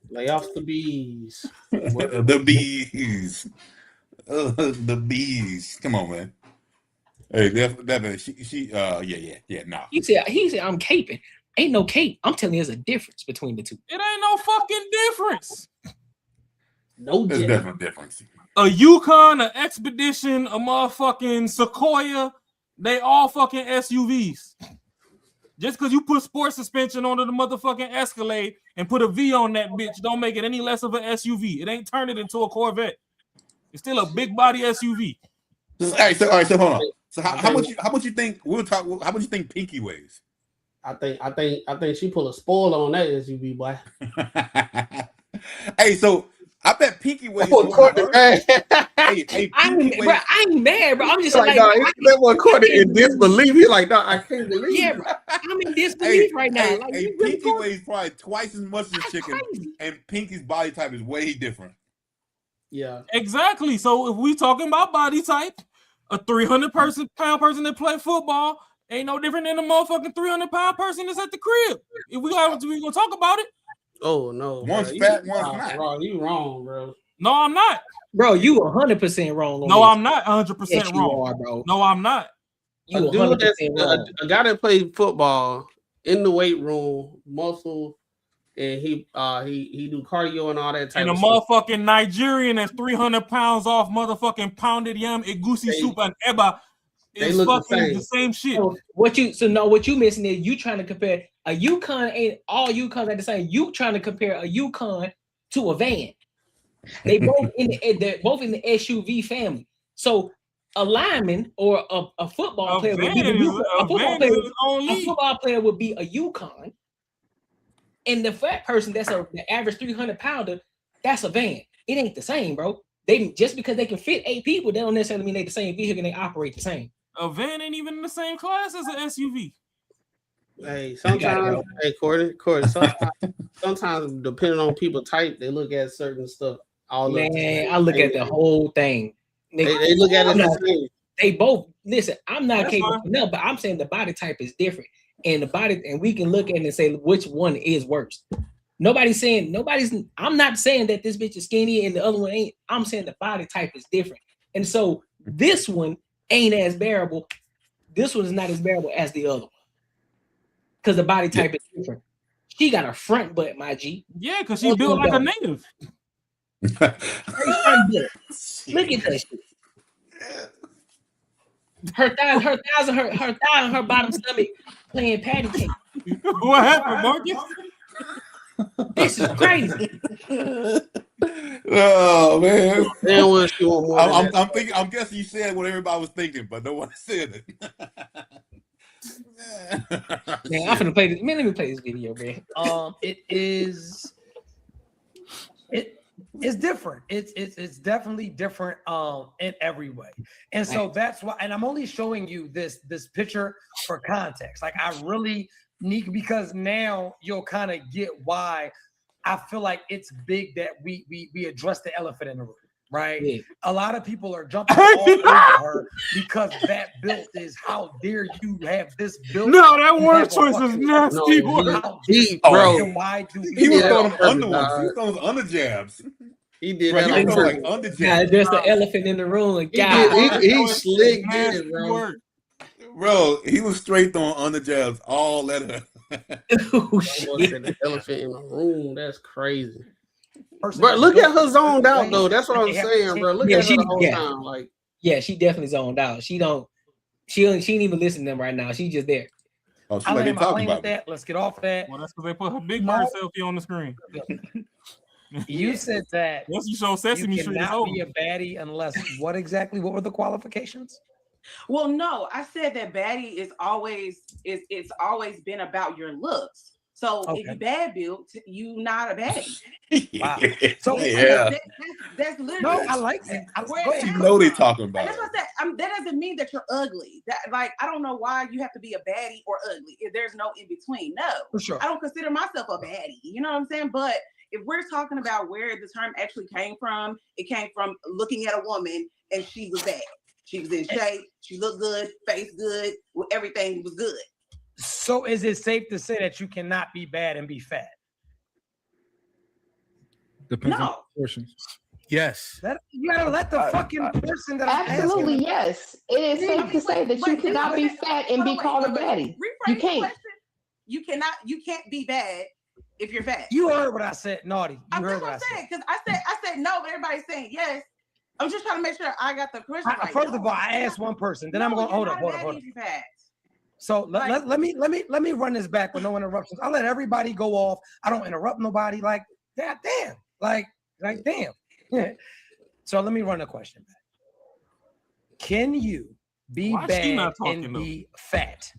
Lay off the bees. The bees. The bees. Come on, man. Hey, definitely. Nah. He said I'm caping. Ain't no cape. I'm telling you, there's a difference between the two. It ain't no fucking difference. No, there's definitely a difference. A Yukon, an Expedition, a motherfucking Sequoia, they all fucking SUVs. Just because you put sport suspension onto the motherfucking Escalade and put a V on that bitch, don't make it any less of an SUV. It ain't turned it into a Corvette. It's still a big body SUV. All right, so hold on. So how much you think how much you think Pinky weighs? I think she put a spoiler on that SUV, boy. Hey, so I bet Pinky weighs more than her. Hey, I ain't mad, bro. I'm just like, like, that one Courtney in disbelief. He's like, I can't believe. Yeah, bro. I'm in disbelief right now. Like, Hey, Pinky weighs probably twice as much as Chicken, and Pinky's body type is way different. Yeah, exactly. So if we talking about body type, a 300-pound person that play football ain't no different than a motherfucking 300-pound person that's at the crib. If we gonna talk about it. Oh no, one's fat, one's not. Bro, you wrong, bro. No, I'm not. Bro, you 100% wrong. No, I'm not 100% yes, wrong. You are, bro. No, I'm not. You a dude that's wrong. A guy that played football in the weight room, muscle, and he do cardio and all that type and of a stuff. motherfucking Nigerian that's 300 pounds off motherfucking pounded yam, egusi soup, and eba is fucking the same shit. So what you missing is you trying to compare a Yukon. Ain't all Yukons are the same. You trying to compare a Yukon to a van. They both they're both in the SUV family. So a lineman or a football player would be a football player would be a Yukon. And the fat person that's the average 300-pounder, that's a van. It ain't the same, bro. They just because they can fit 8 people, they don't necessarily mean they the same vehicle and they operate the same. A van ain't even in the same class as an SUV. Hey, sometimes, Cordy, sometimes depending on people type, they look at certain stuff. I look at the whole thing. They look at it the same. They both listen. I'm not capable of no, but I'm saying the body type is different, and we can look at it and say which one is worse. I'm not saying that this bitch is skinny and the other one ain't. I'm saying the body type is different, and so this one ain't as bearable. This one is not as bearable as the other one because the body type is different. She got a front butt, my G. Yeah, because she built like a native. Look at that shit. Her thighs and her bottom stomach playing patty cake. What happened, Marcus? This is crazy. Oh man! I'm guessing you said what everybody was thinking, but no one said it. Man, I'm finna play this. Man, let me play this video, man. It's different. It's definitely different in every way. And so that's why, and I'm only showing you this picture for context. Like I really need, because now you'll kind of get why I feel like it's big that we address the elephant in the room. Right? Yeah. A lot of people are jumping all over her because that built is how dare you have this built. No, that word choice is nasty. Bro. Why do he was throwing under ones? He was throwing under jabs. He did bro, that. He was throwing like under jabs. There's the elephant in the room. Like, God, he slick did, bro. Bro, he was straight throwing under jabs all at her. Oh, shit. The elephant in the room. That's crazy. Bro, look at her zoned out though. That's what I'm saying, bro. Look at her the whole time. Like, yeah, she definitely zoned out. She ain't even listening to them right now. She's just there. Oh, she like they talking about that. Let's get off that. Well, that's because they put her big bird selfie on the screen. You said that once you show Sesame you Street, cannot be a baddie unless what were the qualifications? Well, no, I said that baddie is always been about your looks. So if you bad built, you not a baddie. Wow. So that's literally. No, I like that. You know they talking about. That's what I said. That doesn't mean that you're ugly. That I don't know why you have to be a baddie or ugly. There's no in between. No, for sure. I don't consider myself a baddie. You know what I'm saying? But if we're talking about where the term actually came from, it came from looking at a woman and she was bad. She was in shape. She looked good, face good, everything was good. So is it safe to say that you cannot be bad and be fat? Depends on No. proportions. Yes. You gotta let the fucking person that I'm Absolutely, asking. yes. It is safe to say that you cannot be fat and be called a baddie. You can't. You can't be bad if you're fat. You heard what I said, Naughty. You heard what I said. Because I said no, but everybody's saying yes. I'm just trying to make sure I got the question right. First of all, I asked one person, then I'm going to hold up. So let me run this back with no interruptions. I'll let everybody go off. I don't interrupt nobody. Like, damn. Like damn. Yeah. So let me run the question back. Can you be bad and be fat?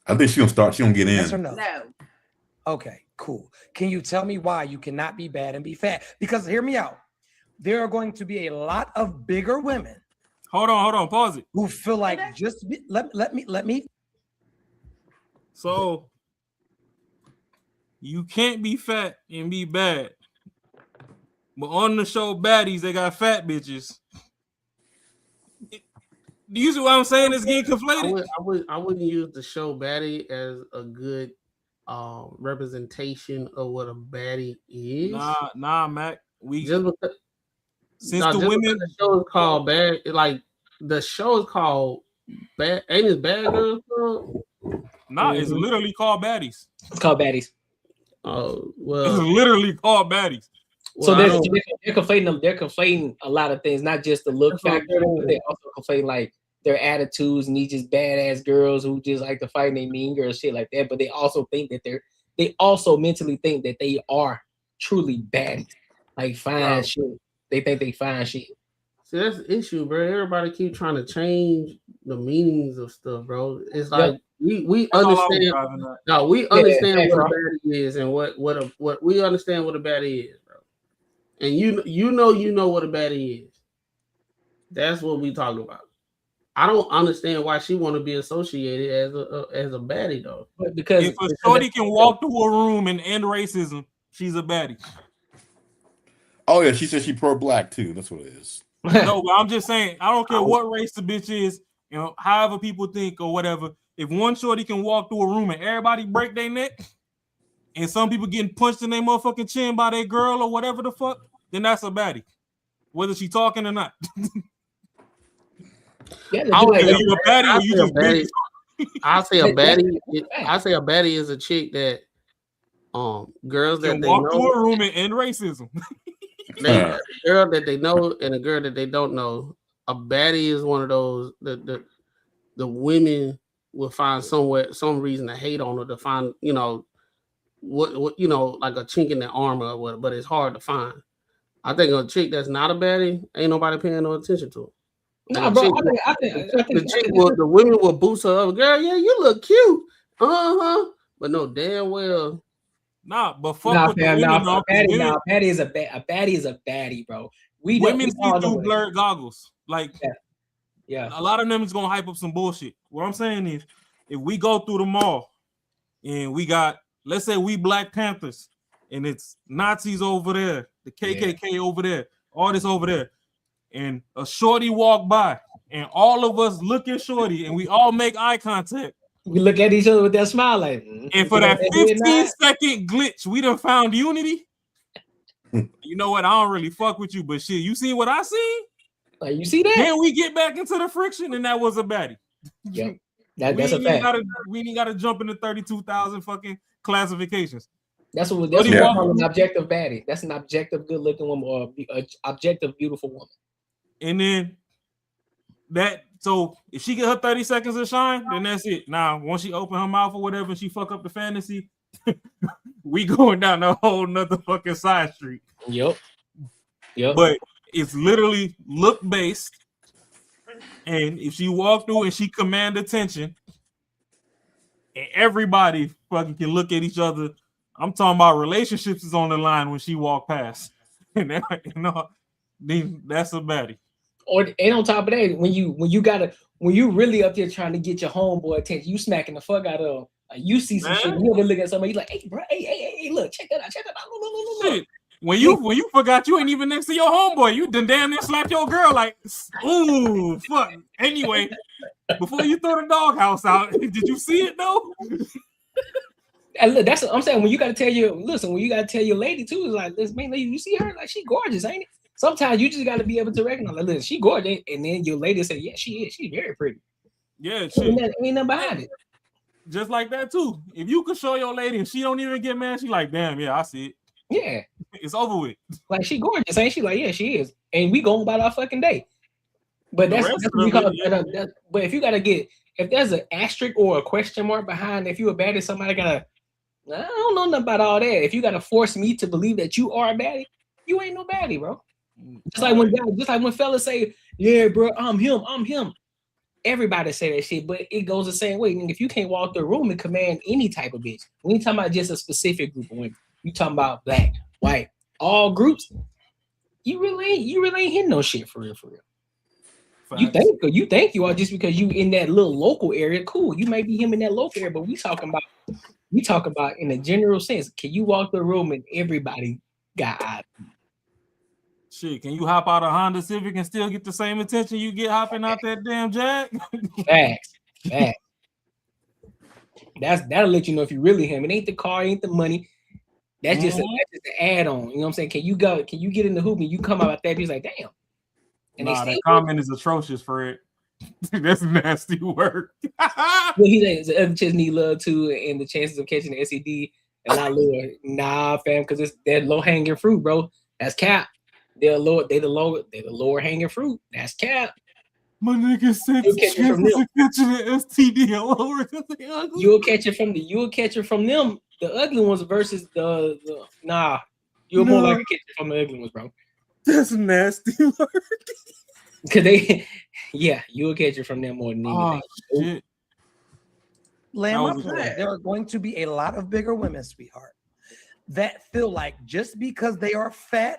I think she gonna get in. Yes or no? No. Okay, cool. Can you tell me why you cannot be bad and be fat? Because hear me out. There are going to be a lot of bigger women. Hold on, pause it. Who feel like let me. So you can't be fat and be bad. But on the show Baddies, they got fat bitches. Do you see what I'm saying? It's getting conflated. I wouldn't use the show Baddie as a good representation of what a baddie is. Nah, Mac. The show is called Bad, like the show is called Bad. Ain't it Bad Girls Club? Nah, it's literally called Baddies. It's called Baddies. Oh well, it's literally called Baddies. So they're conflating them. They're conflating a lot of things, not just the look factor, but they also conflate like their attitudes and these just badass girls who just like to fight and they mean girls, shit like that. But they also think that they also mentally think that they are truly baddies, like fine shit. They think they fine shit. See, that's the issue, bro. Everybody keep trying to change the meanings of stuff, bro. It's like we understand. No, we understand what a baddie is and what we understand what a baddie is, bro. And you know what a baddie is. That's what we talking about. I don't understand why she want to be associated as a baddie though. But because if a shorty can walk through a room and end racism, she's a baddie. Oh yeah, she said she pro-black too. That's what it is. No, but I'm just saying, I don't care what race the bitch is, you know, however people think or whatever. If one shorty can walk through a room and everybody break their neck, and some people getting punched in their motherfucking chin by their girl or whatever the fuck, then that's a baddie, whether she talking or not. I'll say a baddie is a chick that girls that they walk know through a room and end racism. A girl that they know and a girl that they don't know. A baddie is one of those the women will find some reason to hate on her, to find what like a chink in their armor or whatever, but it's hard to find. I think a chick that's not a baddie, ain't nobody paying no attention to her. No, bro. I think the women will boost her up. Girl, yeah, you look cute. But no, damn well. Nah, but fuck with the women. A baddie is a baddie, bro. Women see through blurred goggles. Like, yeah, a lot of them is gonna hype up some bullshit. What I'm saying is, if we go through the mall and we got, let's say we Black Panthers, and it's Nazis over there, the KKK over there, all this over there, and a shorty walk by, and all of us look at shorty, and we all make eye contact. We look at each other with that smile, like. And for that 15-second glitch, we done found unity. You know what? I don't really fuck with you, but shit, you see what I see? Like, you see that? Then we get back into the friction, and that was a baddie. Yeah, that's a fact. We ain't got to jump into 32,000 fucking classifications. That's what an objective baddie. That's an objective good-looking woman or an objective beautiful woman. And then so if she get her 30 seconds of shine, then that's it. Now, once she open her mouth or whatever, and she fuck up the fantasy, we going down a whole nother fucking side street. Yep. But it's literally look based, and if she walk through and she command attention, and everybody fucking can look at each other. I'm talking about relationships is on the line when she walk past, and then that's a baddie. And on top of that, when you really up there trying to get your homeboy attention, you smacking the fuck out of him. You see some shit, you ever look at somebody, you like, hey, bro, hey, look, check that out, look. Shit. When you forgot you ain't even next to your homeboy, you done damn near slapped your girl like, ooh, fuck. Anyway, before you throw the doghouse out, did you see it though? And look, that's what I'm saying. When you gotta tell your lady too, is like, listen, man, you see her, like she gorgeous, ain't it? Sometimes you just gotta be able to recognize, like, listen, she gorgeous, and then your lady say, yeah, she is, she's very pretty. Yeah, shit. Ain't nothing behind it. Just like that too. If you could show your lady and she don't even get mad, she like, damn, yeah, I see it. Yeah, it's over with. Like she gorgeous, ain't she? Like, yeah, she is, and we going about our fucking day. But that's what we call it. But if you gotta get, if there's an asterisk or a question mark behind, if you a baddie, somebody gotta. I don't know nothing about all that. If you gotta force me to believe that you are a baddie, you ain't no baddie, bro. Just like when fellas say, yeah, bro, I'm him. Everybody say that shit, but it goes the same way. And if you can't walk through a room and command any type of bitch, when you talking about just a specific group of women, you talking about black, white, all groups, you really ain't hitting no shit for real. Facts. You think you are just because you in that little local area. Cool, you may be him in that local area, but we talking about in a general sense. Can you walk the room and everybody got eyes? Shit, can you hop out a Honda Civic and still get the same attention you get hopping out that damn Jag? Facts. That'll let you know if you really him. It ain't the car, it ain't the money. That's just an add-on. You know what I'm saying? Can you get in the hoop and you come out like that? He's like, damn. And that comment is atrocious, Fred. That's nasty work. Well, he says the other chicks need love too, and the chances of catching the SED a lot lower. Nah, fam, because it's that low-hanging fruit, bro. That's cap. They're the lower hanging fruit. That's cap. My nigga said the chances of catching an STD are lower because they ugly. You'll catch it from them. The ugly ones versus the you're more likely to catch it from the ugly ones, bro. That's nasty work. Cause you'll catch it from them more than anything. Shit. Land my plane. There are going to be a lot of bigger women, sweetheart, that feel like just because they are fat,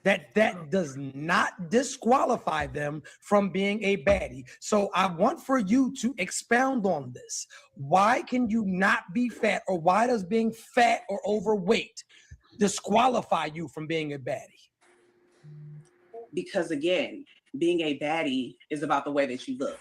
that does not disqualify them from being a baddie. So I want for you to expound on this. Why can you not be fat, or why does being fat or overweight disqualify you from being a baddie? Because again, being a baddie is about the way that you look.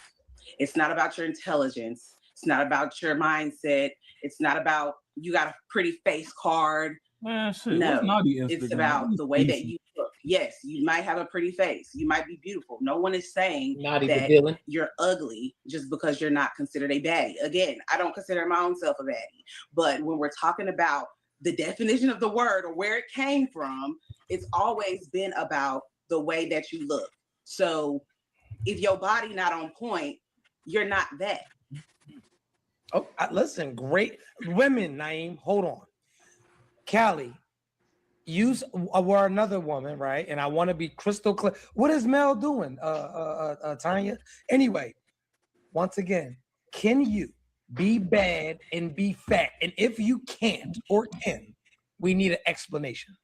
It's not about your intelligence. It's not about your mindset. It's not about you got a pretty face card. Man, shit. No, it's about the way that you look. Yes, you might have a pretty face. You might be beautiful. No one is saying that you're ugly just because you're not considered a baddie. Again, I don't consider my own self a baddie. But when we're talking about the definition of the word or where it came from, it's always been about the way that you look. So if your body not on point, you're not that. Oh, listen, great women, Naeem. Hold on. Callie, you were another woman, right? And I want to be crystal clear. What is Mel doing, Tanya? Anyway, once again, can you be bad and be fat? And if you can't or can, we need an explanation.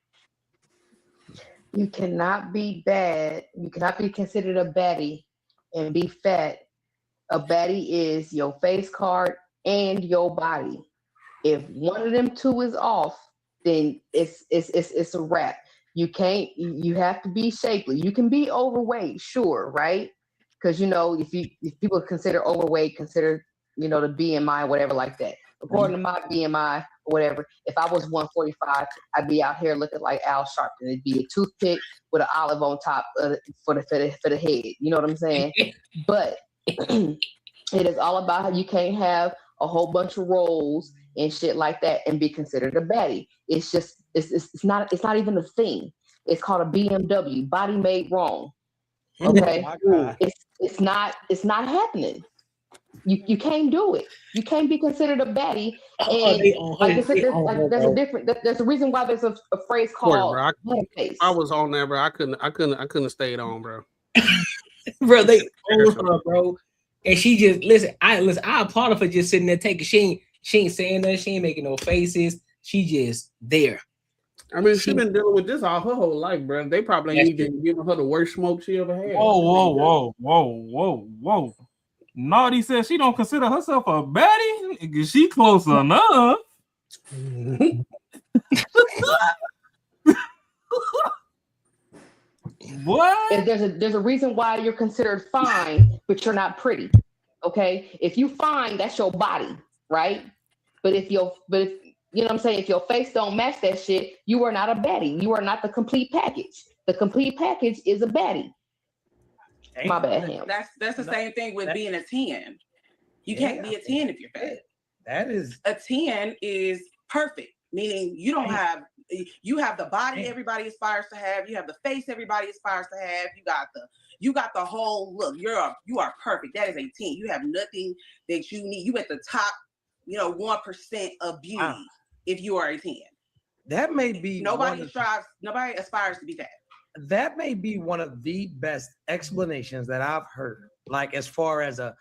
You cannot be bad. You cannot be considered a baddie and be fat. A baddie is your face card and your body. If one of them two is off, then it's a wrap. You have to be shapely. You can be overweight, sure, right? Because if people consider overweight, consider the BMI, whatever like that. According to my BMI or whatever, if I was 145, I'd be out here looking like Al Sharpton. It'd be a toothpick with an olive on top for the head. You know what I'm saying? But it is all about how you can't have a whole bunch of rolls and shit like that and be considered a baddie. It's just it's not even a thing. It's called a BMW, body made wrong. Okay, it's not happening. You can't do it. You can't be considered a baddie. And there's a reason why there's a phrase called face. I was on there, bro. I couldn't have stayed on, bro. Bro, they own her, bro. And she just listen. I applaud her for just sitting there taking. She ain't saying nothing. She ain't making no faces. She just there. I mean, she's been dealing with this all her whole life, bro. They probably ain't even giving her the worst smoke she ever had. Whoa. Naughty says she don't consider herself a baddie. She close enough. What? There's a reason why you're considered fine, but you're not pretty. Okay, if you fine, that's your body, right? But if you know what I'm saying, if your face don't match that shit, you are not a baddie. You are not the complete package. The complete package is a baddie. My bad, Ham. That's the same thing with being a 10. You can't be a 10 if you're fat. That is a 10 is perfect, meaning you don't have the body everybody aspires to have, you have the face everybody aspires to have, you got the whole look. You are perfect. That is a 10. You have nothing that you need. You at the top, 1% of beauty if you are a 10. That may be nobody aspires to be fat. That may be one of the best explanations that I've heard. Like as far as a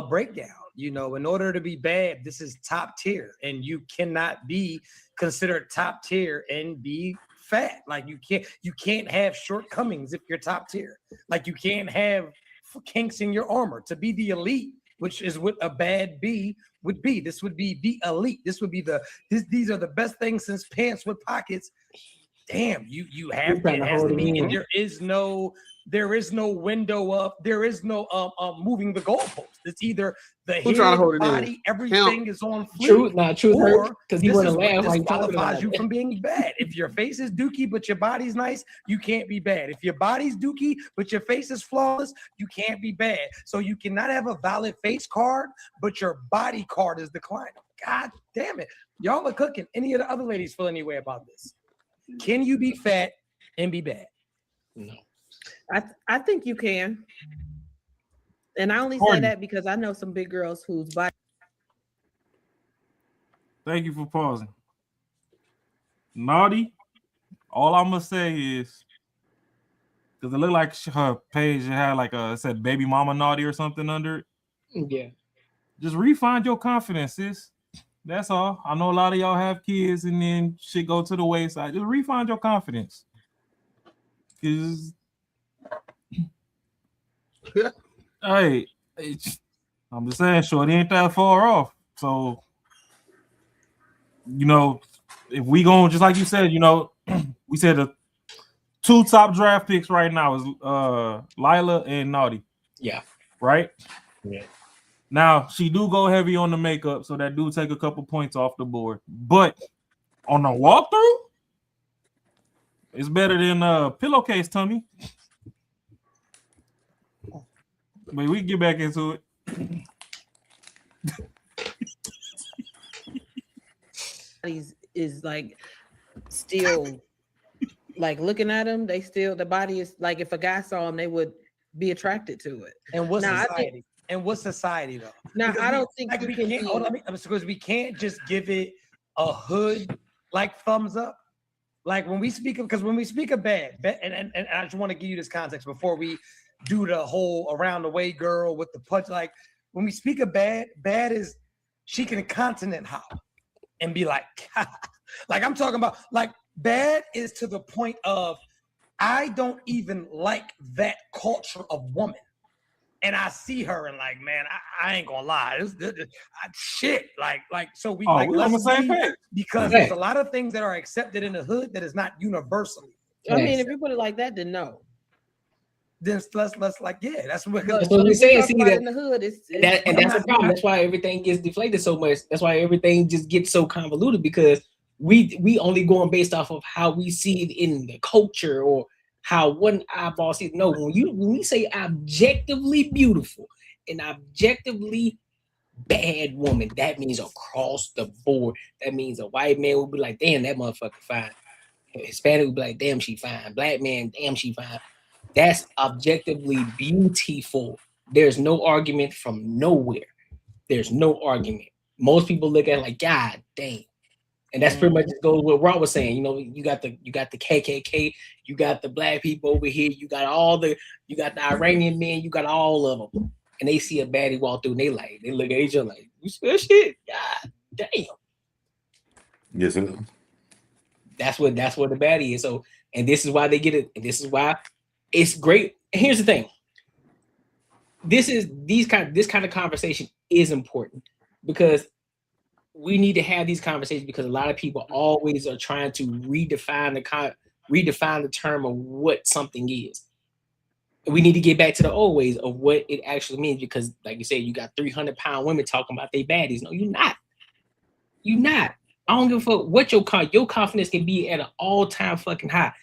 breakdown, in order to be bad, this is top tier, and you cannot be considered top tier and be fat. Like you can't have shortcomings if you're top tier. Like you can't have kinks in your armor. To be the elite, which is what a bad B would be. This would be the elite. This would be these are the best things since pants with pockets. Damn, you have it has to be, and there is no window up, there is no moving the goalpost. It's either the head, body, everything is on fleek. Truth hurt because he want to laugh while he disqualifies you from being bad. If your face is dookie but your body's nice, you can't be bad. If your body's dookie but your face is flawless, you can't be bad. So you cannot have a valid face card, but your body card is declining. God damn it. Y'all are cooking. Any of the other ladies feel any way about this? Can you be fat and be bad? No. I think you can. And I only say that because I know some big girls whose body. Thank you for pausing. Naughty, all I'm gonna say is because it looked like her page had like it said baby mama naughty or something under it. Yeah. Just refine your confidence, sis. That's all. I know a lot of y'all have kids and then shit go to the wayside. Just refine your confidence. Because hey, I'm just saying, shorty ain't that far off. So, if we going, just like you said, we said the two top draft picks right now is Lila and Naughty. Yeah. Right? Yeah. Now, she do go heavy on the makeup, so that do take a couple points off the board. But on the walkthrough, it's better than pillowcase tummy. But we can get back into it. Is like still like looking at him, the body is like if a guy saw him, they would be attracted to it. And what's society? And what's society though? Now I don't think like we can't because we can't just give it a hood like thumbs up. Like when we speak of bad, and I just want to give you this context before we do the whole around the way girl with the punch. Like when we speak of bad is she can continent hop and be like, like I'm talking about like bad is to the point of I don't even like that culture of woman. And I see her and like, man, I ain't gonna lie, shit. Like, so we like we're on the same page because there's a lot of things that are accepted in the hood that is not universally. I mean, if you put it like that, then no. Then let's like, yeah, that's what we're saying. See that in the hood that's the problem. That's why everything gets deflated so much. That's why everything just gets so convoluted because we only going based off of how we see it in the culture or how one eyeball sees. No, when we say objectively beautiful and objectively bad woman, that means across the board. That means a white man would be like, damn, that motherfucker fine. Hispanic would be like, damn, she fine. Black man, damn, she fine. That's objectively beautiful. There's no argument from nowhere. There's no argument. Most people look at it like, God damn. And that's pretty much goes what Rob was saying. You got the KKK, you got the black people over here, you got the Iranian men, you got all of them. And they see a baddie walk through and they look at each other like, you smell shit? God damn. Yes, it is. That's what the baddie is. So, and this is why they get it, and this is why it's great. And here's the thing. this kind of conversation is important because we need to have these conversations because a lot of people always are trying to redefine the term of what something is. We need to get back to the old ways of what it actually means because, like you said, you got 300-pound women talking about they baddies. No, you're not. You're not. I don't give a fuck what your confidence can be at an all-time fucking high.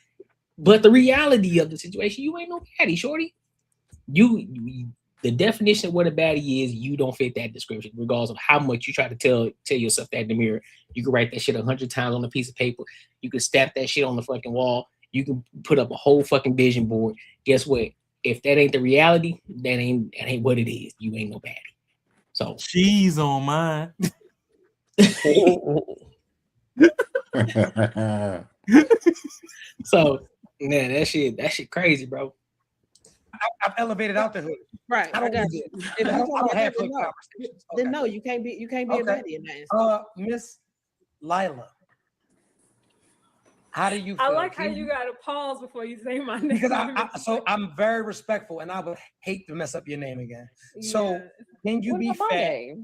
But the reality of the situation, you ain't no baddie, shorty. The definition of what a baddie is, you don't fit that description, regardless of how much you try to tell yourself that in the mirror. You can write that shit 100 times on a piece of paper. You can stamp that shit on the fucking wall. You can put up a whole fucking vision board. Guess what? If that ain't the reality, that ain't what it is. You ain't no baddie. So cheese on mine. So man, that shit crazy, bro. I've elevated out the hood. Right. I don't got need you. it. If I you don't have then hood no. conversations. Then no, you can't be a baddie in that instance. Miss Lila, how do you feel? I like how you got to pause before you say my name. Because I'm very respectful and I would hate to mess up your name again. So can you be fat?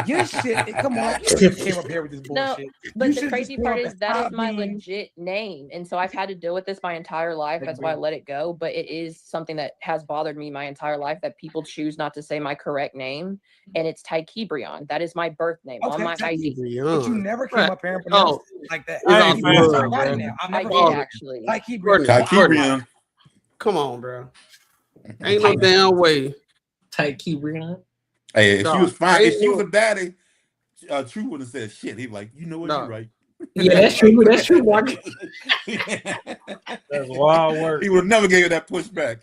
Your shit, come on. You came up here with this No, bullshit. but You the should've crazy just grew part up is as that is my Podbean. legit name. And so I've had to deal with this my entire life. That's why I let it go. But it is something that has bothered me my entire life that people choose not to say my correct name. And it's Tykebrion. That is my birth name on my ID. But you never came up here and pronounced it like that. It's off You the just blood, got it bro. now. I've I never did called it actually. Tykebrion. Come on, bro. Ain't no damn way. Tykebrion. Hey, if she was fine, if she was no- a baddie, True would have said shit. He'd be like, you know what, you're right. Yeah, that's true. That's true, Mark. That's wild work. He would never give you that pushback.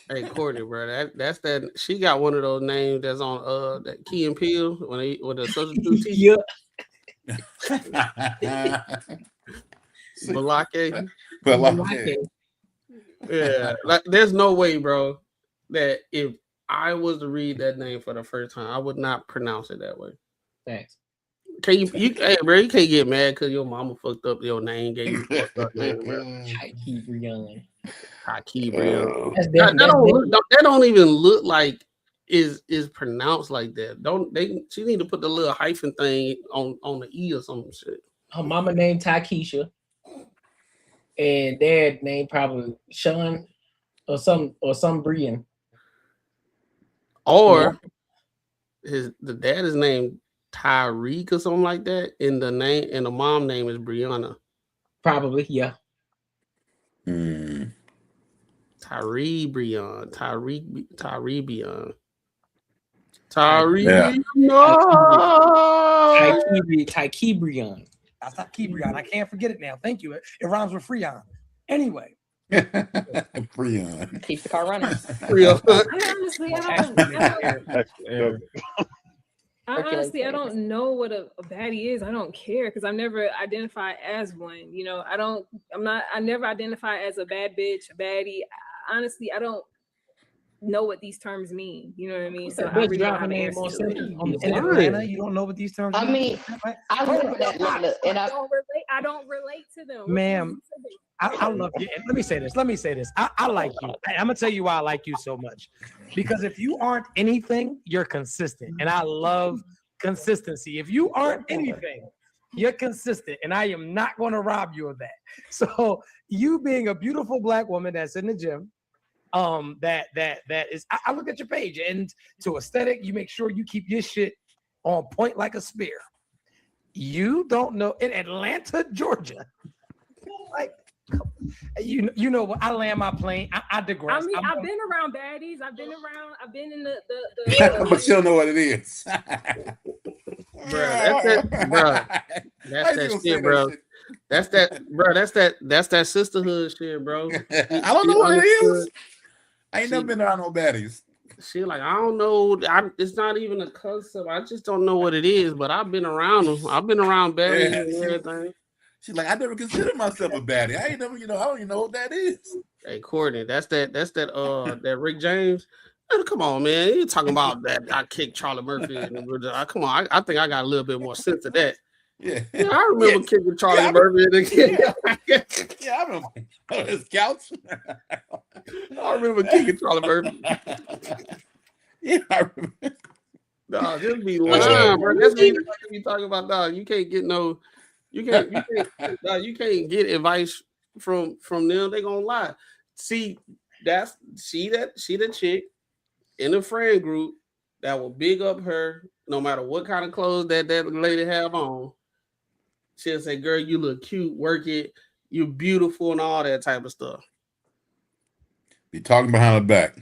Hey, Courtney, bro. That's that. She got one of those names that's on that Key and Peele when the substitute teacher. Balake. Yeah, like there's no way, bro, that if I was to read that name for the first time, I would not pronounce it that way. Thanks. Can you hey, bro, you can't get mad because your mama fucked up your name, gave you fucked up name, bro. Tykebrion. Tykebrion. That don't even look like is pronounced like that. She need to put the little hyphen thing on the E or some shit. Her mama named Takesha. And dad named probably Sean or some Brian. Or the dad is named Tyreek or something like that. And the mom name is Brianna. Probably, yeah. Tyree Brian. Tykebrion. That's not Kebrion. I can't forget it now. Thank you. It rhymes with Freon. Anyway. Freon. Keep the car running. I don't know what a baddie is. I don't care because I've never identified as one. You know, I never identify as a bad bitch, a baddie. Honestly, I don't know what these terms mean. You know what I mean? So I really don't have an answer to it. In Atlanta, you don't know what these terms mean? I live in Atlanta and I don't relate to them. Ma'am, I love you. And let me say this. I like you. I'm gonna tell you why I like you so much. Because if you aren't anything, you're consistent. And I love consistency. If you aren't anything, you're consistent. And I am not going to rob you of that. So you being a beautiful Black woman that's in the gym, that is, I look at your page, and to aesthetic, you make sure you keep your shit on point like a spear. You don't know in Atlanta, Georgia, like you know what? I land my plane. I digress. I mean, I've been around baddies. I've been in the But you don't know what it is. That's that shit, bro. That's that sisterhood shit, bro. I don't know what it is. I ain't never been around no baddies. She like, I don't know. It's not even a concept. I just don't know what it is. But I've been around them. I've been around baddies and everything. She's like, I never considered myself a baddie. I ain't never, I don't even know what that is. Hey, Courtney, that's that Rick James. Come on, man. You talking about that? I kicked Charlie Murphy. Come on. I think I got a little bit more sense of that. Yeah, I remember kicking Charlie Murphy. I remember his couch. I remember kicking Charlie Murphy. Yeah, I remember. Dog, just be lying, bro. That's what you be talking about, dog. You can't get no, you can't get advice from them. They gonna lie. See, she the chick in the friend group that will big up her no matter what kind of clothes that lady have on. She'll say, "Girl, you look cute. Work it. You're beautiful," and all that type of stuff. Be talking behind her back.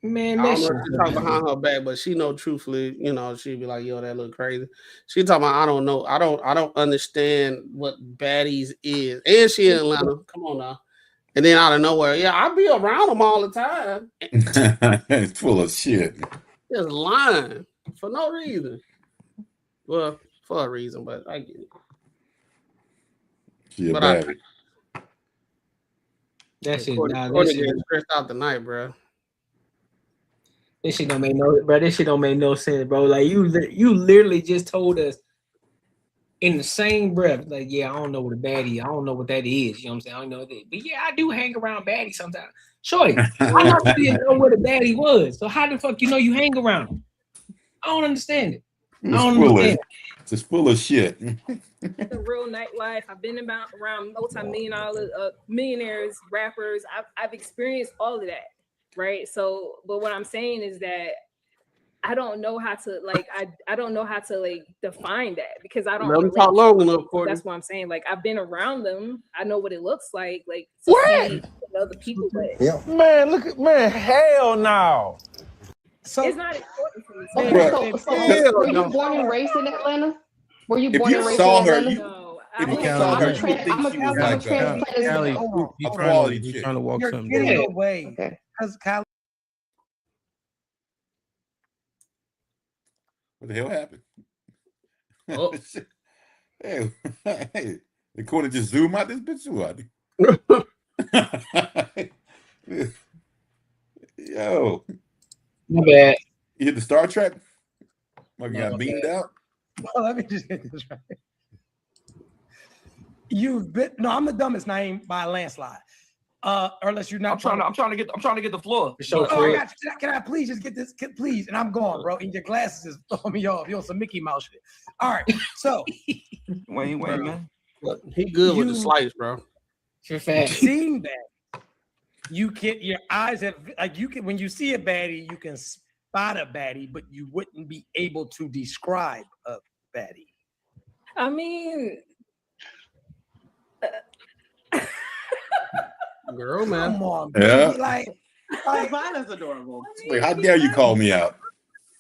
Man, I that don't know shit. if she talk behind her back, but she know truthfully, she'd be like, "Yo, that look crazy." She talking about, I don't know, I don't understand what baddies is, and she in Atlanta. Come on now, and then out of nowhere, yeah, I be around them all the time. It's full of shit. Just lying for no reason. Well, for a reason, but I get it. She a But baddie. That shit. Courtney getting stressed out tonight, bro. This shit don't make no, bro. This shit don't make no sense, bro. Like you literally just told us in the same breath, like, yeah, I don't know what a baddie, I don't know what that is. You know what I'm saying? I don't know that, but yeah, I do hang around baddies sometimes. Shorty, I didn't know what a baddie was. So how the fuck you know you hang around them? I don't understand it. It's just full of shit. The real nightlife. I've been around multi-million-dollar millionaires, rappers. I've experienced all of that, right? So, but what I'm saying is that I don't know how to I don't know how to define that because I don't. Let them talk long enough, Courtney. That's what I'm saying. Like I've been around them. I know what it looks like. Like to What? see other people, but Man, look at man. Hell no. so it's not important for me. Were you born and raised in Atlanta? Were you If born you and raised saw in her, Atlanta? No, if you saw her, you would think she was like He's quality chick. trying to walk You're something getting down. away Okay. because Callie. What the hell happened? Oh. Hey, the corner just zoom out this bitch. What? Yo, My bad. you hit the Star Trek? Like you No, got my beamed bad. out? Well, let me just get this right. You've been I'm the dumbest name by a landslide. Or unless you're not. I'm trying to get the floor. I got you. Can I please just get this? Please, and I'm gone, bro. And your glasses is throwing me off. You're on some Mickey Mouse shit. All right, so wait, man. He good with the slice, bro. For fact. Seeing that, you get your eyes have you can when you see a baddie, you can spot a baddie, but you wouldn't be able to describe a baddie. I mean, girl, man. Come on, Yeah. baby. Like mine is adorable. Wait, how dare you call me out?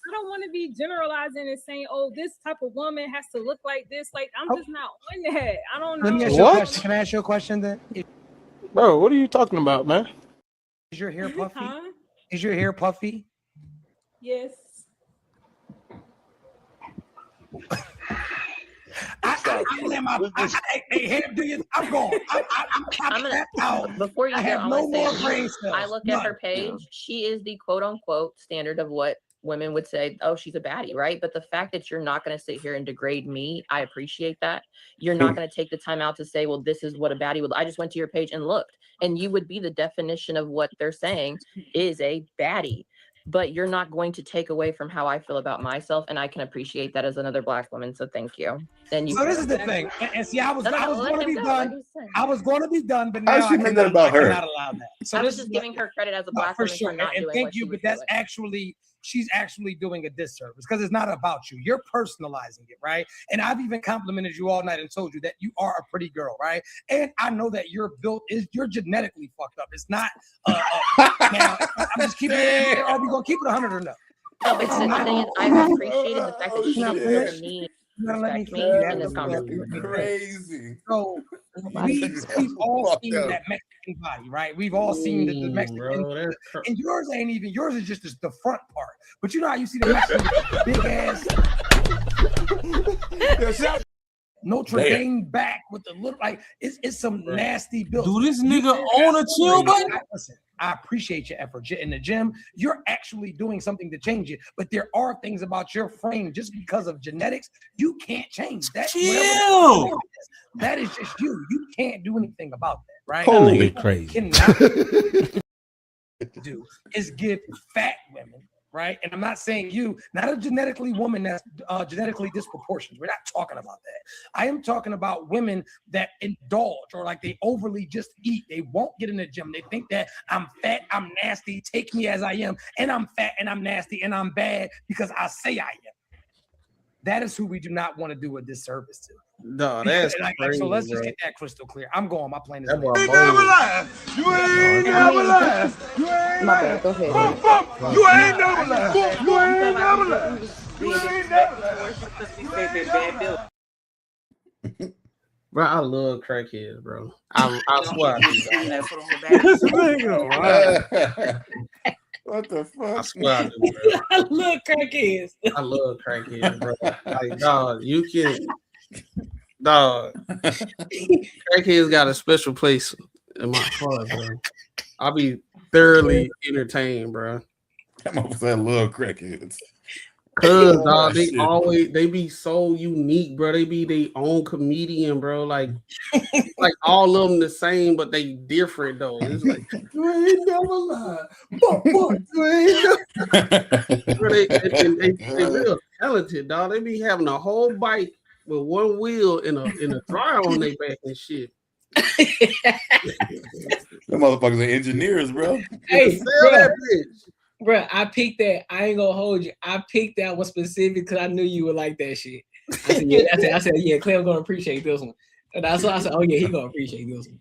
I don't want to be generalizing and saying, "Oh, this type of woman has to look like this." Like I'm just not on that. I don't know. Let me ask you a question. Can I ask you a question then? Bro, what are you talking about, man? Is your hair puffy? Huh? Is your hair puffy? Yes. I'm gone. I'm gonna out. before you I go, have I'm no gonna more say brain cells. I look at her page. She is the quote unquote standard of what women would say, oh, she's a baddie, right? But the fact that you're not going to sit here and degrade me, I appreciate that. You're not going to take the time out to say, well, this is what a baddie would. I just went to your page and looked, and you would be the definition of what they're saying is a baddie. But you're not going to take away from how I feel about myself, and I can appreciate that as another Black woman. So thank you. Then you. So this is the thing, and see, I was No, going to be let him go, done. I was going to be done, but How now does she I make cannot, that about her? I cannot allow that. So I was this just is giving her credit as a no, Black for woman sure, for not and doing thank what you, she but was that's doing. actually she's actually doing a disservice because it's not about you. You're personalizing it, right? And I've even complimented you all night and told you that you are a pretty girl, right? And I know that you're you're genetically fucked up. It's not. Now I'm just keeping it. Are we gonna keep it 100 or no? No, but the thing is, I've appreciated the fact that she didn't feel the need You to gotta let me respect me finish. in this conversation. Crazy. So we've all seen that Mexican body, right? We've all seen the Mexican, bro, and yours ain't even yours is just the front part. But you know how you see the Mexican with the big ass Notre Dame back with the little it's some nasty build. Do this nigga own a chill button? Listen, I appreciate your effort in the gym. You're actually doing something to change it, but there are things about your frame just because of genetics you can't change. That chill. That is just you. You can't do anything about that, right? Holy crazy. Cannot. do is give fat women, right? And I'm not saying you, not a genetically woman that's genetically disproportionate. We're not talking about that. I am talking about women that indulge or like they overly just eat. They won't get in the gym. They think that I'm fat, I'm nasty, take me as I am, and I'm fat and I'm nasty and I'm bad because I say I am. That is who we do not want to do a disservice to. No, that's crazy, so let's just bro. get that crystal clear. I'm going. My plane is That late. boy bold. You ain't never lied. You ain't My bad. Go ahead. You ain't never lied. You ain't never lied. You ain't never lied. Bro, I love crackheads, bro. I swear I do. What the fuck? I swear I do, bro. I love crackheads. I love crackheads, bro. Like, dog, you can, dog. Crackheads got a special place in my heart, bro. I'll be thoroughly entertained, bro. That motherfucker love crackheads. Cause Oh, dog, shit. they be so unique, bro. They be their own comedian, bro. Like all of them the same, but they different though. It's like you ain't never lied. You ain't never. Bro, they real talented, dog. They be having a whole bike with one wheel and a dryer on their back and shit. Them motherfuckers are engineers, bro. Hey, Sell that bitch. Bro, I picked that. I ain't gonna hold you. I picked that one specific because I knew you would like that shit. I said, yeah, yeah, Clem's gonna appreciate this one. And I said, oh yeah, he gonna appreciate this one.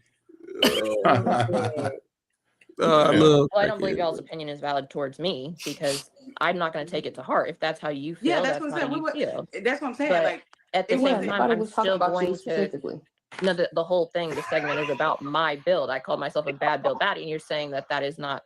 I love. Well, I don't believe y'all's opinion is valid towards me because I'm not going to take it to heart. If that's how you feel, Yeah, that's what I'm saying. That's what I'm saying. But like at the same time, Nobody I'm was talking still about going you to. specifically. No, the whole thing, the segment is about my build. I called myself a bad build baddie, and you're saying that's not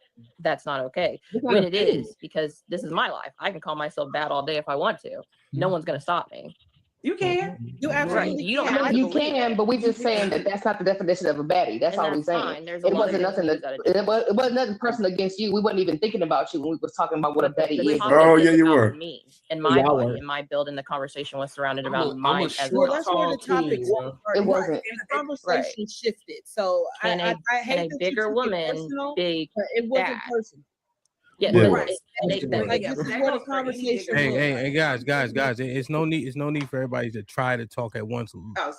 okay. When it is, because this is my life. I can call myself bad all day if I want to. No one's going to stop me. You can. You absolutely right. You don't I have mean, to you believe can, it. but we just saying that that's not the definition of a baddie. That's And all we're that's saying. fine. There's a It lot of wasn't nothing. definitions It wasn't nothing personal against you. We wasn't even thinking about you when we was talking about what a baddie The is. topic Oh, is yeah, you about were. me and my Y'all body were. and my build, and the conversation was surrounded I'm around a mine as short, well. That's where the tall topic king, bro. It wasn't. And the conversation shifted. So Can I hate a that bigger you took it woman personal, be but it wasn't bad? personal. Yeah, Yeah, it but was. Like this is where the conversation was. Hey, guys, it's no need for everybody to try to talk at once,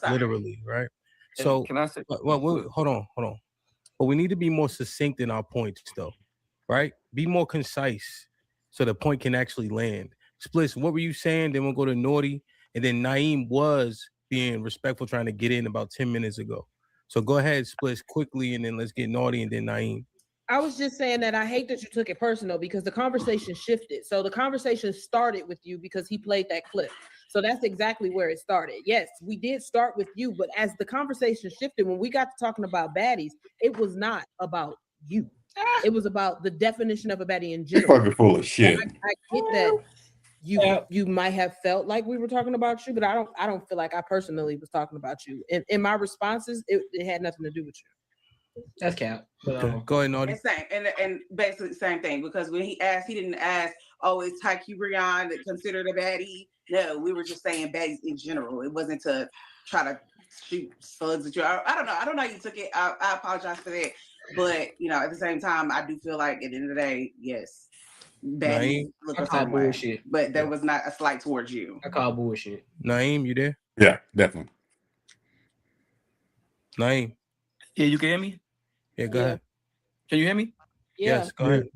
literally, right? So, Can I say? well, hold on. But we need to be more succinct in our points, though, right? Be more concise so the point can actually land. Splits, what were you saying? Then we'll go to Naughty, and then Naeem was being respectful, trying to get in about 10 minutes ago. So go ahead, Splits, quickly, and then let's get Naughty, and then Naeem. I was just saying that I hate that you took it personal because the conversation shifted. So the conversation started with you because he played that clip. So that's exactly where it started. Yes, we did start with you, but as the conversation shifted, when we got to talking about baddies, it was not about you. It was about the definition of a baddie in You general. fucking full of shit. I get that you might have felt like we were talking about you, but I don't feel like I personally was talking about you. In my responses, it had nothing to do with you. That's cap. Okay. Go ahead, Naughty. And basically the same thing, because when he asked, he didn't ask, oh, is Tyke Brion considered a baddie? No, we were just saying baddies in general. It wasn't to try to shoot slugs at you. I don't know. I don't know how you took it. I apologize for that. But, at the same time, I do feel like at the end of the day, yes, baddies look a certain way. Bullshit. But there was not a slight towards you. I call bullshit. Naeem, you there? Yeah, definitely. Naeem. Yeah, you can hear me? Yeah, go ahead. Can you hear me? Yeah. Yes, go ahead.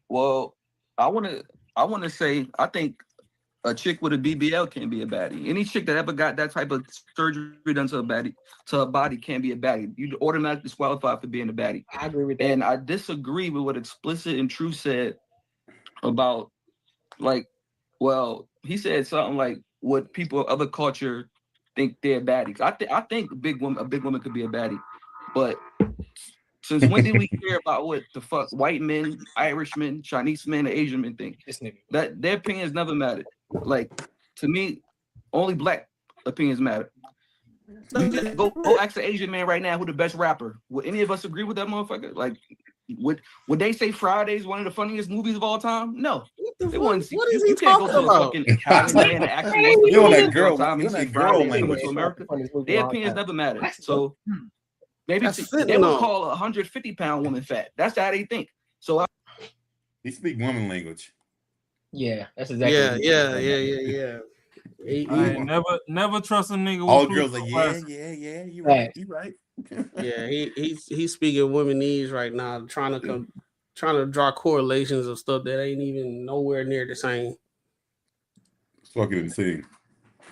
Well, I wanna say I think a chick with a BBL can be a baddie. Any chick that ever got that type of surgery done to a body can be a baddie. You automatically disqualified for being a baddie. I agree with that. And I disagree with what Explicit and True said about, like, well, he said something like what people of other culture think they're baddies. I think a big woman could be a baddie, but since when did we care about what the fuck white men, Irish men, Chinese men, or Asian men think? That their opinions never mattered. Like, to me, only black opinions matter. Go ask an Asian man right now who the best rapper. Would any of us agree with that motherfucker? Like, would they say Friday's one of the funniest movies of all time? No. They wouldn't see. What is You he can't go talking to a about? fucking Italian man and ask him what's the You on that funniest girl- of all time you and on say that girl Friday is language. to America. Their opinions never mattered. So maybe That's they would call a 150-pound woman fat. That's how they think. So he speak woman language. Yeah, that's exactly. Yeah. Never trust a nigga. All with girls like, yeah. You right. You right. Yeah, he's speaking womanese right now, trying to draw correlations of stuff that ain't even nowhere near the same. It's fucking insane.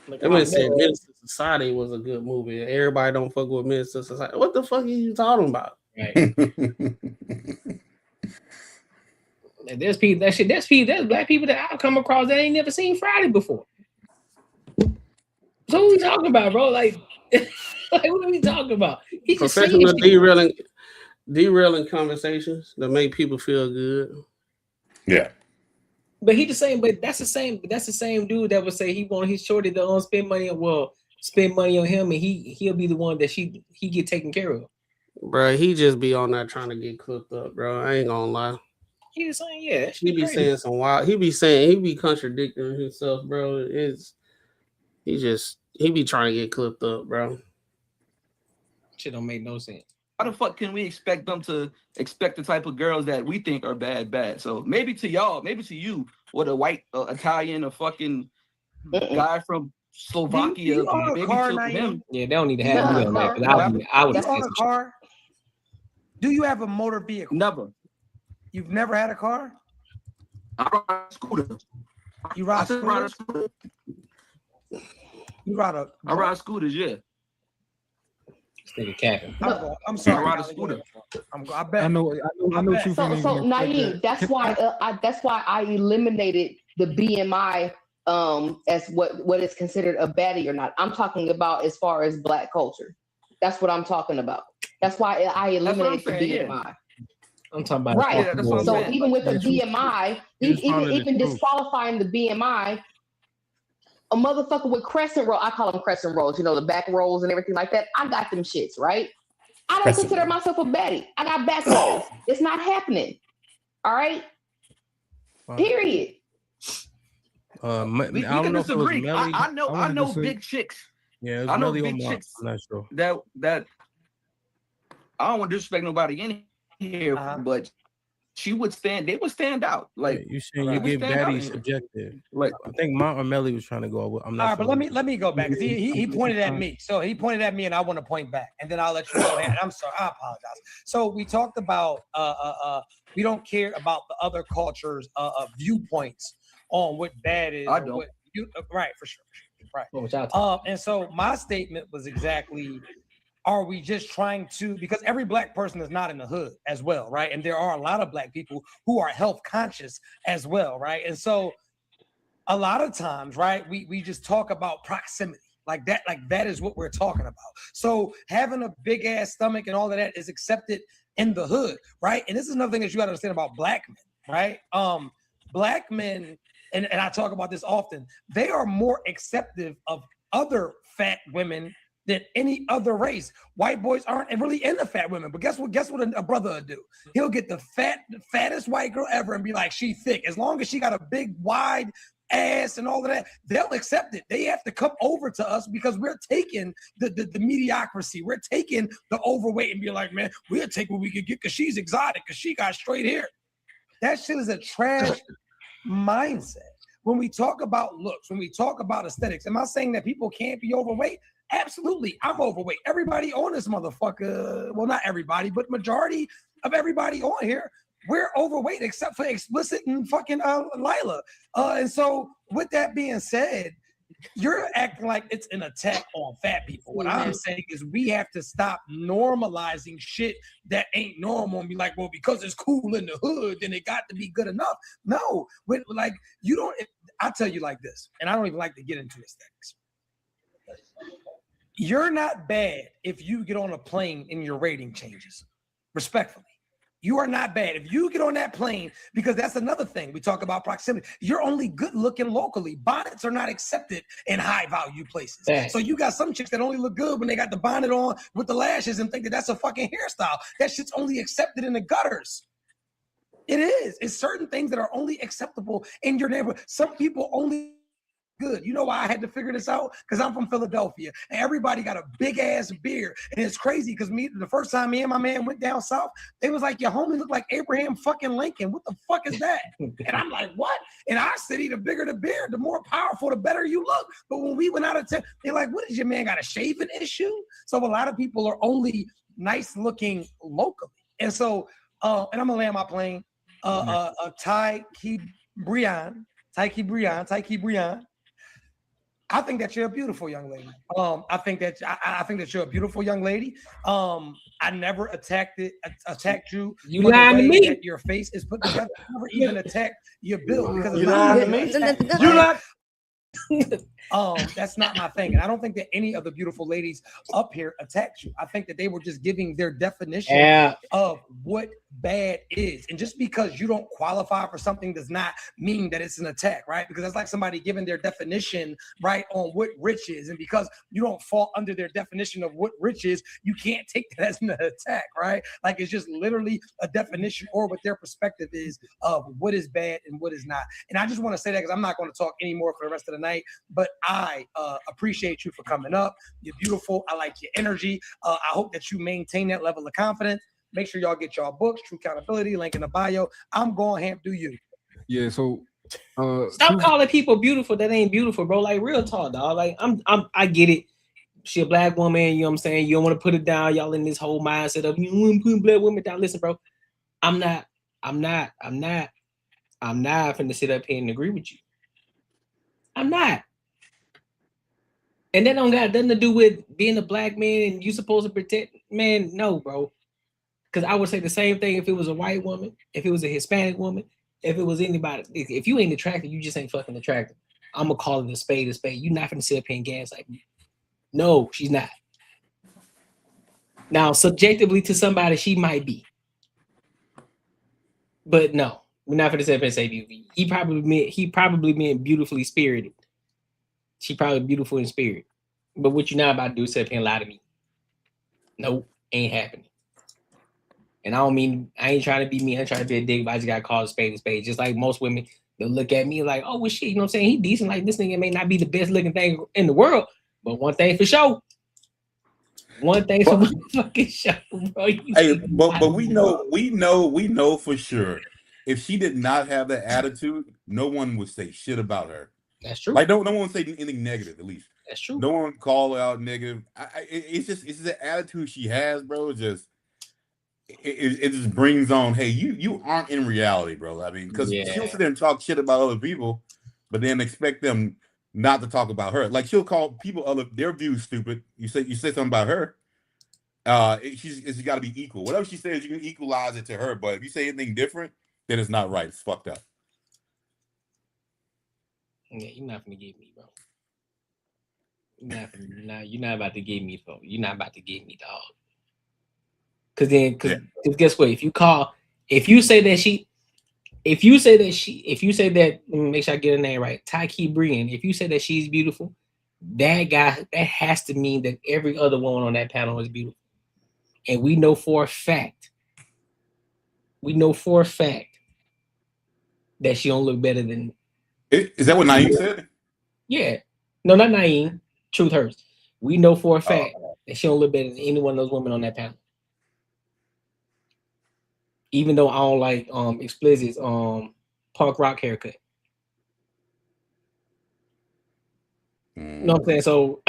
Like, I said Minister Society was a good movie. Everybody don't fuck with Minister Society. What the fuck are you talking about? Right. There's black people that I've come across that ain't never seen Friday before. So what we talking about, bro? Like what are we talking about? He's professional derailing conversations that make people feel good. Yeah. But he the same. But that's the same dude that would say he want his shorty to spend money on him, and he'll be the one that he get taken care of. Bro, he just be on there trying to get cooked up, bro. I ain't gonna lie. He was saying, yeah, he be saying some wild. He be contradicting himself, bro. He be trying to get clipped up, bro. Shit don't make no sense. How the fuck can we expect them to expect the type of girls that we think are bad? So maybe to y'all, maybe to you, what a white Italian, a fucking guy from Slovakia, you own a maybe car, to Naeem? him. Yeah, they don't need to have me on that. I would you own a car? Do you have a motor vehicle? Never. You've never had a car? I ride a scooter. You ride a scooter? You ride a. I ride scooters, yeah. Nigga capping. I'm sorry. I ride a scooter. I bet. I know what you So Naeem, that's why I eliminated the BMI as what is considered a baddie or not. I'm talking about as far as black culture. That's what I'm talking about. That's why I eliminated the BMI. Yeah. I'm talking about right. Yeah, so even with the BMI, even disqualifying the BMI, a motherfucker with crescent roll, I call them crescent rolls, you know, the back rolls and everything like that. I got them shits, right? I don't consider myself a baddie. I got back rolls. It's not happening. All right. Period. I don't know if it was Melly. I know big chicks. Yeah, I know Melly big or chicks. I'm not sure. That I don't want to disrespect nobody in here, but they would stand out. Like you saying you give baddies subjective. Like I think Mont or Melly was trying to go. I'm not. All right, sure. but let me go back. He pointed at me, so he pointed at me, and I want to point back, and then I'll let you go ahead. I'm sorry, I apologize. So we talked about we don't care about the other cultures' viewpoints on what bad is. I don't. Right, for sure. Right. And so my statement was exactly. Are we just trying to, because every black person is not in the hood as well, right? And there are a lot of black people who are health conscious as well, right? And so a lot of times, right, we just talk about proximity. Like that is what we're talking about. So having a big ass stomach and all of that is accepted in the hood, right? And this is another thing that you gotta understand about black men, right? Black men, and I talk about this often, they are more accepting of other fat women than any other race. White boys aren't really into fat women, but guess what a brother will do? He'll get the fattest white girl ever and be like, she thick. As long as she got a big, wide ass and all of that, they'll accept it. They have to come over to us because we're taking the mediocrity. We're taking the overweight and be like, man, we'll take what we can get because she's exotic, because she got straight hair. That shit is a trash mindset. When we talk about looks, when we talk about aesthetics, am I saying that people can't be overweight? Absolutely, I'm overweight. Everybody on this motherfucker, well, not everybody, but majority of everybody on here, we're overweight except for Explicit and fucking Lila. And so with that being said, you're acting like it's an attack on fat people. What I'm saying is we have to stop normalizing shit that ain't normal and be like, well, because it's cool in the hood, then it got to be good enough. No, like you don't, I'll tell you like this, and I don't even like to get into aesthetics. You're not bad if you get on a plane and your rating changes. Respectfully, you are not bad if you get on that plane, because that's another thing. We talk about proximity. You're only good looking locally. Bonnets are not accepted in high value places. So you got some chicks that only look good when they got the bonnet on with the lashes and think that that's a fucking hairstyle. That shit's only accepted in the gutters. It is. It's certain things that are only acceptable in your neighborhood. Some people only good. You know why I had to figure this out? Because I'm from Philadelphia and everybody got a big ass beard. And it's crazy because the first time me and my man went down south, they was like, your homie looked like Abraham fucking Lincoln. What the fuck is that? And I'm like, what? In our city, the bigger the beard, the more powerful, the better you look. But when we went out of town, they're like, what is your man got a shaving issue? So a lot of people are only nice looking locally. And so, and I'm gonna land my plane. Tyke Breon. I think that you're a beautiful young lady. I think that you're a beautiful young lady. I never attacked you. You lying to me. That your face is put together. I never even attacked your build because You lying to me. You not. That's not my thing. And I don't think that any of the beautiful ladies up here attacked you. I think that they were just giving their definition of what bad is. And just because you don't qualify for something does not mean that it's an attack, right? Because that's like somebody giving their definition, right, on what rich is. And because you don't fall under their definition of what rich is, you can't take that as an attack, right? Like it's just literally a definition or what their perspective is of what is bad and what is not. And I just want to say that because I'm not going to talk anymore for the rest of the night, but I appreciate you for coming up. You're beautiful. I like your energy. I hope that you maintain that level of confidence. Make sure y'all get y'all books, True Accountability, link in the bio. I'm going ham do you. Yeah, so stop calling people beautiful that ain't beautiful, bro. Like real talk, dog. Like I get it. She a black woman, you know what I'm saying? You don't want to put it down. Y'all in this whole mindset of you want to put black women down. Listen, bro. I'm not finna sit up here and agree with you. I'm not. And that don't got nothing to do with being a black man and you supposed to protect. Man, no, bro. Because I would say the same thing if it was a white woman, if it was a Hispanic woman, if it was anybody. If you ain't attractive, you just ain't fucking attractive. I'm going to call it a spade a spade. You're not finna sit up here and gas like me. No, she's not. Now, subjectively to somebody, she might be. But no, we're not finna sit up here and say beauty. He probably meant beautifully spirited. She probably beautiful in spirit. But what you not about to do is sit up here and lie to me. Nope, ain't happening. And I ain't trying to be me. I'm trying to be a dick, but I just got to call a spade a spade. Just like most women, they'll look at me like, oh, well, shit, you know what I'm saying? He decent. Like, this nigga may not be the best looking thing in the world, but one thing for sure. One thing for fucking sure, bro. Hey, but we know for sure. If she did not have that attitude, no one would say shit about her. That's true. Like, no one would say anything negative, at least. That's true. No one call her out negative. It's just the attitude she has, bro. It just brings on, hey, you aren't in reality, bro. I mean, because she'll sit there and talk shit about other people, but then expect them not to talk about her. Like she'll call people their views stupid. You say something about her. It's got to be equal. Whatever she says, you can equalize it to her. But if you say anything different, then it's not right. It's fucked up. Yeah, you're not gonna get me, bro. You're not about to get me, bro. You're not about to get me, dog. Because guess what? If you say that, let me make sure I get her name right, Tyke Brian. If you say that she's beautiful, that has to mean that every other woman on that panel is beautiful. And we know for a fact that she don't look better than. Is that what Naeem said? Yeah. No, not Naeem. Truth hurts. We know for a fact that she don't look better than any one of those women on that panel. Even though I don't like Explicit's punk rock haircut. You know what I'm saying? So,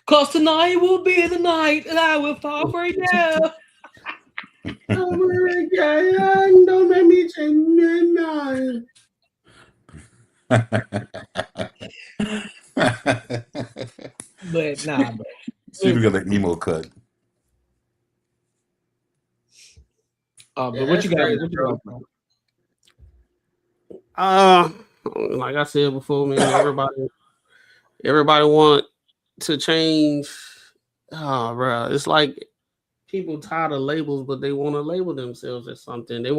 cause tonight will be the night that I will fall for you. Don't make me change my mind. But nah, bro. She got the emo cut. But what you got? Like I said before, man, everybody want to change. Oh, bro, it's like people tired of labels, but they want to label themselves as something. They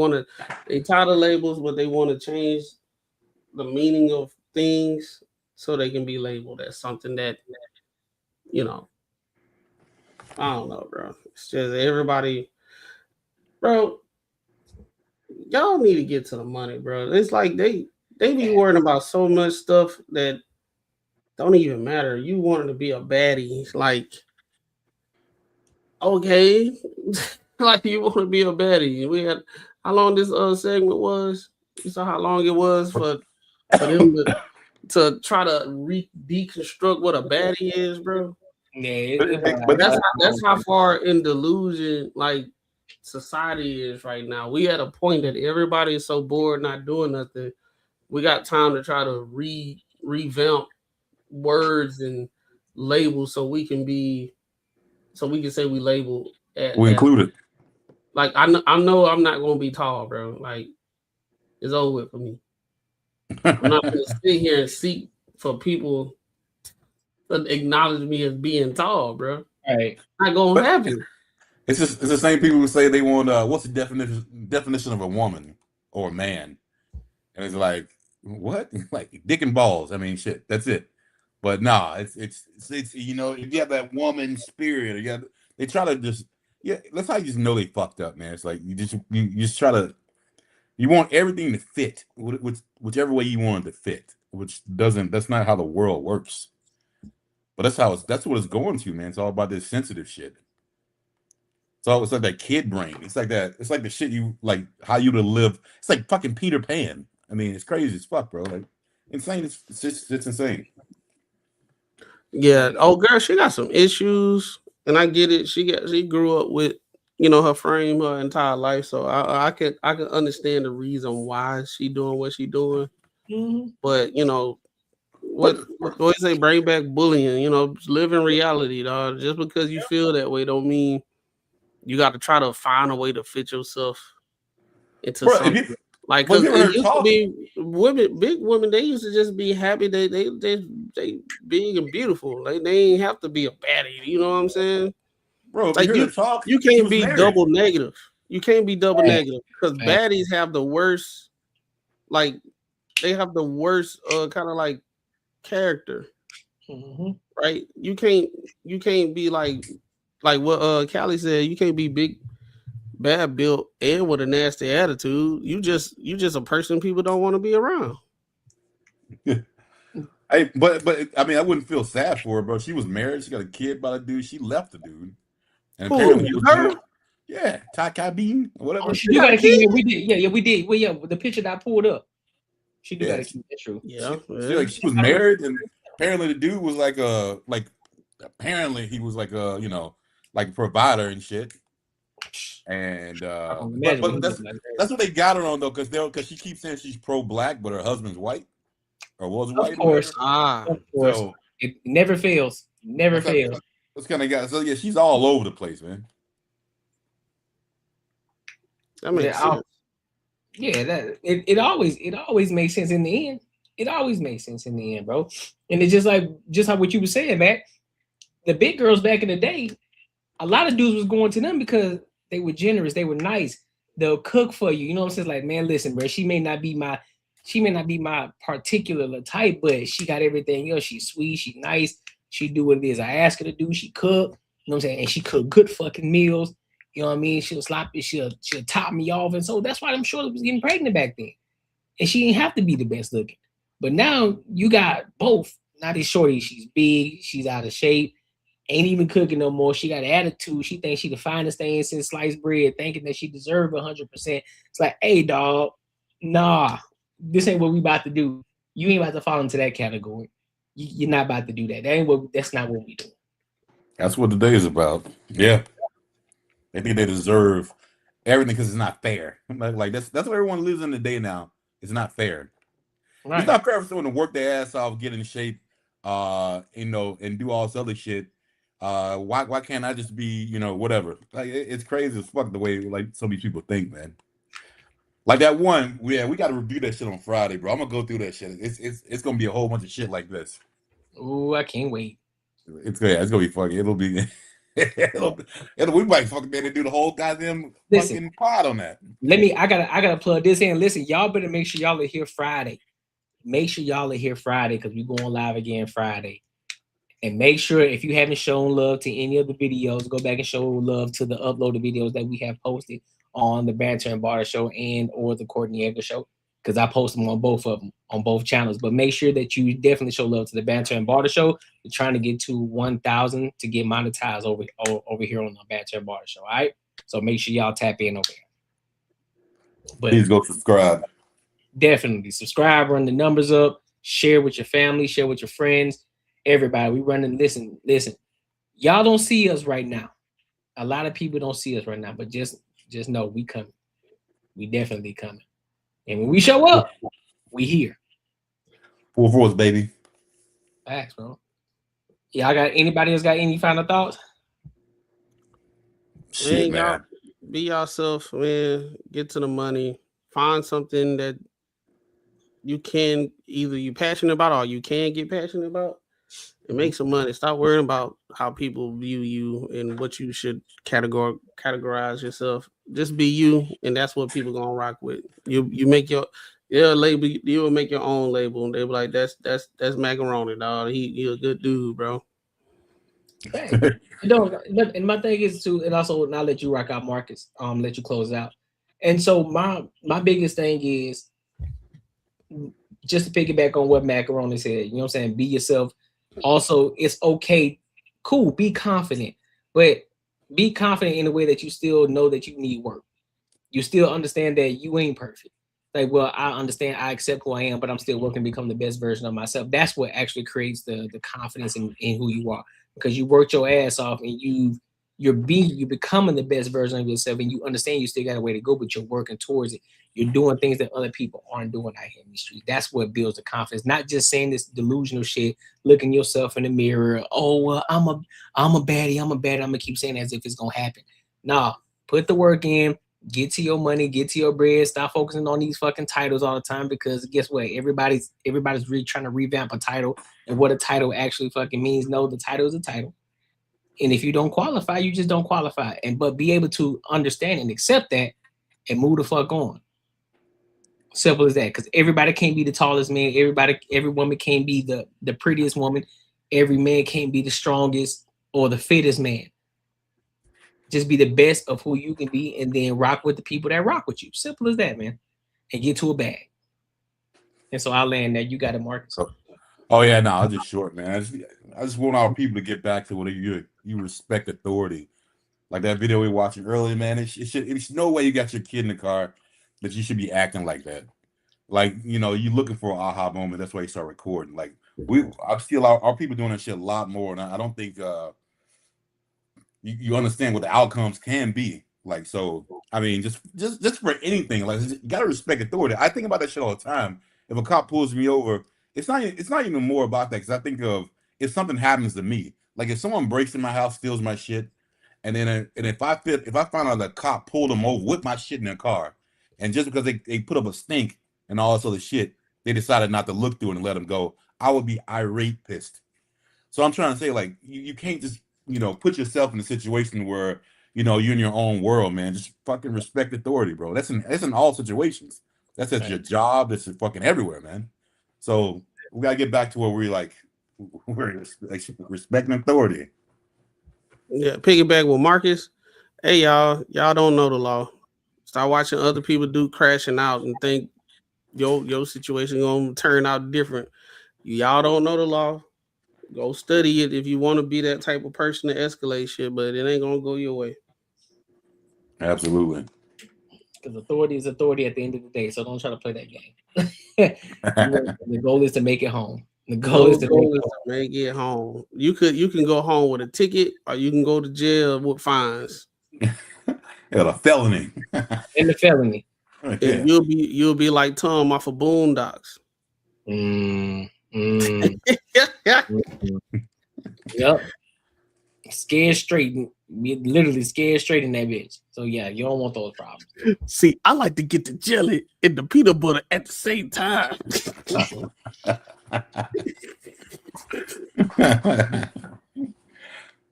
tired of labels, but they want to change the meaning of things so they can be labeled as something that, you know, I don't know, bro. It's just everybody, bro. Y'all need to get to the money, bro. It's like they be worrying about so much stuff that don't even matter. You wanted to be a baddie, like okay, like you want to be a baddie. We had how long this segment was. You saw how long it was for them to try to deconstruct what a baddie is, bro. Yeah, but That's how far in delusion like society is right now. We at a point that everybody is so bored not doing nothing. We got time to try to revamp words and labels so we can say we label we at included. like I know I'm not gonna be tall, bro. Like it's over with for me. I'm not gonna sit here and seek for people to acknowledge me as being tall, bro. Right. Not gonna happen. It's the same people who say they want what's the definition of a woman or a man, and it's like what like dick and balls. I mean, shit, that's it. But nah, it's you know if you have that woman spirit, they try to just that's how you just know they fucked up, man. It's like you just try to you want everything to fit whichever way you want it to fit, which that's not how the world works. But that's what it's going to, man. It's all about this sensitive shit. It's like that kid brain. It's like the shit you like how you to live. It's like fucking Peter Pan. I mean, it's crazy as fuck, bro. Like insane. It's insane. Yeah. Oh, girl, she got some issues, and I get it. She grew up with her frame her entire life, so I can understand the reason why she doing what she doing. Mm-hmm. But what do say? Bring back bullying. Live in reality, dog. Just because you feel that way, don't mean you got to try to find a way to fit yourself into something. Like, because it used to be women, big women, they used to just be happy. They big and beautiful. Like they ain't have to be a baddie. You know what I'm saying? Bro, like you can't be double negative. You can't be double negative because baddies have the worst. Like they have the worst kind of like character. Mm-hmm. Right? You can't be like what Callie said. You can't be big, bad built, and with a nasty attitude. You just a person people don't want to be around. Hey, but I mean, I wouldn't feel sad for her, bro. She was married. She got a kid by the dude. She left the dude, and apparently he was doing, Ty Bean, whatever. Oh, she do got a kid. We did. We did. Well, yeah, the picture that I pulled up. She do got a kid. That's true. Yeah, she was married, and apparently the dude was apparently he was like a like a provider and shit. And but that's what they got her on though, because she keeps saying she's pro-black, but her husband's white or was white. Of course, of course. So it never fails. Never fails. That's kind of got. So yeah, she's all over the place, man. That makes sense. Yeah, it always makes sense in the end. It always makes sense in the end, bro. And it's just how what you were saying, Matt. The big girls back in the day, a lot of dudes was going to them because they were generous, they were nice. They'll cook for you. You know what I'm saying? Like, man, listen, bro, she may not be my particular type, but she got everything else. She's sweet, she's nice, she do what it is I ask her to do. She cook, you know what I'm saying? And she cook good fucking meals. You know what I mean? She'll top me off. And so that's why I'm sure was getting pregnant back then. And she didn't have to be the best looking. But now you got both. Now this shorty, she's big, she's out of shape, ain't even cooking no more. She got an attitude. She thinks she the finest thing since sliced bread, thinking that she deserves 100%. It's like, hey, dog, nah, this ain't what we about to do. You ain't about to fall into that category. You're not about to do that. That's not what we do. That's what the day is about. Yeah. They think they deserve everything because it's not fair. Like that's what everyone lives in the day now. It's not fair. Right. It's not fair for someone to work their ass off, get in shape, and do all this other shit. Why can't I just be, whatever? Like it's crazy as fuck the way like some of these people think, man. Like that one, we got to review that shit on Friday, bro. I'm gonna go through that shit. It's gonna be a whole bunch of shit like this. Ooh, I can't wait. It's gonna be funny. It'll be. We might fucking be able to do the whole goddamn fucking pod on that. I gotta plug this in. Listen, y'all better make sure y'all are here Friday. Make sure y'all are here Friday because we're going live again Friday. And make sure if you haven't shown love to any of the videos, go back and show love to the uploaded videos that we have posted on the Banter and Barter Show and or the Courtney Egger Show. because I post them on both of them on both channels. But make sure that you definitely show love to the Banter and Barter Show. We're trying to get to 1,000 to get monetized over here on the Banter and Barter Show. All right, so make sure y'all tap in over here. But please go subscribe. Definitely subscribe, run the numbers up, share with your family, share with your friends, everybody. We running. Listen. Y'all don't see us right now. A lot of people don't see us right now, but just know we coming. We definitely coming. And when we show up, we here. Full force, baby. Facts, bro. Yeah, I got anybody else got any final thoughts? Shit, man. Y'all be yourself, man. Get to the money. Find something that you can either you passionate about or you can get passionate about. And make some money. Stop worrying about how people view you and what you should categorize yourself. Just be you, and that's what people gonna rock with. You make your label. You'll make your own label, and they'll be like, "That's Macaroni, dog. He a good dude, bro." And my thing is too, and also I'll let you rock out, Marcus. Let you close out. And so my biggest thing is just to piggyback on what Macaroni said. You know what I'm saying? Be yourself. Also, it's okay, cool, be confident, but be confident in a way that you still know that you need work. You still understand that you ain't perfect. Like, well, I understand, I accept who I am, but I'm still working to become the best version of myself. That's what actually creates the confidence in who you are, because you worked your ass off and you're becoming the best version of yourself, and you understand you still got a way to go, but you're working towards it. You're doing things that other people aren't doing out here in the street. That's what builds the confidence. Not just saying this delusional shit, looking yourself in the mirror. Oh, well, I'm a baddie. I'm gonna keep saying it as if it's gonna happen. Nah, put the work in. Get to your money. Get to your bread. Stop focusing on these fucking titles all the time, because guess what? Everybody's really trying to revamp a title and what a title actually fucking means. No, the title is a title. And if you don't qualify, you just don't qualify. But be able to understand and accept that and move the fuck on. Simple as that. Because everybody can't be the tallest man. Every woman can't be the prettiest woman. Every man can't be the strongest or the fittest man. Just be the best of who you can be, and then rock with the people that rock with you. Simple as that, man. And get to a bag. And so I'll land there. You got it, Marcus. Oh yeah, no, I'm just short, man. I just want our people to get back to what you respect authority. Like that video we were watching earlier, man. It's no way you got your kid in the car that you should be acting like that. Like, you know, you looking for an aha moment. That's why you start recording. Like I feel our people doing that shit a lot more, and I don't think you understand what the outcomes can be. Like, so I mean, just for anything, like you gotta respect authority. I think about that shit all the time. If a cop pulls me over, it's not even more about that, because I think of if something happens to me, like if someone breaks in my house, steals my shit, and then if I find out the cop pulled them over with my shit in their car, and just because they put up a stink and all this other shit, they decided not to look through it and let them go, I would be irate, pissed. So I'm trying to say, like, you can't just, you know, put yourself in a situation where, you know, you're in your own world, man. Just fucking respect authority, bro. That's in all situations. That's at your job. That's fucking everywhere, man. So we gotta get back to where we're respecting authority. Yeah, piggyback with Marcus. Hey, y'all don't know the law. Start watching other people do crashing out and think your situation gonna turn out different. Y'all don't know the law. Go study it if you want to be that type of person to escalate shit, but it ain't gonna go your way. Absolutely. Because authority is authority at the end of the day. So don't try to play that game. The goal is to make it home. The goal is to make it home. You can go home with a ticket, or you can go to jail with fines. A felony. And the felony. Yeah. You'll be like Tom off of Boondocks. Yep. Scared straight. Literally scared straight in that bitch. So yeah, you don't want those problems. See, I like to get the jelly and the peanut butter at the same time.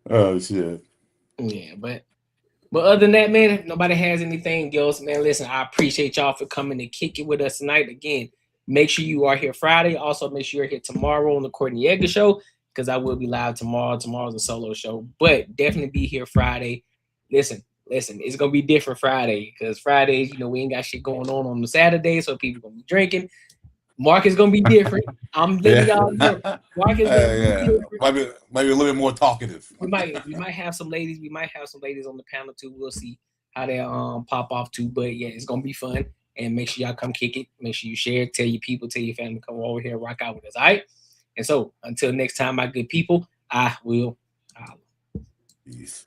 Oh shit. Yeah, but other than that, man, if nobody has anything else, man, listen, I appreciate y'all for coming to kick it with us tonight. Again, make sure you are here Friday. Also, make sure you're here tomorrow on the Courtney Edgar Show, because I will be live tomorrow. Tomorrow's a solo show, but definitely be here Friday. Listen, listen, it's gonna be different Friday because Fridays, you know, we ain't got shit going on the Saturday, so people gonna be drinking. Mark is gonna be different. I'm letting y'all know. Mark is gonna be different. Maybe a little bit more talkative. We might have some ladies. We might have some ladies on the panel too. We'll see how they pop off too. But yeah, it's gonna be fun. And make sure y'all come kick it. Make sure you share. Tell your people. Tell your family. Come over here, rock out with us. All right. And so until next time, my good people, I will. Peace.